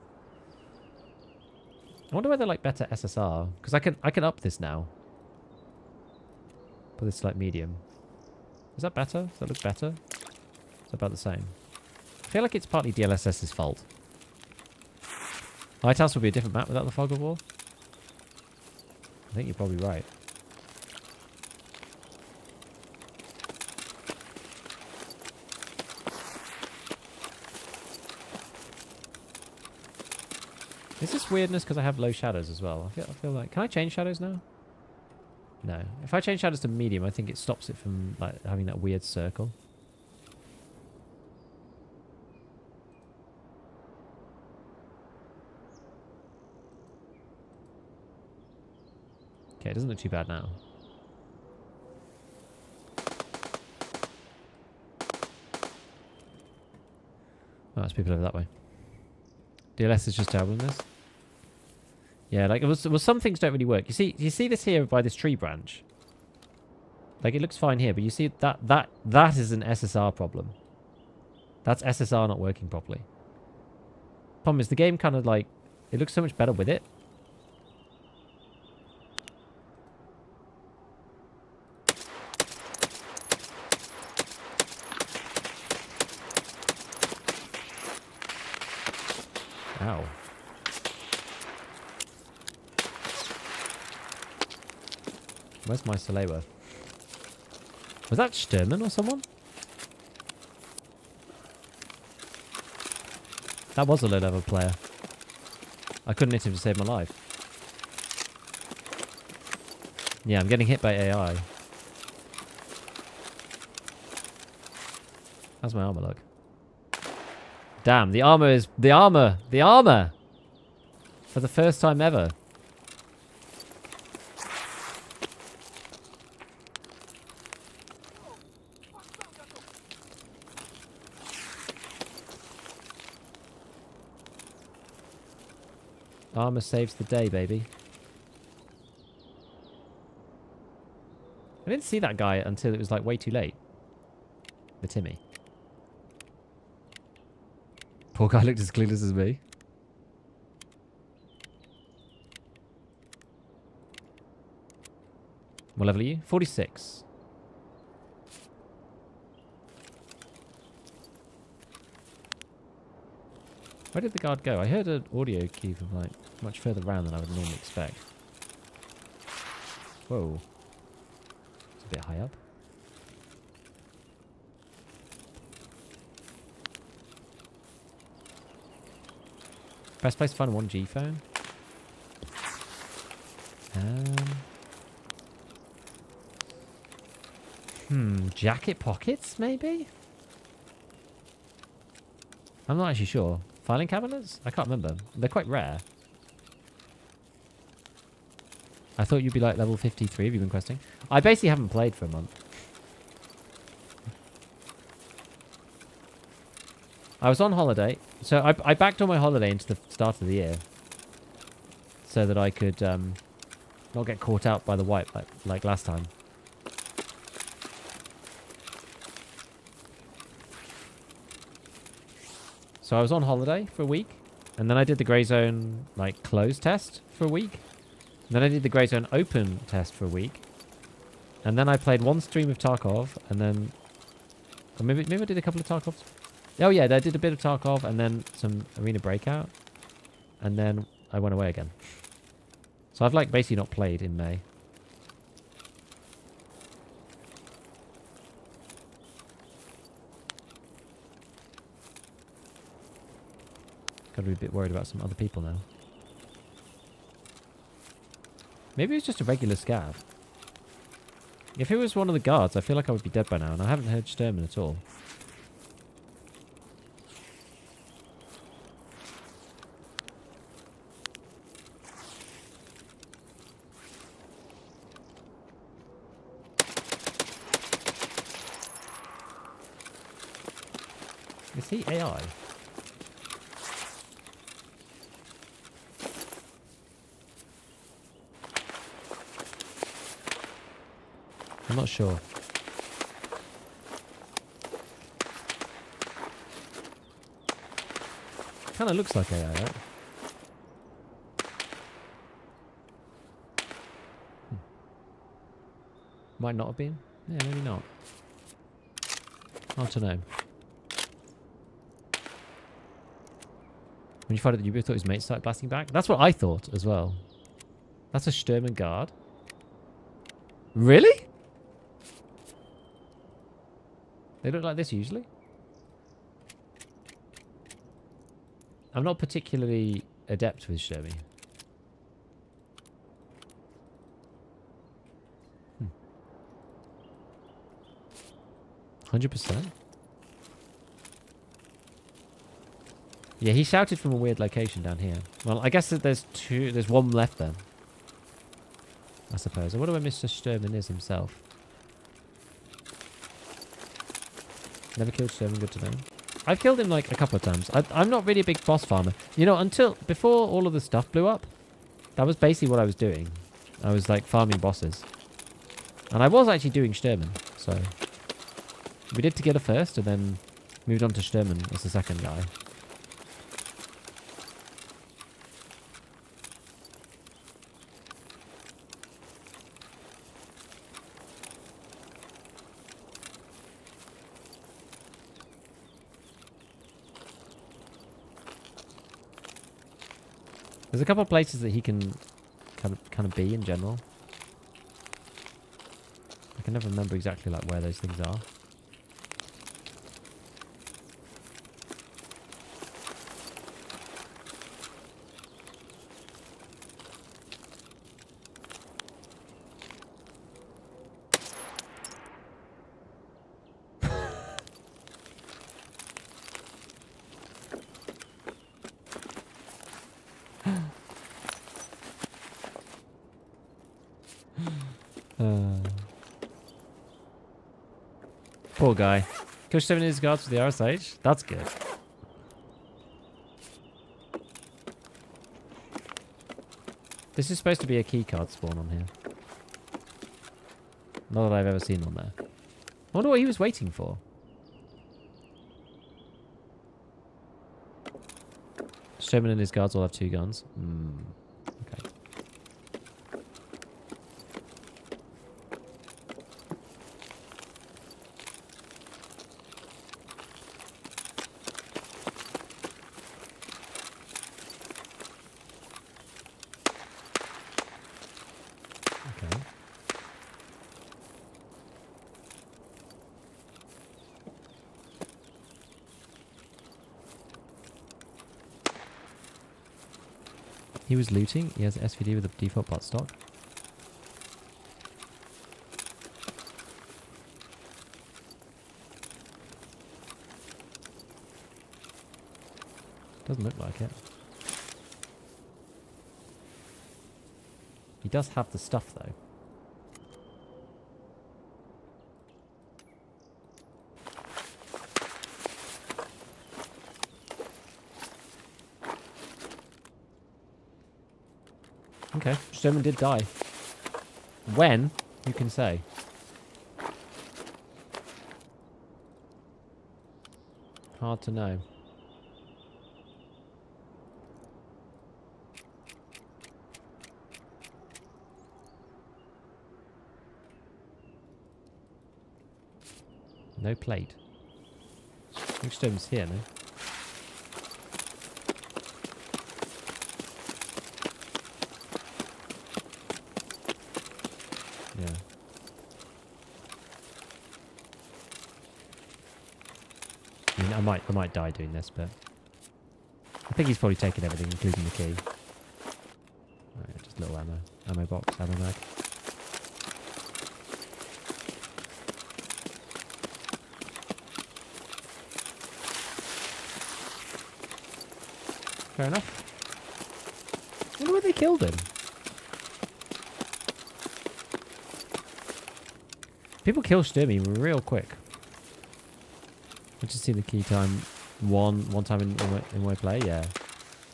I wonder whether like better SSR because I can up this now. Put this like medium. Is that better? Does that look better? It's about the same. I feel like it's partly DLSS's fault. Lighthouse would be a different map without the fog of war. I think you're probably right. Is this weirdness because I have low shadows as well? I feel like... Can I change shadows now? No. If I change shadows to medium, I think it stops it from like having that weird circle. Okay, it doesn't look too bad now. Oh, there's people over that way. DLS is just terrible in this. Yeah, like some things don't really work. You see this here by this tree branch. Like it looks fine here, but you see that is an SSR problem. That's SSR not working properly. Problem is the game kind of like it looks so much better with it. Ow. Where's my Salewa? Was that Sturman or someone? That was a low-level player. I couldn't hit him to save my life. Yeah, I'm getting hit by AI. How's my armor look? Damn, the armor is... The armor! The armor! For the first time ever. Armor saves the day, baby. I didn't see that guy until it was like way too late. The Timmy. Poor guy looked as clueless as me. What level are you? 46. Where did the guard go? I heard an audio cue from like much further around than I would normally expect. Whoa. It's a bit high up. Best place to find a 1G phone? Jacket pockets, maybe? I'm not actually sure. Filing cabinets? I can't remember. They're quite rare. I thought you'd be like level 53 if you've been questing. I basically haven't played for a month. I was on holiday. So I backed on my holiday into the start of the year. So that I could not get caught out by the wipe like last time. So I was on holiday for a week. And then I did the grey zone like close test for a week. And then I did the grey zone open test for a week. And then I played one stream of Tarkov. And then... Or maybe I did a couple of Tarkovs. Oh yeah, I did a bit of Tarkov and then some Arena Breakout. And then I went away again. So I've like basically not played in May. Gotta be a bit worried about some other people now. Maybe it's just a regular scav. If it was one of the guards, I feel like I would be dead by now, and I haven't heard Sturman at all. Is he AI? I'm not sure. Kind of looks like AI, right? Might not have been. Yeah, maybe not. Hard to know. When you find out that you thought his mate started blasting back? That's what I thought as well. That's a Sturman guard. Really? They look like this usually. I'm not particularly adept with Sturmy. 100%. Yeah, he shouted from a weird location down here. Well, I guess that there's one left then. I suppose. I wonder where Mr. Sturman is himself. Never killed Sturman, good to know. I've killed him like a couple of times. I'm not really a big boss farmer. You know, before all of the stuff blew up, that was basically what I was doing. I was like farming bosses. And I was actually doing Sturman, so... We did Together first, and then moved on to Sturman as the second guy. There's a couple of places that he can kind of be in general. I can never remember exactly like where those things are. Poor guy. Coach 7 his guards for the RSH. That's good. This is supposed to be a keycard spawn on here. Not that I've ever seen on there. I wonder what he was waiting for. Sherman and his guards all have 2 guns. Okay. He was looting. He has SVD with a default bot stock. Doesn't look like it. He does have the stuff, though. Okay, Sherman did die. When? Who can say? Hard to know. No plate. Which stone's here, no? Yeah. I mean, I might die doing this, but I think he's probably taken everything, including the key. Right, just a little ammo box, ammo mag. Fair enough. I wonder where they killed him. People kill Sturmy real quick. I just see the key time one time in my play. Yeah,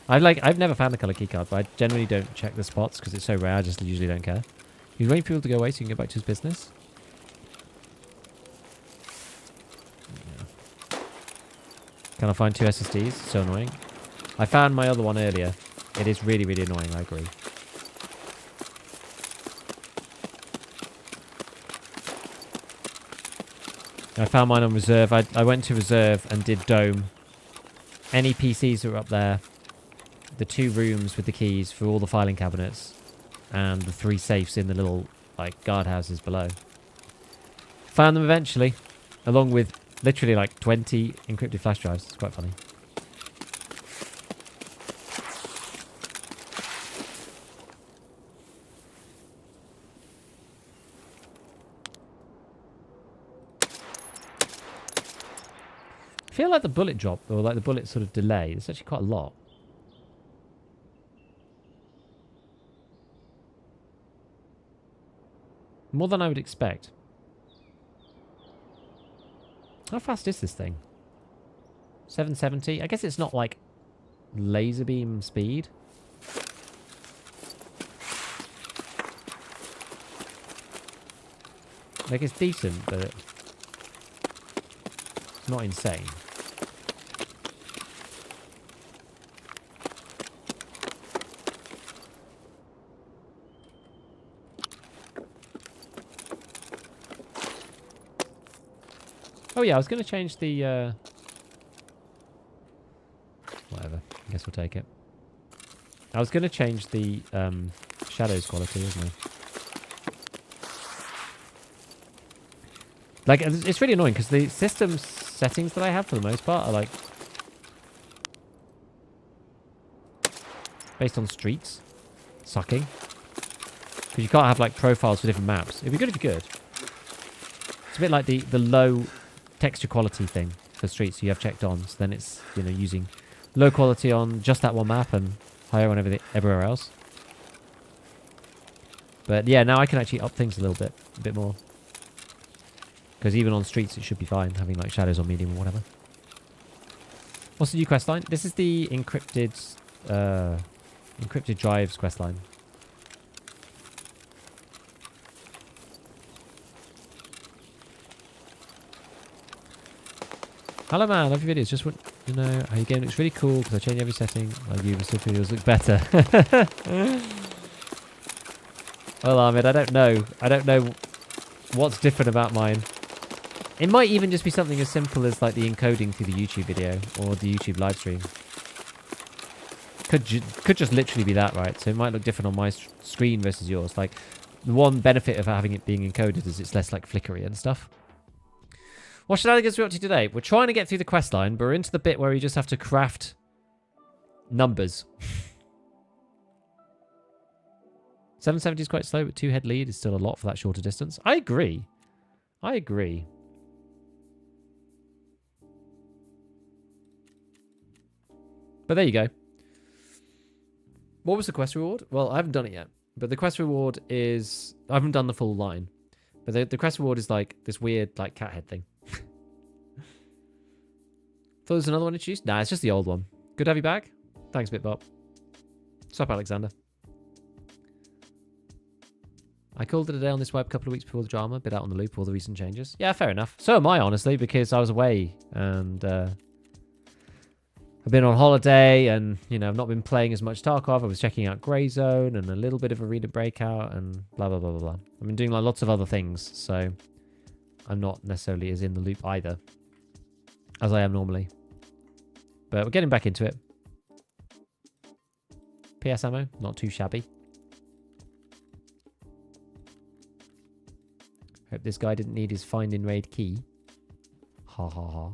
I've never found the color key card, but I generally don't check the spots because it's so rare. I just usually don't care. He's waiting for people to go away so he can get back to his business. Yeah. Can I find 2 SSDs? So annoying. I found my other one earlier. It is really, really annoying. I agree. I found mine on reserve. I went to reserve and did dome. Any PCs that were up there, the 2 rooms with the keys for all the filing cabinets, and the 3 safes in the little like guardhouses below. Found them eventually, along with literally like 20 encrypted flash drives. It's quite funny. I feel like the bullet drop, or like the bullet sort of delay, it's actually quite a lot. More than I would expect. How fast is this thing? 770? I guess it's not like laser beam speed. Like it's decent, but it's not insane. Oh yeah, I was going to change the... whatever. I guess we'll take it. I was going to change the shadows quality, wasn't I? Like, it's really annoying because the system settings that I have for the most part are like... based on streets. Sucking. Because you can't have like profiles for different maps. It'd be good if you could. It's a bit like the low... texture quality thing for streets you have checked on, so then it's, you know, using low quality on just that one map and higher on everywhere else. But yeah, now I can actually up things a little bit, more, because even on streets it should be fine having like shadows on medium or whatever. What's the new questline? This is the encrypted drives questline. Hello man, love your videos. Just want to know how your game looks really cool because I change every setting like you, but still feel yours look better. Well, Ahmed, I don't know. I don't know what's different about mine. It might even just be something as simple as like the encoding through the YouTube video or the YouTube live stream. Could just literally be that, right? So it might look different on my screen versus yours. Like the one benefit of having it being encoded is it's less like flickery and stuff. What shenanigans are we up to today? We're trying to get through the quest line, but we're into the bit where we just have to craft numbers. 770 is quite slow, but 2 head lead is still a lot for that shorter distance. I agree. I agree. But there you go. What was the quest reward? Well, I haven't done it yet. But the quest reward is... I haven't done the full line. But the quest reward is like this weird like cat head thing. Thought there was another one introduced? Nah, it's just the old one. Good to have you back. Thanks, BitBop. What's up, Alexander? I called it a day on this web a couple of weeks before the drama. Bit out on the loop with all the recent changes. Yeah, fair enough. So am I, honestly, because I was away and... I've been on holiday and, you know, I've not been playing as much Tarkov. I was checking out Grey Zone and a little bit of Arena Breakout and blah, blah, blah, blah, blah. I've been doing like lots of other things, so I'm not necessarily as in the loop either as I am normally. But we're getting back into it. PS ammo, not too shabby. Hope this guy didn't need his find in raid key. Ha ha ha.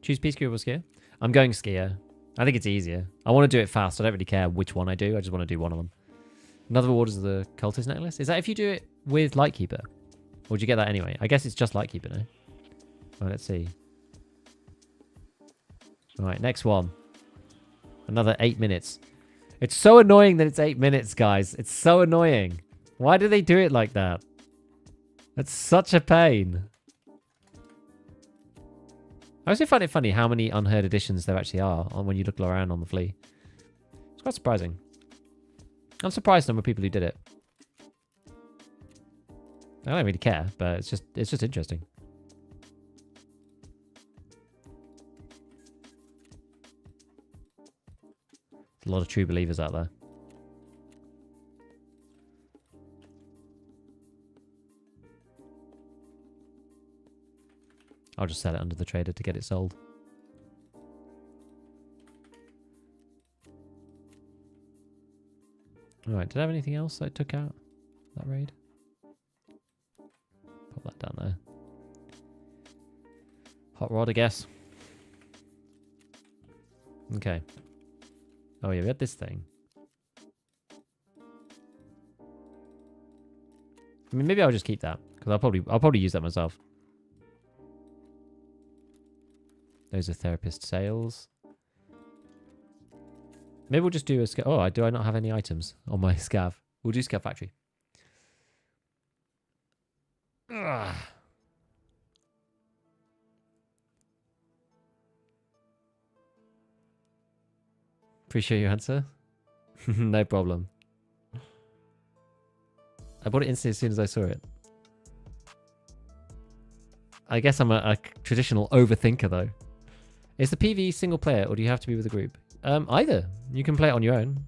Choose Peacekeeper or Skier? I'm going Skier. I think it's easier. I want to do it fast. I don't really care which one I do. I just want to do one of them. Another reward is the Cultist Necklace. Is that if you do it with Lightkeeper? Or would you get that anyway? I guess it's just Lightkeeper, no? Right, let's see. Alright, next one. Another 8 minutes. It's so annoying that it's 8 minutes, guys. It's so annoying. Why do they do it like that? That's such a pain. I also find it funny how many unheard editions there actually are when you look around on the Flea. It's quite surprising. I'm surprised the number of people who did it. I don't really care, but it's just interesting. There's a lot of true believers out there. I'll just sell it under the trader to get it sold. Alright, did I have anything else I took out that raid? Put that down there. Hot rod, I guess. Okay. Oh yeah, we had this thing. I mean, maybe I'll just keep that because I'll probably use that myself. Those are therapist sales. Maybe we'll just do a scav. Oh, do I not have any items on my scav? We'll do scav factory. Ugh. Appreciate your answer. No problem. I bought it instantly as soon as I saw it. I guess I'm a traditional overthinker though. Is the PvE single player or do you have to be with a group? Either. You can play it on your own.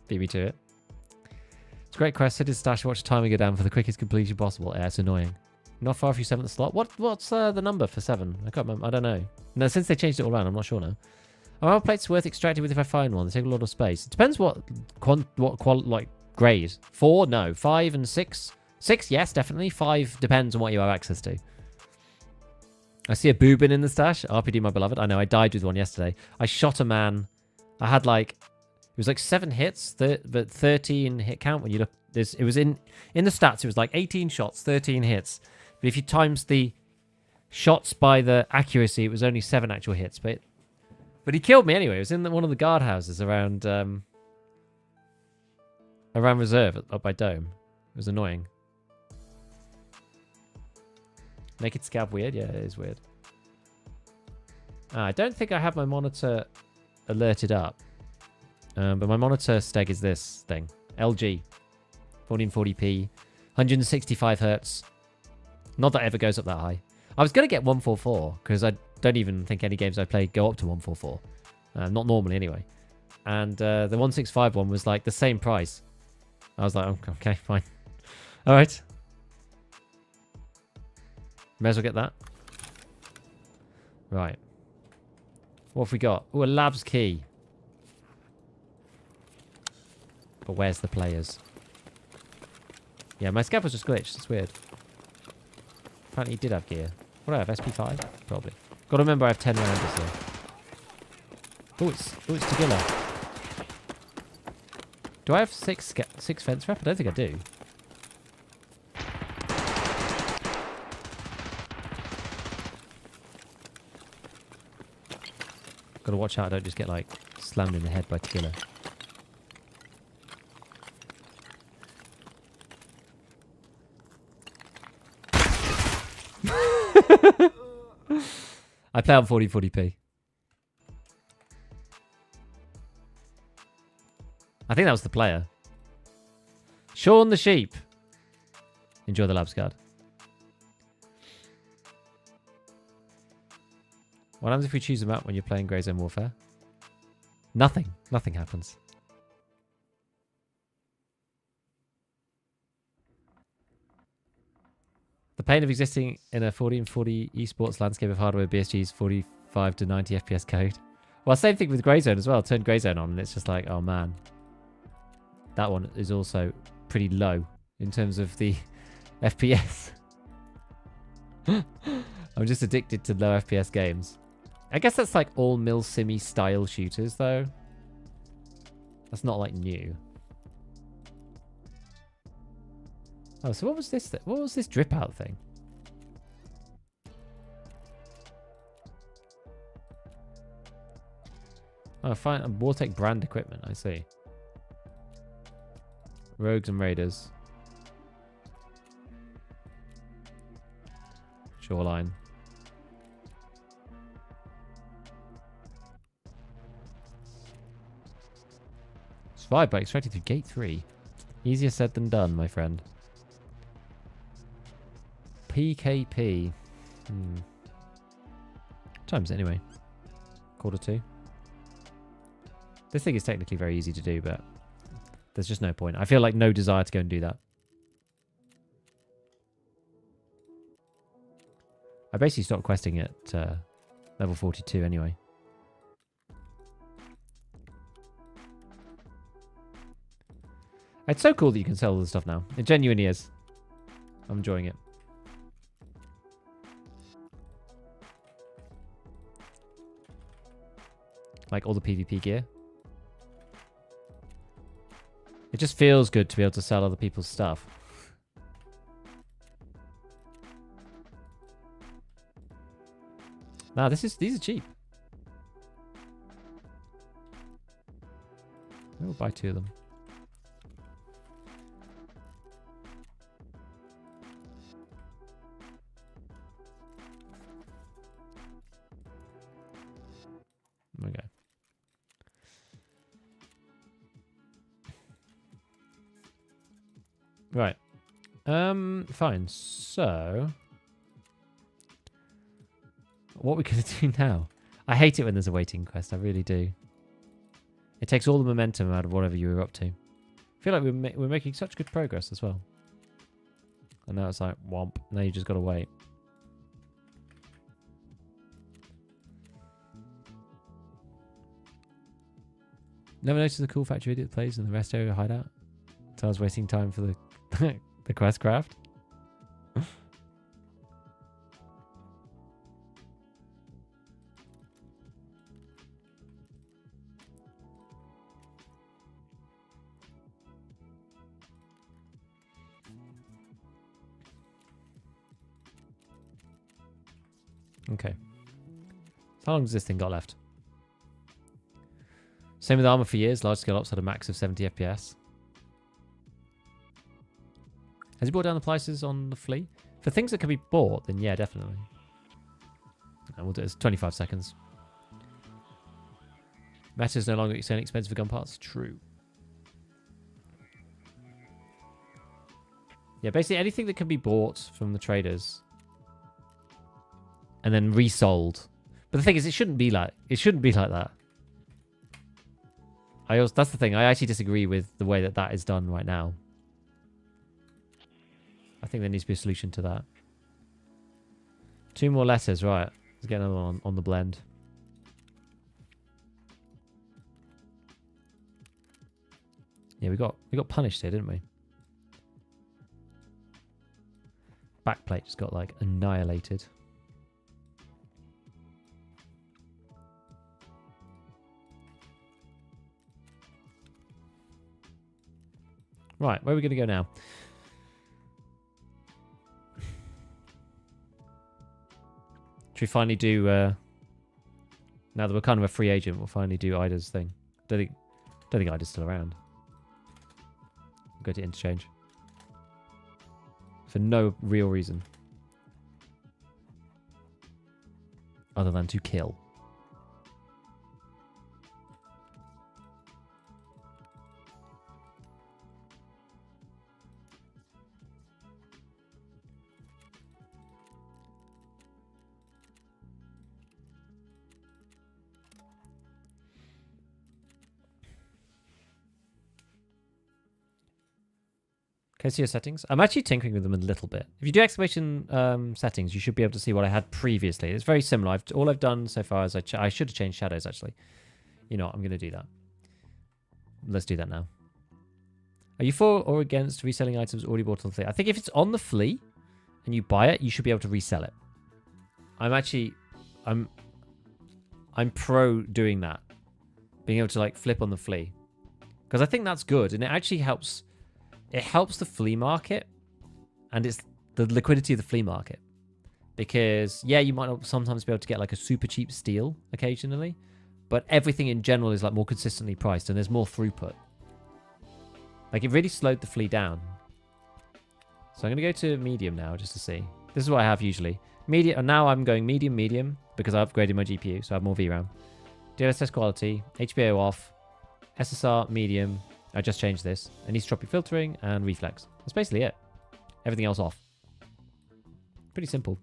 Beat me to it. It's a great quest. Sit his stash, watch the timer go down for the quickest completion possible. Yeah, it's annoying. Not far if you 7th slot. What's the number for 7? I can't remember. I don't know. No, since they changed it all around, I'm not sure now. Are our plates worth extracting with if I find one? They take a lot of space. It depends what like grade. 4? No. 5 and 6? 6, yes, definitely. 5 depends on what you have access to. I see a boobin in the stash. RPD, my beloved. I know, I died with one yesterday. I shot a man. I had like... It was like 7 hits, but 13 hit count when you look... It was in the stats, it was like 18 shots, 13 hits. But if you times the shots by the accuracy, it was only 7 actual hits. But he killed me anyway. It was in one of the guardhouses around reserve up by Dome. It was annoying. Make it scav weird? Yeah, it is weird. I don't think I have my monitor alerted up. But my monitor steg is this thing. LG. 1440p. 165 hertz. Not that it ever goes up that high. I was going to get 144 because I don't even think any games I play go up to 144. Not normally anyway. And the 165 one was like the same price. I was like, okay, fine. All right. May as well get that. Right. What have we got? Oh, a labs key. But where's the players? Yeah, my scav was just glitched. It's weird. Apparently he did have gear. What do I have? SP5? Probably. Got to remember I have 10 rounds or so. Oh, it's Tagilla. Do I have six fence rep? I don't think I do. Got to watch out I don't just get like slammed in the head by Tagilla. I play on 4040p. I think that was the player. Sean the sheep. Enjoy the labs card. What happens if we choose a map when you're playing Grey Zone Warfare? Nothing. Nothing happens. The pain of existing in a 40 and 40 esports landscape of hardware BSG's 45 to 90 FPS code. Well, same thing with Grey Zone as well. Turn Grey Zone on and it's just like, oh man. That one is also pretty low in terms of the FPS. I'm just addicted to low FPS games. I guess that's like all Milsimmy style shooters though. That's not like new. Oh, so what was this? What was this drip out thing? Oh, fine. Wartech brand equipment. I see. Rogues and Raiders. Shoreline. Survived by extracting through gate 3. Easier said than done, my friend. PKP. What time is it anyway? 1:45. This thing is technically very easy to do, but there's just no point. I feel like no desire to go and do that. I basically stopped questing at level 42 anyway. It's so cool that you can sell all this stuff now. It genuinely is. I'm enjoying it. Like all the PvP gear. It just feels good to be able to sell other people's stuff. Nah, these are cheap. We'll buy 2 of them. Okay. Right. Fine. So, what we gonna do now? I hate it when there's a waiting quest. I really do. It takes all the momentum out of whatever you were up to. I feel like we're making such good progress as well. And now it's like womp. Now you just gotta wait. Never noticed the cool factory video that plays in the rest area hideout. So I was wasting time for the the quest craft. Okay. So how long has this thing got left? Same with armor for years. Large scale ops had a max of 70 FPS. Has he brought down the prices on the Flea? For things that can be bought, then yeah, definitely. And we'll do it. 25 seconds. Meta is no longer selling expensive gun parts. True. Yeah, basically anything that can be bought from the traders and then resold. But the thing is, it shouldn't be like that. That's the thing. I actually disagree with the way that is done right now. I think there needs to be a solution to that. 2 more letters, right? Let's get another one on the blend. Yeah, we got punished here, didn't we? Backplate just got like annihilated. Right, where are we going to go now? Should we finally do... now that we're kind of a free agent, we'll finally do Ida's thing. Don't think Ida's still around. We'll go to Interchange. For no real reason. Other than to kill. Can I see your settings? I'm actually tinkering with them a little bit. If you do exclamation settings, you should be able to see what I had previously. It's very similar. All I've done so far is I should have changed shadows, actually. You know what? I'm going to do that. Let's do that now. Are you for or against reselling items already bought on the Flea? I think if it's on the Flea and you buy it, you should be able to resell it. I'm pro doing that. Being able to like flip on the Flea. Because I think that's good and it actually helps... It helps the flea market, and it's the liquidity of the flea market. Because, yeah, you might not sometimes be able to get like a super cheap steal occasionally, but everything in general is like more consistently priced, and there's more throughput. Like, it really slowed the flea down. So I'm going to go to medium now, just to see. This is what I have usually. Medium, and now I'm going medium, because I upgraded my GPU, so I have more VRAM. DLSS quality, HBO off, SSR medium. I just changed this. Anisotropic filtering and reflex. That's basically it. Everything else off. Pretty simple.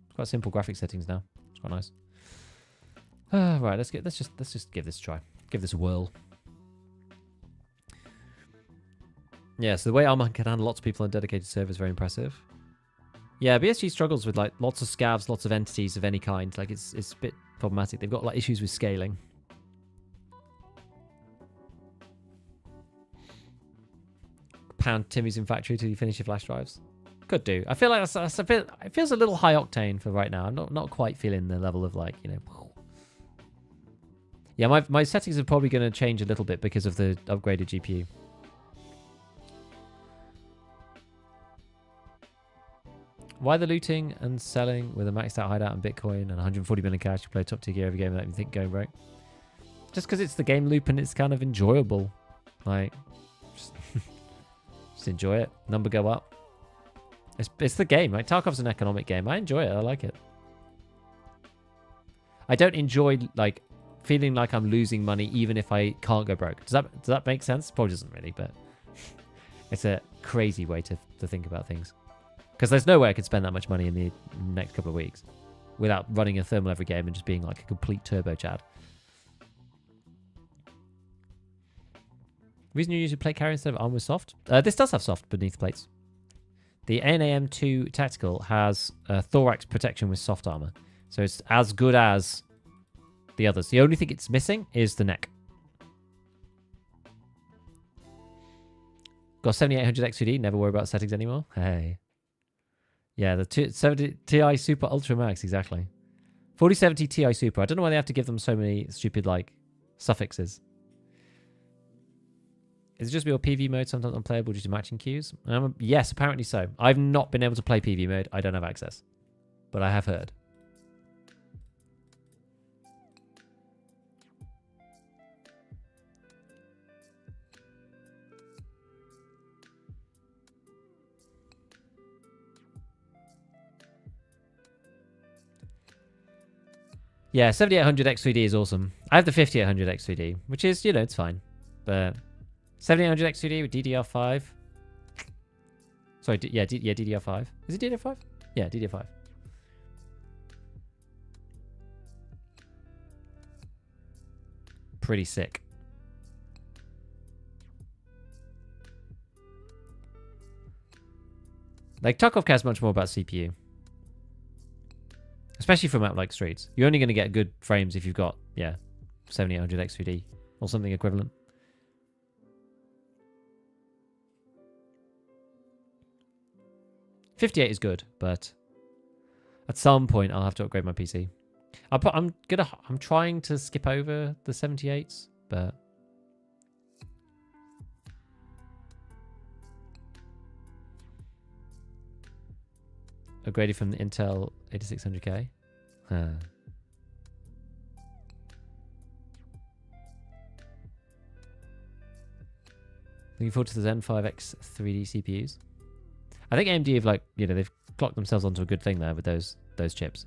It's quite simple graphic settings now. It's quite nice. Right, let's just give this a try. Give this a whirl. Yeah, so the way Arma can handle lots of people on dedicated servers is very impressive. Yeah, BSG struggles with like lots of scavs, lots of entities of any kind. Like it's a bit problematic. They've got like issues with scaling. Pound Timmy's in factory till you finish your flash drives. Could do. I feel like that's a bit. It feels a little high octane for right now. I'm not quite feeling the level of like, you know. Yeah, my settings are probably going to change a little bit because of the upgraded GPU. Why the looting and selling with a maxed out hideout and Bitcoin and 140 million cash? You play top tier gear every game without even think going broke. Just because it's the game loop and it's kind of enjoyable. Like, just enjoy it. Number go up. It's the game, right? Tarkov's an economic game. I enjoy it. I like it. I don't enjoy like feeling like I'm losing money even if I can't go broke. Does that make sense? Probably doesn't really, but it's a crazy way to think about things. Because there's no way I could spend that much money in the next couple of weeks without running a thermal every game and just being like a complete turbo chad. Reason you usually play carry instead of armor with soft? This does have soft beneath the plates. The NAM2 Tactical has thorax protection with soft armor. So it's as good as the others. The only thing it's missing is the neck. Got 7800 X3D. Never worry about settings anymore. Hey. Yeah, the 70 Ti Super Ultra Max, exactly. 4070 Ti Super. I don't know why they have to give them so many stupid, like, suffixes. Is it just your PV mode sometimes unplayable due to matching queues? Yes, apparently so. I've not been able to play PV mode. I don't have access. But I have heard. Yeah, 7800 X3D is awesome. I have the 5800 X3D, which is, you know, it's fine. But 7800 X3D with DDR5. Sorry, yeah, DDR5. Is it DDR5? Yeah, DDR5. Pretty sick. Like, Tarkov cares much more about CPU. Especially from out like streets. You're only going to get good frames if you've got, yeah, 7800 X3D or something equivalent. .58 is good, but at some point I'll have to upgrade my PC. I'm trying to skip over the 78s, but upgraded from the Intel 8600K. Huh. Looking forward to the Zen 5X 3D CPUs. I think AMD have like, you know, they've clocked themselves onto a good thing there with those chips.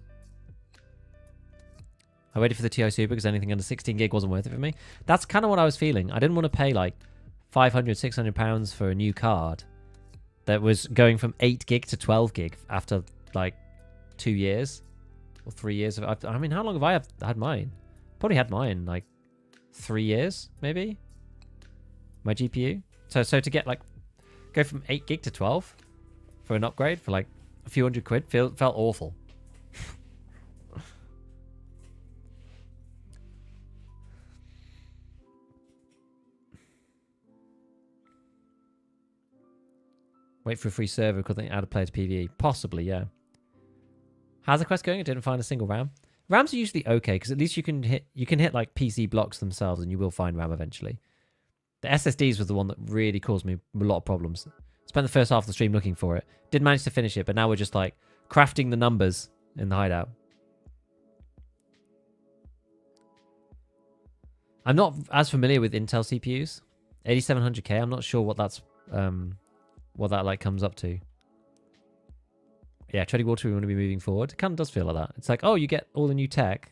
I waited for the TI Super because anything under 16 gig wasn't worth it for me. That's kind of what I was feeling. I didn't want to pay like 500, 600 pounds for a new card that was going from 8 gig to 12 gig after like 2 years or 3 years. I mean, how long have I had mine? Probably had mine like 3 years, maybe. My GPU. So to get like, go from 8 gig to 12 for an upgrade for like a few hundred quid felt awful. Wait for a free server because they add a player to PvE. Possibly, yeah. How's the quest going? I didn't find a single RAM. RAMs are usually okay because at least you can hit like PC blocks themselves and you will find RAM eventually. The SSDs was the one that really caused me a lot of problems. Spent the first half of the stream looking for it. Did manage to finish it, but now we're just like crafting the numbers in the hideout. I'm not as familiar with Intel CPUs. 8700K, I'm not sure what that's what that like comes up to. Yeah, treading water, we want to be moving forward. It kind of does feel like that. It's like, oh, you get all the new tech,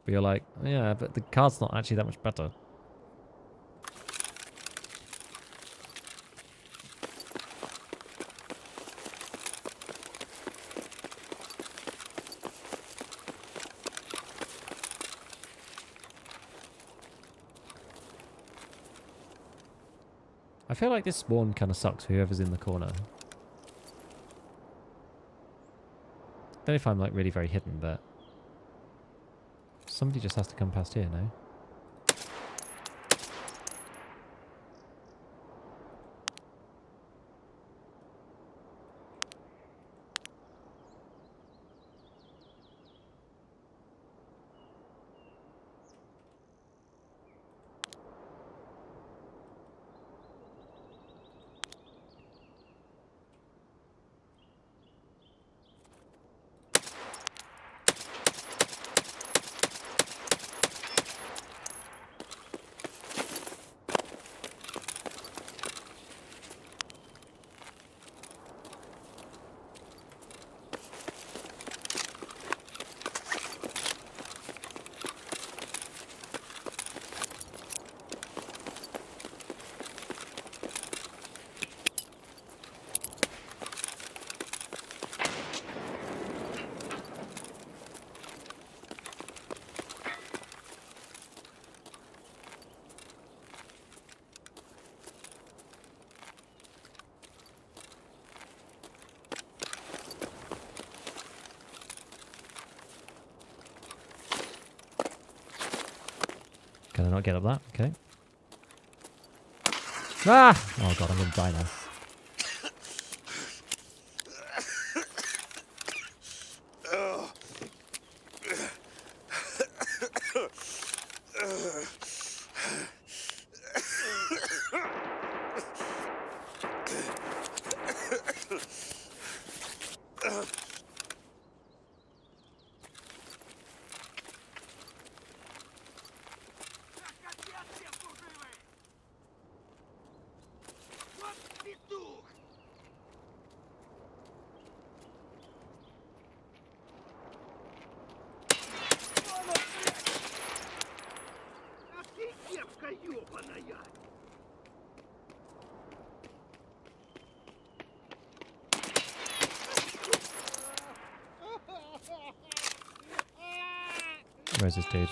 but you're like, yeah, but the card's not actually that much better. I feel like this spawn kind of sucks for whoever's in the corner. I don't know if I'm like really very hidden, but somebody just has to come past here now. Can I not get up that? Okay. Ah! Oh god, I'm gonna die now. Where's this dude?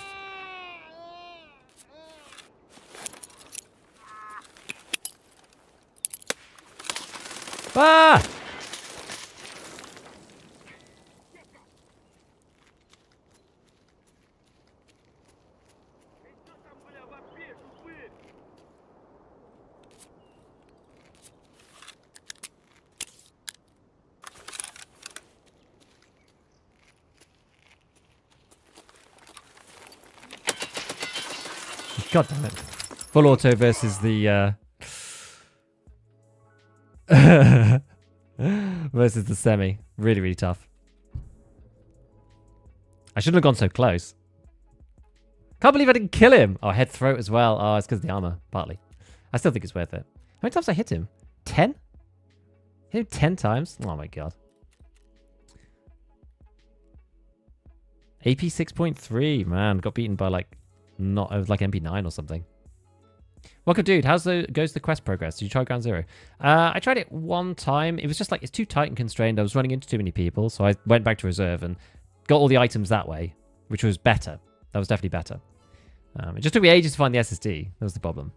Ah! God damn it. Full auto versus the versus the semi. Really, really tough. I shouldn't have gone so close. Can't believe I didn't kill him. Oh, head throat as well. Oh, it's because of the armor, partly. I still think it's worth it. How many times I hit him? 10? Hit him 10 times? Oh my god. AP 6.3, man. Got beaten by like, not, it was like MP9 or something. Welcome, dude. Goes the quest progress? Did you try Ground Zero? I tried it one time. It was just like, it's too tight and constrained. I was running into too many people, so I went back to reserve and got all the items that way, which was better. That was definitely better. It just took me ages to find the SSD. That was the problem.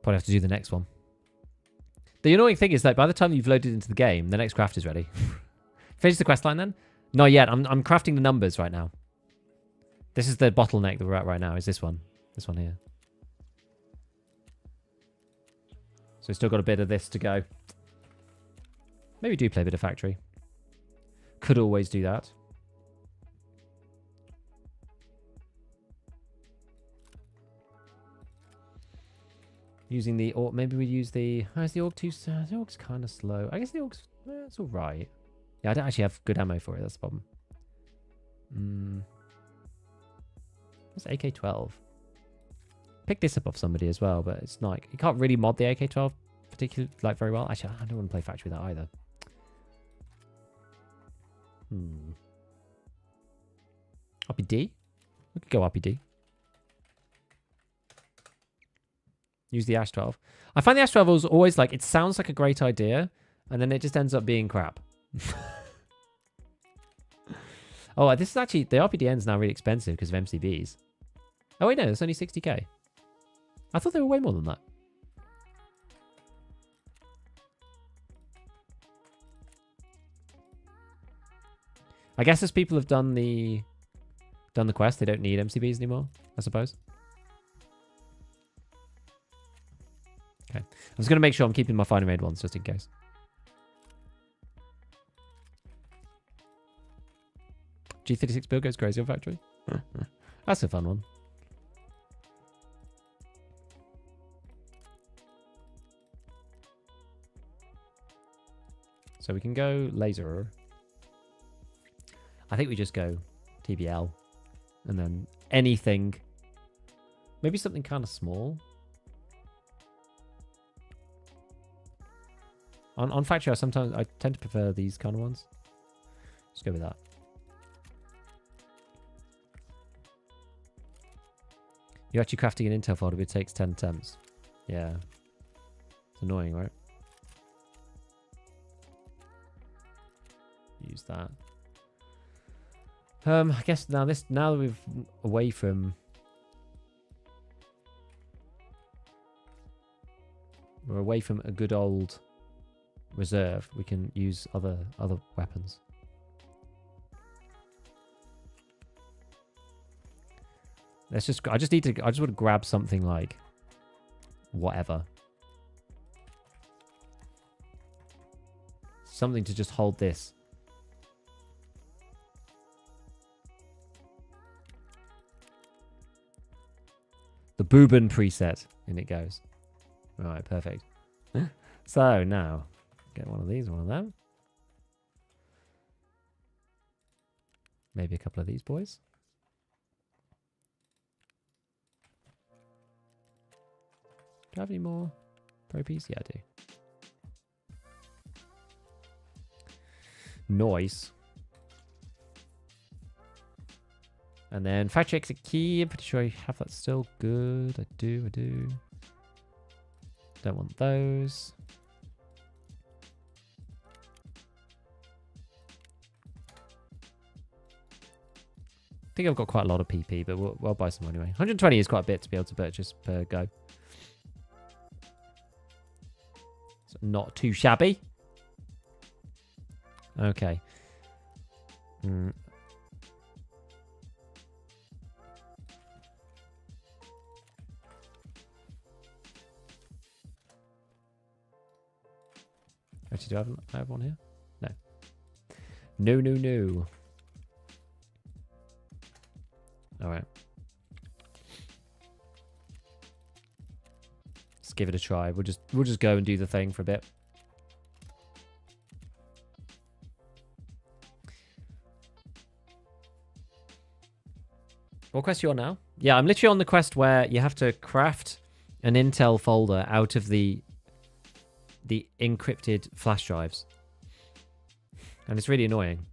Probably have to do the next one. The annoying thing is that by the time you've loaded into the game, the next craft is ready. Finish the quest line then? Not yet. I'm crafting the numbers right now. This is the bottleneck that we're at right now, is this one. This one here. So we've still got a bit of this to go. Maybe do play a bit of factory. Could always do that. Using the orc, maybe we use the. Oh, is the orc too? The orc's kind of slow. I guess the orc's. It's all right. Yeah, I don't actually have good ammo for it. That's the problem. What's AK-12? Pick this up off somebody as well, but it's not. You can't really mod the AK-12 particularly like very well. Actually, I don't want to play factory with that either. RPD? We could go RPD. Use the Ash 12. I find the Ash 12 was always like, it sounds like a great idea, and then it just ends up being crap. Oh, this is actually, the RPDN is now really expensive because of MCBs. Oh wait, no, it's only 60k. I thought they were way more than that. I guess as people have done the quest, they don't need MCBs anymore, I suppose. Okay. I'm just going to make sure I'm keeping my finely made ones just in case. G36 build goes crazy on factory. That's a fun one. So we can go laser. I think we just go TBL. And then anything. Maybe something kind of small. On factory, sometimes I tend to prefer these kind of ones. Let's go with that. You're actually crafting an intel folder, but it takes 10 attempts. Yeah. It's annoying, right? Use that. I guess now that we've away from. We're away from a good old reserve. We can use other weapons. Let's just. I just want to grab something like whatever. Something to just hold this. The Boobin preset. In it goes. Right, perfect. So now, get one of these, one of them. Maybe a couple of these boys. Do I have any more pro piece? Yeah, I do. Noise. And then factory exit key. I'm pretty sure I have that still. Good. I do. Don't want those. I think I've got quite a lot of PP, but we'll buy some anyway. 120 is quite a bit to be able to purchase per go. So not too shabby. Okay. Actually, do I have one here? No. No. All right. give it a try. We'll just go and do the thing for a bit. What quest are you on now? Yeah, I'm literally on the quest where you have to craft an intel folder out of the encrypted flash drives. And it's really annoying.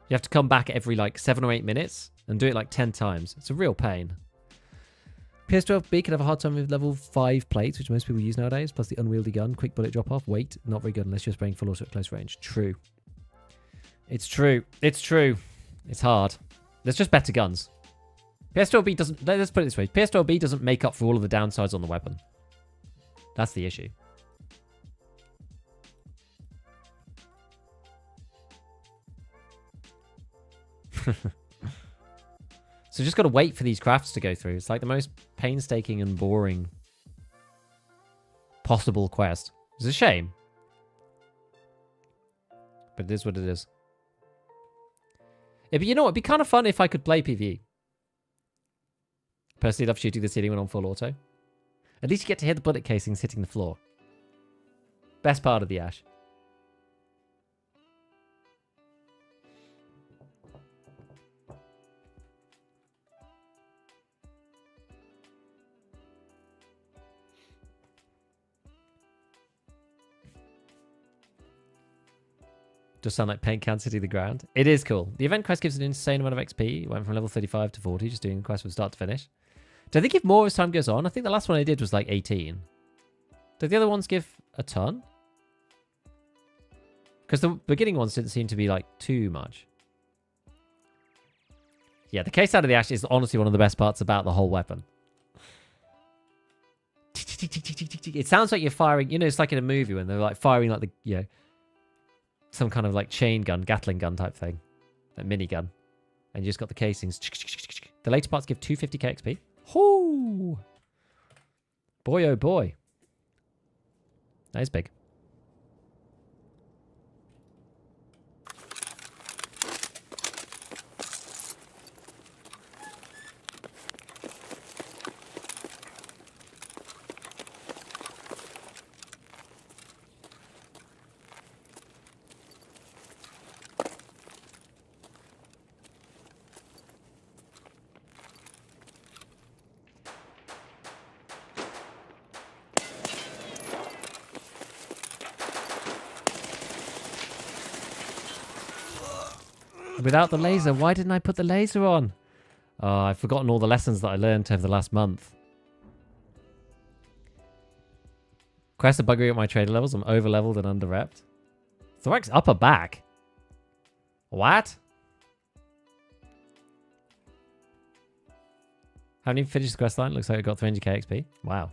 You have to come back every like 7 or 8 minutes and do it like 10 times. It's a real pain. PS12B can have a hard time with level 5 plates, which most people use nowadays, plus the unwieldy gun, quick bullet drop off, weight, not very good unless you're spraying full auto at close range. True. It's true. It's true. It's hard. There's just better guns. PS12B doesn't... Let's put it this way. PS12B doesn't make up for all of the downsides on the weapon. That's the issue. So just got to wait for these crafts to go through. It's like the most painstaking and boring possible quest. It's a shame. But it is what it is. Yeah, but you know what? It'd be kind of fun if I could play PvE. Personally, love shooting the ceiling when on full auto. At least you get to hear the bullet casings hitting the floor. Best part of the Ash. Just sound like paint cans hitting the ground. It is cool. The event quest gives an insane amount of XP. It went from level 35 to 40, just doing the quest from start to finish. Do I think give more as time goes on? I think the last one I did was like 18. Do the other ones give a ton? Because the beginning ones didn't seem to be like too much. Yeah, the case out of the Ash is honestly one of the best parts about the whole weapon. It sounds like you're firing, you know, it's like in a movie when they're like firing like the, you know, some kind of like chain gun, Gatling gun type thing. Like minigun. And you just got the casings. The later parts give 250k XP. Whoo! Boy, oh boy. That is big. Without the laser, why didn't I put the laser on? Oh, I've forgotten all the lessons that I learned over the last month. Quests are bugging at my trader levels. I'm over-leveled and under-repped. Thorax upper back? What? Haven't even finished the quest line. Looks like I got 300k XP. Wow.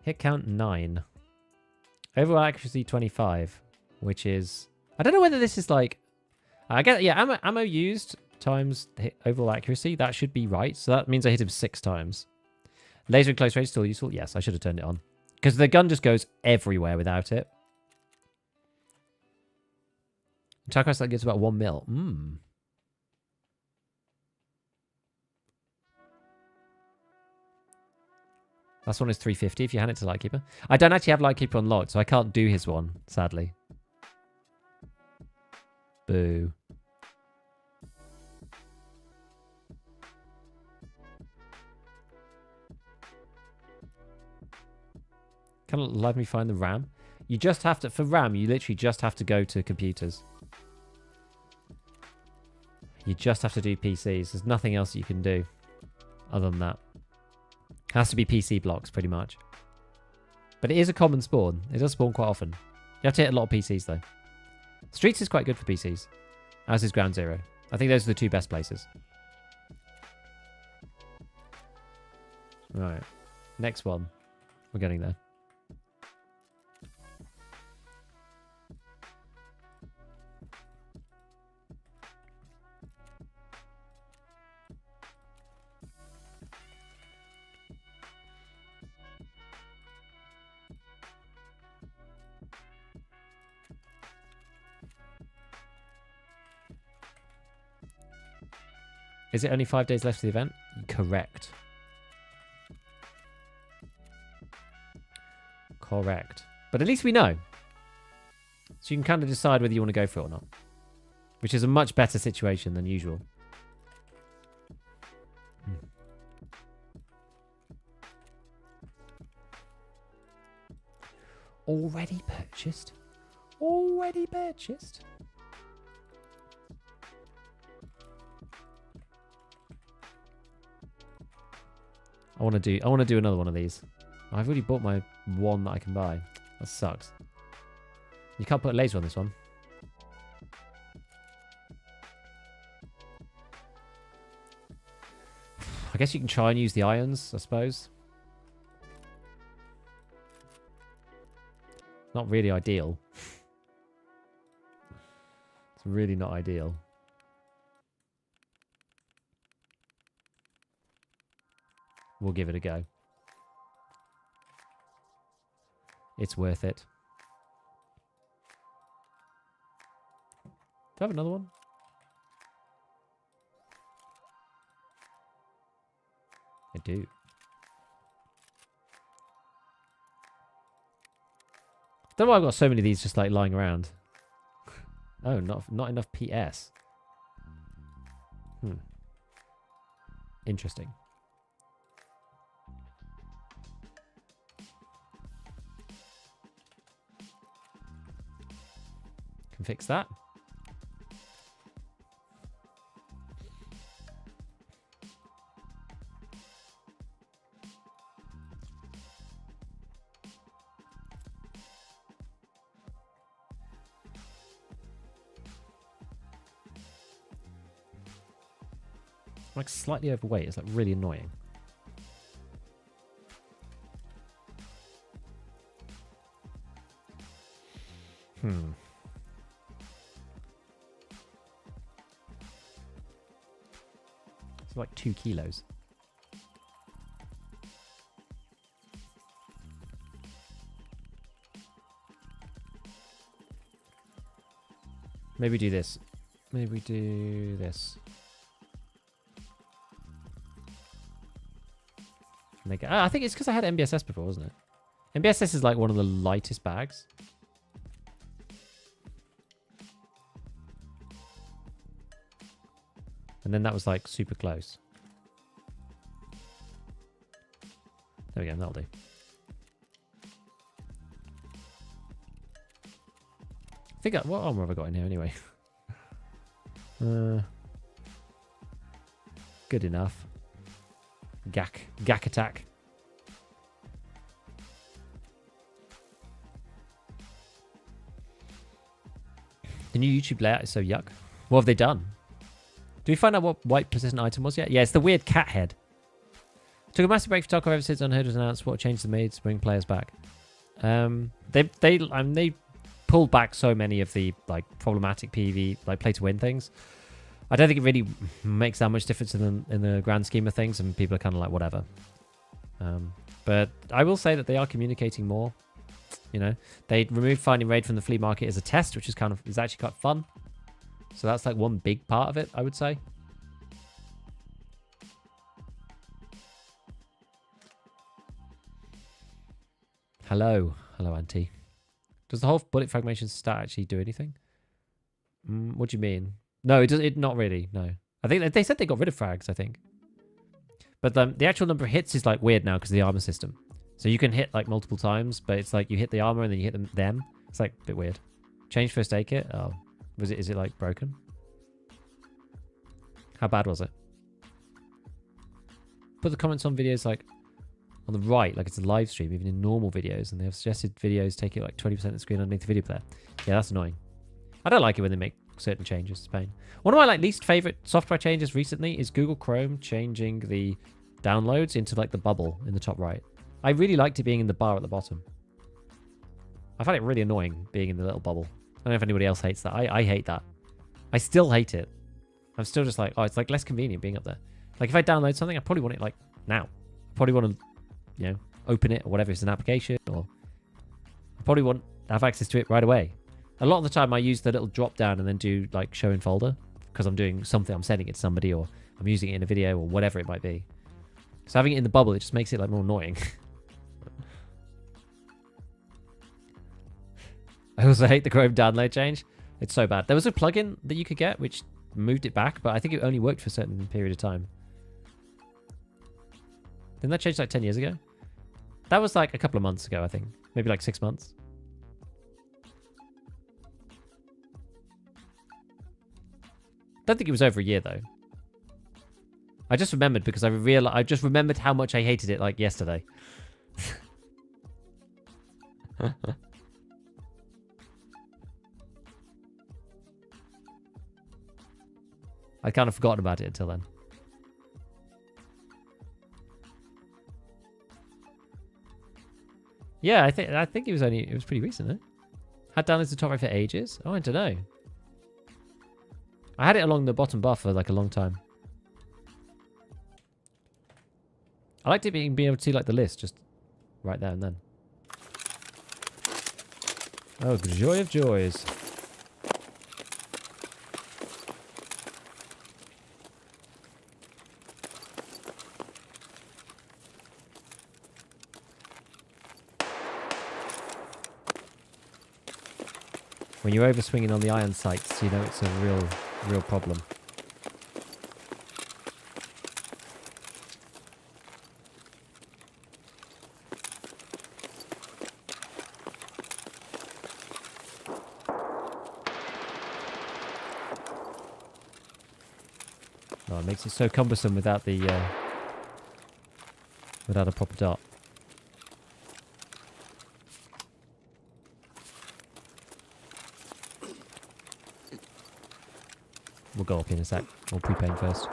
Hit count 9. Overall accuracy 25, which is... I don't know whether this is like... I guess, yeah, ammo used times hit overall accuracy. That should be right. So that means I hit him 6 times. Laser in close range still useful? Yes, I should have turned it on. Because the gun just goes everywhere without it. Tarkov that gives about 1 mil. Last one is 350 if you hand it to Lightkeeper. I don't actually have Lightkeeper unlocked, so I can't do his one, sadly. Boo. Can it let me find the RAM? You just have to, for RAM, you literally just have to go to computers. You just have to do PCs. There's nothing else you can do other than that. It has to be PC blocks, pretty much. But it is a common spawn. It does spawn quite often. You have to hit a lot of PCs, though. Streets is quite good for PCs, as is Ground Zero. I think those are the 2 best places. Right. Next one. We're getting there. Is it only 5 days left to the event? Correct. Correct. But at least we know. So you can kind of decide whether you want to go for it or not. Which is a much better situation than usual. Already purchased? Already purchased? I want to do another one of these. I've already bought my one that I can buy. That sucks. You can't put a laser on this one. I guess you can try and use the irons, I suppose. Not really ideal. It's really not ideal. We'll give it a go. It's worth it. Do I have another one? I do. Don't know why I've got so many of these just like lying around. Oh, not enough PS. Interesting. Can fix that. I'm like slightly overweight. It's like really annoying. It's like 2 kilos. Maybe do this. Maybe do this. Make it, I think it's because I had MBSS before, wasn't it? MBSS is like one of the lightest bags. And then that was like super close. There we go, that'll do. I think what armor have I got in here anyway? Good enough. Gak attack. The new YouTube layout is so yuck. What have they done? Do we find out what white persistent item was yet? Yeah, it's the weird cat head. Took a massive break for Tarkov ever since Unheard was announced. What changes they made to bring players back? They pulled back so many of the like problematic PvP, like play to win things. I don't think it really makes that much difference in the grand scheme of things, and people are kind of like whatever. But I will say that they are communicating more. You know, they removed finding raid from the flea market as a test, which is actually quite fun. So that's like one big part of it, I would say. Hello, Auntie. Does the whole bullet fragmentation stat actually do anything? What do you mean? No, it does. It not really. No, I think they said they got rid of frags. I think, but the actual number of hits is like weird now because of the armor system. So you can hit like multiple times, but it's like you hit the armor and then you hit them. It's like a bit weird. Change first aid kit. Oh, is it like broken? How bad was it? Put the comments on videos like on the right, like it's a live stream, even in normal videos, and they have suggested videos taking like 20% of the screen underneath the video player. Yeah, that's annoying. I don't like it when they make certain changes. It's pain. One of my like least favorite software changes recently is Google Chrome changing the downloads into like the bubble in the top right. I really liked it being in the bar at the bottom. I find it really annoying being in the little bubble. I don't know if anybody else hates that. I hate that. I still hate it. I'm still just like, oh, it's like less convenient being up there. Like if I download something, I probably want it like now. I probably want to, you know, open it or whatever. It's an application, or I probably want to have access to it right away. A lot of the time I use the little drop down and then do like show in folder because I'm doing something, I'm sending it to somebody, or I'm using it in a video or whatever it might be. So having it in the bubble, it just makes it like more annoying. I also hate the Chrome download change. It's so bad. There was a plugin that you could get which moved it back, but I think it only worked for a certain period of time. Didn't that change like 10 years ago? That was like a couple of months ago, I think. Maybe like 6 months. Don't think it was over a year though. I just remembered because I just remembered how much I hated it like yesterday. I kind of forgotten about it until then. Yeah, I think it was pretty recent, eh? Had downloads the top right for ages? Oh, I don't know. I had it along the bottom bar for like a long time. I liked it being able to see like the list just right there and then. Oh, joy of joys. When you're over swinging on the iron sights, you know it's a real problem. Oh, it makes it so cumbersome without the without a proper dart. We'll go up in a sec. We'll pre-paint first.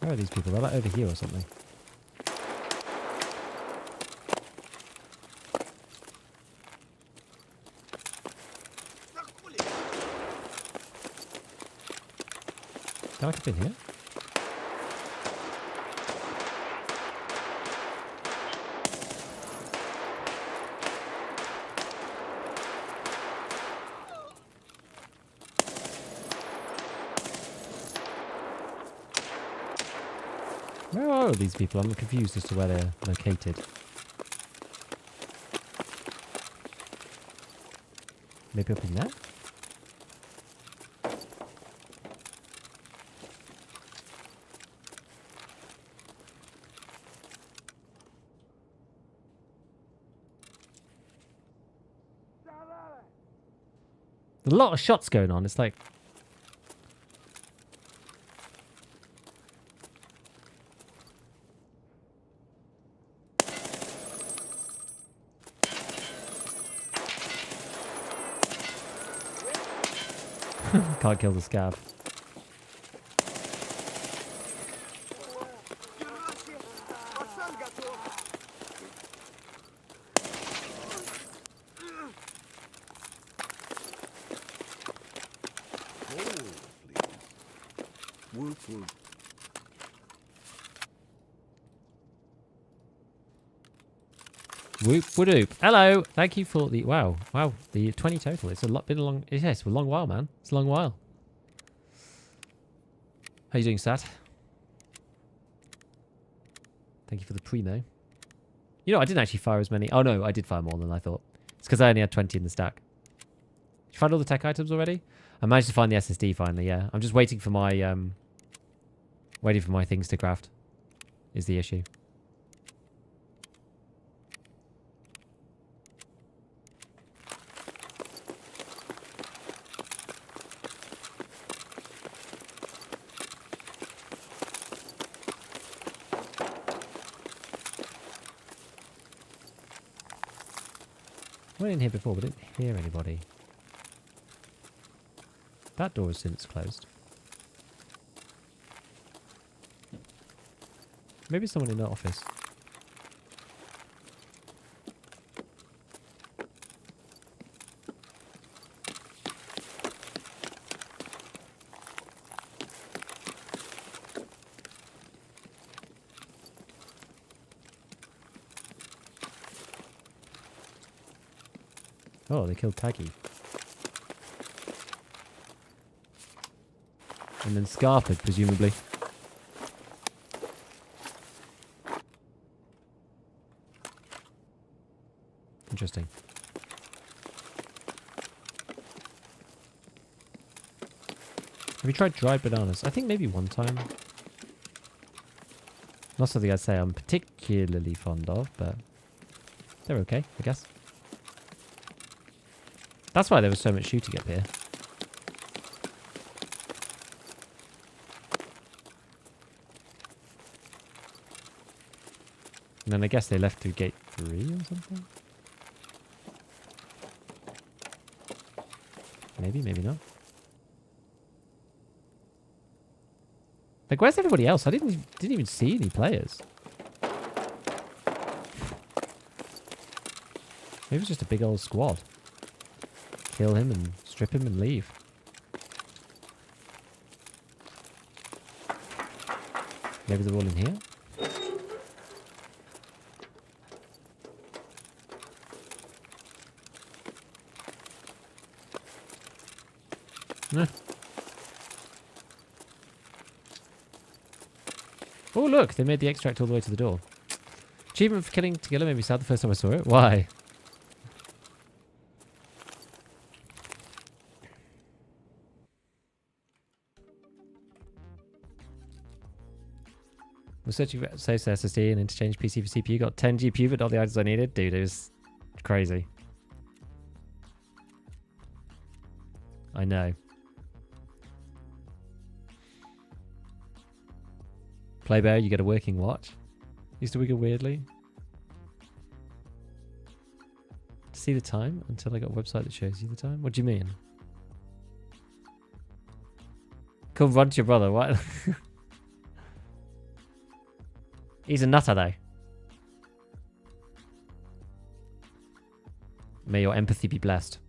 Where are these people? They're like over here or something. Can I get in here? Where are all these people? I'm confused as to where they're located. Maybe up in there? There's a lot of shots going on. It's like... Can't kill the scav. Whoop whoop. Hello. Thank you for the wow. The 20 total. It's been a long. Yes, a long while, man. It's a long while. How you doing, Sat? Thank you for the primo. You know, I didn't actually fire as many. Oh no, I did fire more than I thought. It's because I only had 20 in the stack. Did you find all the tech items already? I managed to find the SSD finally. Yeah, I'm just waiting for my things to craft. Is the issue. I went in here before, but didn't hear anybody. That door has since closed. Maybe someone in the office. Oh, they killed Taggy. And then Scarpered, presumably. Interesting. Have you tried dried bananas? I think maybe one time. Not something I'd say I'm particularly fond of, but they're okay, I guess. That's why there was so much shooting up here. And then I guess they left through gate 3 or something? Maybe, maybe not. Like, where's everybody else? I didn't even see any players. Maybe it was just a big old squad. Kill him and strip him and leave. Maybe they're all in here? Nah. Oh, look, they made the extract all the way to the door. Achievement for killing Tagilla made me sad the first time I saw it. Why? We're searching for saves SSD and Interchange PC for CPU. Got 10 GPU, but not the items I needed. Dude, it was crazy. I know. Playbear, you get a working watch. Used to wiggle weirdly. To see the time until I got a website that shows you the time? What do you mean? Come run to your brother, what? He's a nutter though. May your empathy be blessed.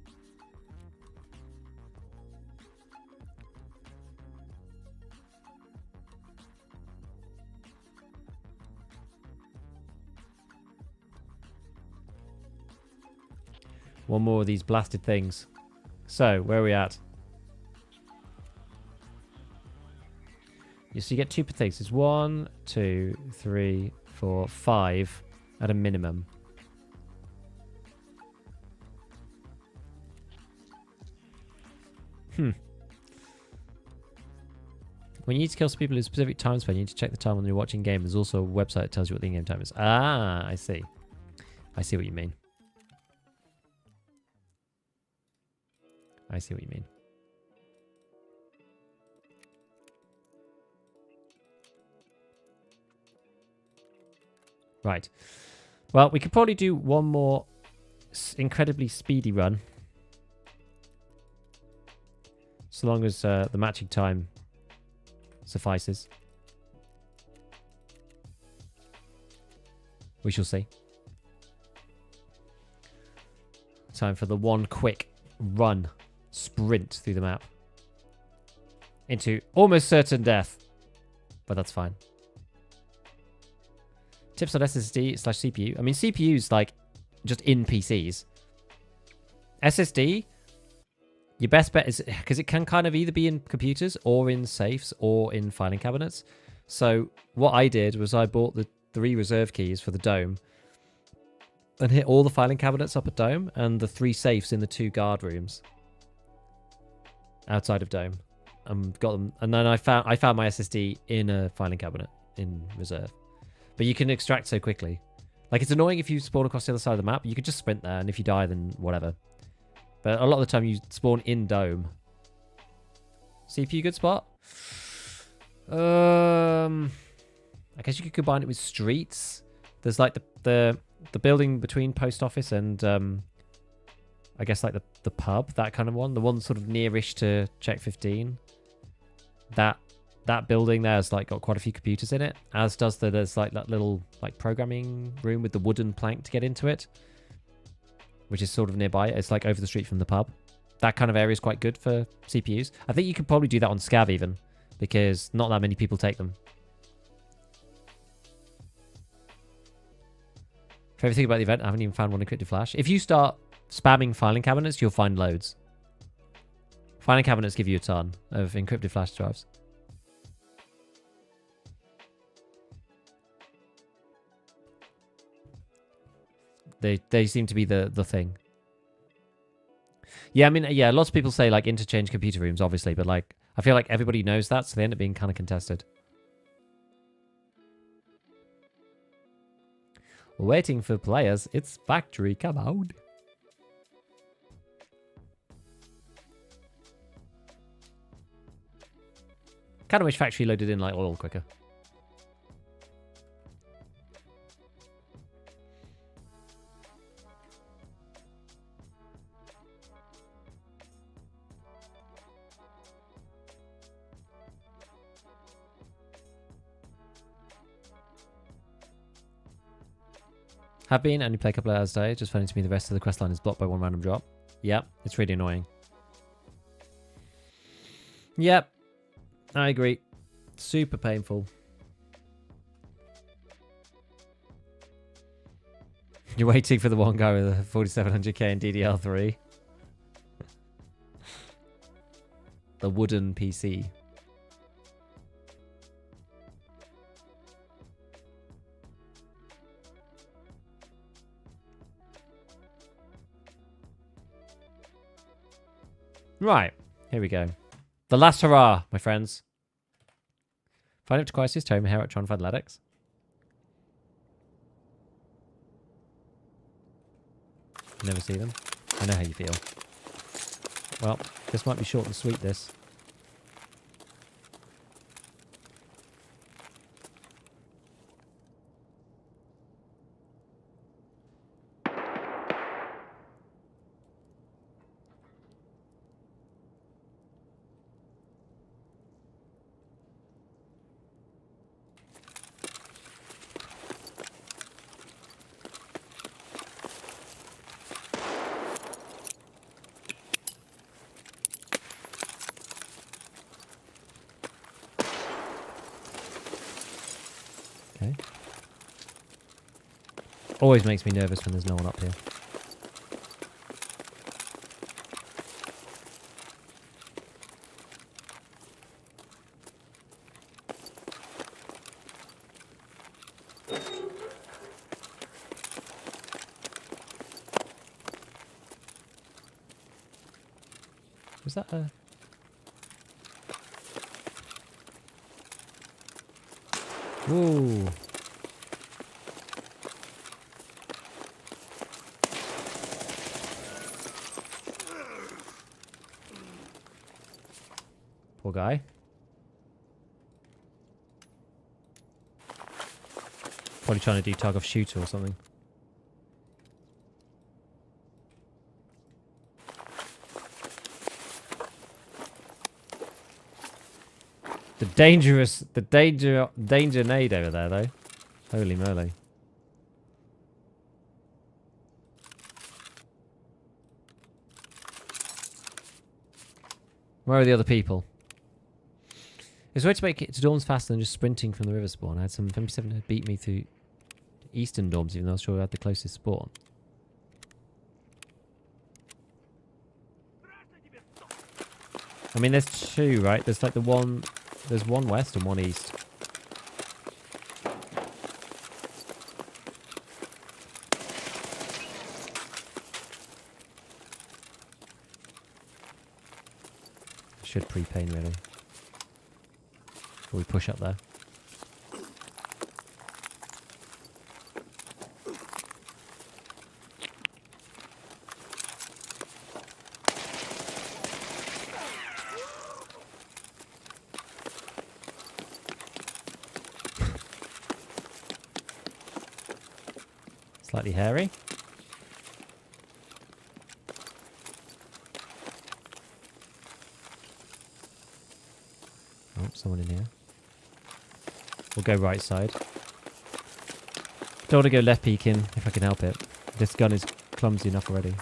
One more of these blasted things. So, where are we at? So you get 2 per thing. So it's 1, 2, 3, 4, 5 at a minimum. When you need to kill some people in a specific time span, you need to check the time when you're watching game. There's also a website that tells you what the in-game time is. Ah, I see. I see what you mean. I see what you mean. Right. Well, we could probably do one more incredibly speedy run. So long as the matching time suffices. We shall see. Time for the one quick run. Sprint through the map. Into almost certain death. But that's fine. Tips on SSD/CPU. I mean, CPU's like just in PCs. SSD, your best bet is because it can kind of either be in computers or in safes or in filing cabinets. So what I did was I bought the 3 reserve keys for the dome and hit all the filing cabinets up at dome and the 3 safes in the 2 guard rooms outside of dome. Got them, and then I found my SSD in a filing cabinet in reserve. But you can extract so quickly. Like, it's annoying if you spawn across the other side of the map. You could just sprint there, and if you die, then whatever. But a lot of the time, you spawn in dome. CPU good spot? I guess you could combine it with streets. There's like the building between post office and I guess like the pub, that kind of one. The one sort of nearish to Check 15. That building there's like got quite a few computers in it, as does there's like that little like programming room with the wooden plank to get into it, which is sort of nearby. It's like over the street from the pub. That kind of area is quite good for CPUs. I think you could probably do that on Scav even, because not that many people take them. Favorite thing about the event, I haven't even found one encrypted flash. If you start spamming filing cabinets, you'll find loads. Filing cabinets give you a ton of encrypted flash drives. They seem to be the thing. Yeah, I mean, yeah, lots of people say like interchange computer rooms, obviously, but like I feel like everybody knows that, so they end up being kind of contested. Waiting for players. It's factory. Come on. Kind of wish factory loaded in like oil quicker. Have been, only play a couple of hours a day. Just funny to me the rest of the questline is blocked by one random drop. Yep, it's really annoying. Yep, I agree. Super painful. You're waiting for the one guy with a 4700k in DDR3. The wooden PC. Right, here we go. The last hurrah, my friends. Find up to crisis, tearing my hair out trying to find athletics. Never see them. I know how you feel. Well, this might be short and sweet, this. Okay. Always makes me nervous when there's no one up here. Was that a... Ooh. Poor guy. Probably trying to do tug of shooter or something. The danger nade over there though. Holy moly. Where are the other people? There's a way to make it to dorms faster than just sprinting from the river spawn. I had some 77 who beat me through eastern dorms even though I was sure I had the closest spawn. I mean, there's two, right? There's like the one... There's one west and one east. Should pre-pain really. Before we push up there. Slightly hairy. Oh, someone in here. We'll go right side. Don't want to go left peeking if I can help it. This gun is clumsy enough already.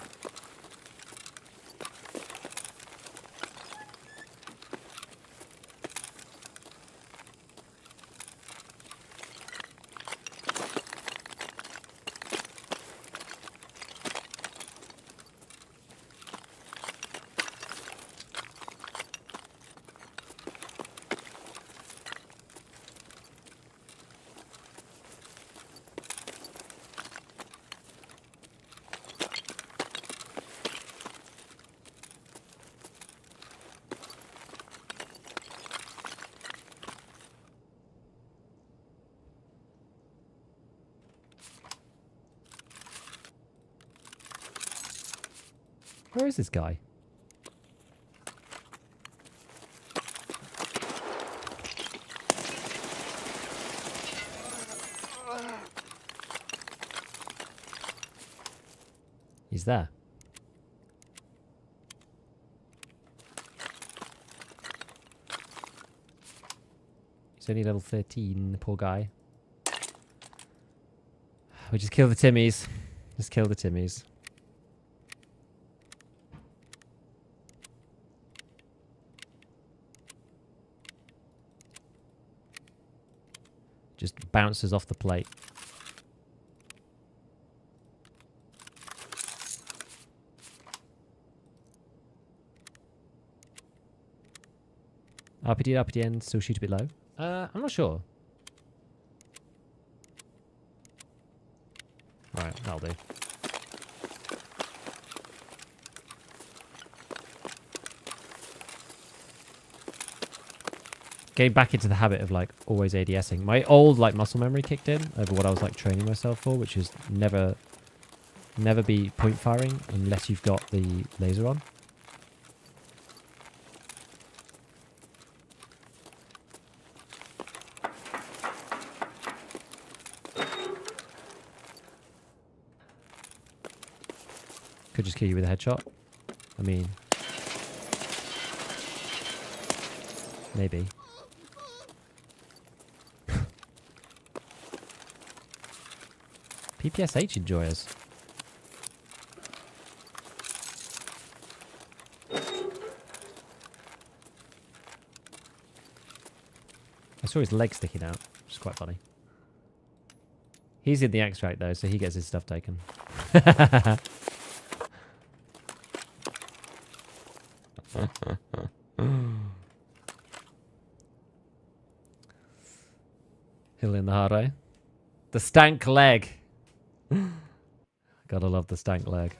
Where is this guy? He's there. He's only level 13, poor guy. We just kill the Timmies. Just kill the Timmies. Just bounces off the plate. RPD end, still shoot a bit low. I'm not sure. Right, that'll do. Getting back into the habit of like always ADSing. My old like muscle memory kicked in over what I was like training myself for, which is never be point firing unless you've got the laser on. Could just kill you with a headshot. I mean, maybe. PPSH enjoyers. I saw his leg sticking out, which is quite funny. He's in the extract though, so he gets his stuff taken. Hill in the hard way. The stank leg. Gotta love the stank leg.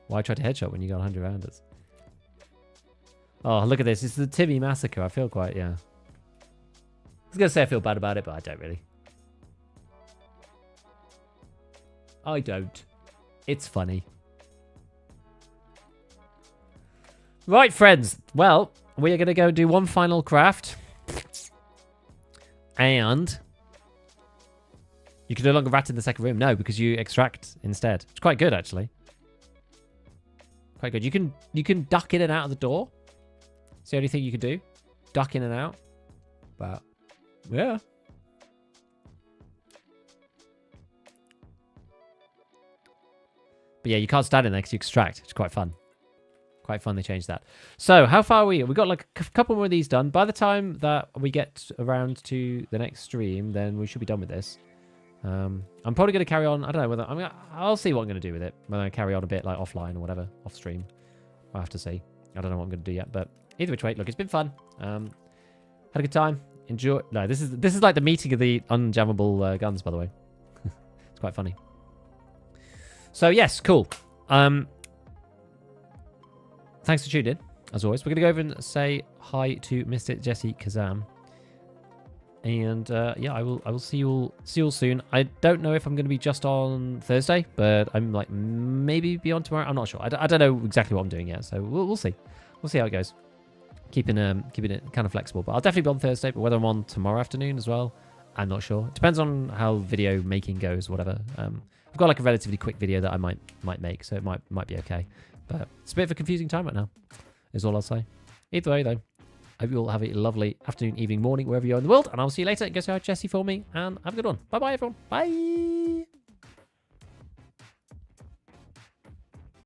Why try to headshot when you got 100 rounders? Oh, look at this. It's the Timmy massacre. I feel quite, yeah. I was going to say I feel bad about it, but I don't really. I don't. It's funny. Right, friends. Well, we are going to go do one final craft. And you can no longer rat in the second room. No, because you extract instead. It's quite good, actually. Quite good. You can duck in and out of the door. It's the only thing you can do. Duck in and out. But, yeah. But yeah, you can't stand in there because you extract. It's quite fun. Quite fun they changed that. So, how far are we? We've got like a couple more of these done. By the time that we get around to the next stream, then we should be done with this. I'm probably going to carry on. I don't know whether... I'll see what I'm going to do with it. Whether I carry on a bit like offline or whatever. Off stream. I'll have to see. I don't know what I'm going to do yet. But either which way, look, it's been fun. Had a good time. Enjoy... No, this is like the meeting of the unjammable guns, by the way. It's quite funny. So, yes, cool. Thanks for tuning in, as always. We're going to go over and say hi to Mr. Jesse Kazam. And, yeah, I will see you all soon. I don't know if I'm going to be just on Thursday, but I'm, like, maybe be on tomorrow. I'm not sure. I don't know exactly what I'm doing yet, so we'll see. We'll see how it goes. Keeping it kind of flexible. But I'll definitely be on Thursday, but whether I'm on tomorrow afternoon as well, I'm not sure. It depends on how video making goes, whatever. I've got, like, a relatively quick video that I might make, so it might be okay. But it's a bit of a confusing time right now, is all I'll say. Either way, though, I hope you all have a lovely afternoon, evening, morning, wherever you are in the world. And I'll see you later. Go say hi to Jesse for me, and have a good one. Bye-bye, everyone. Bye.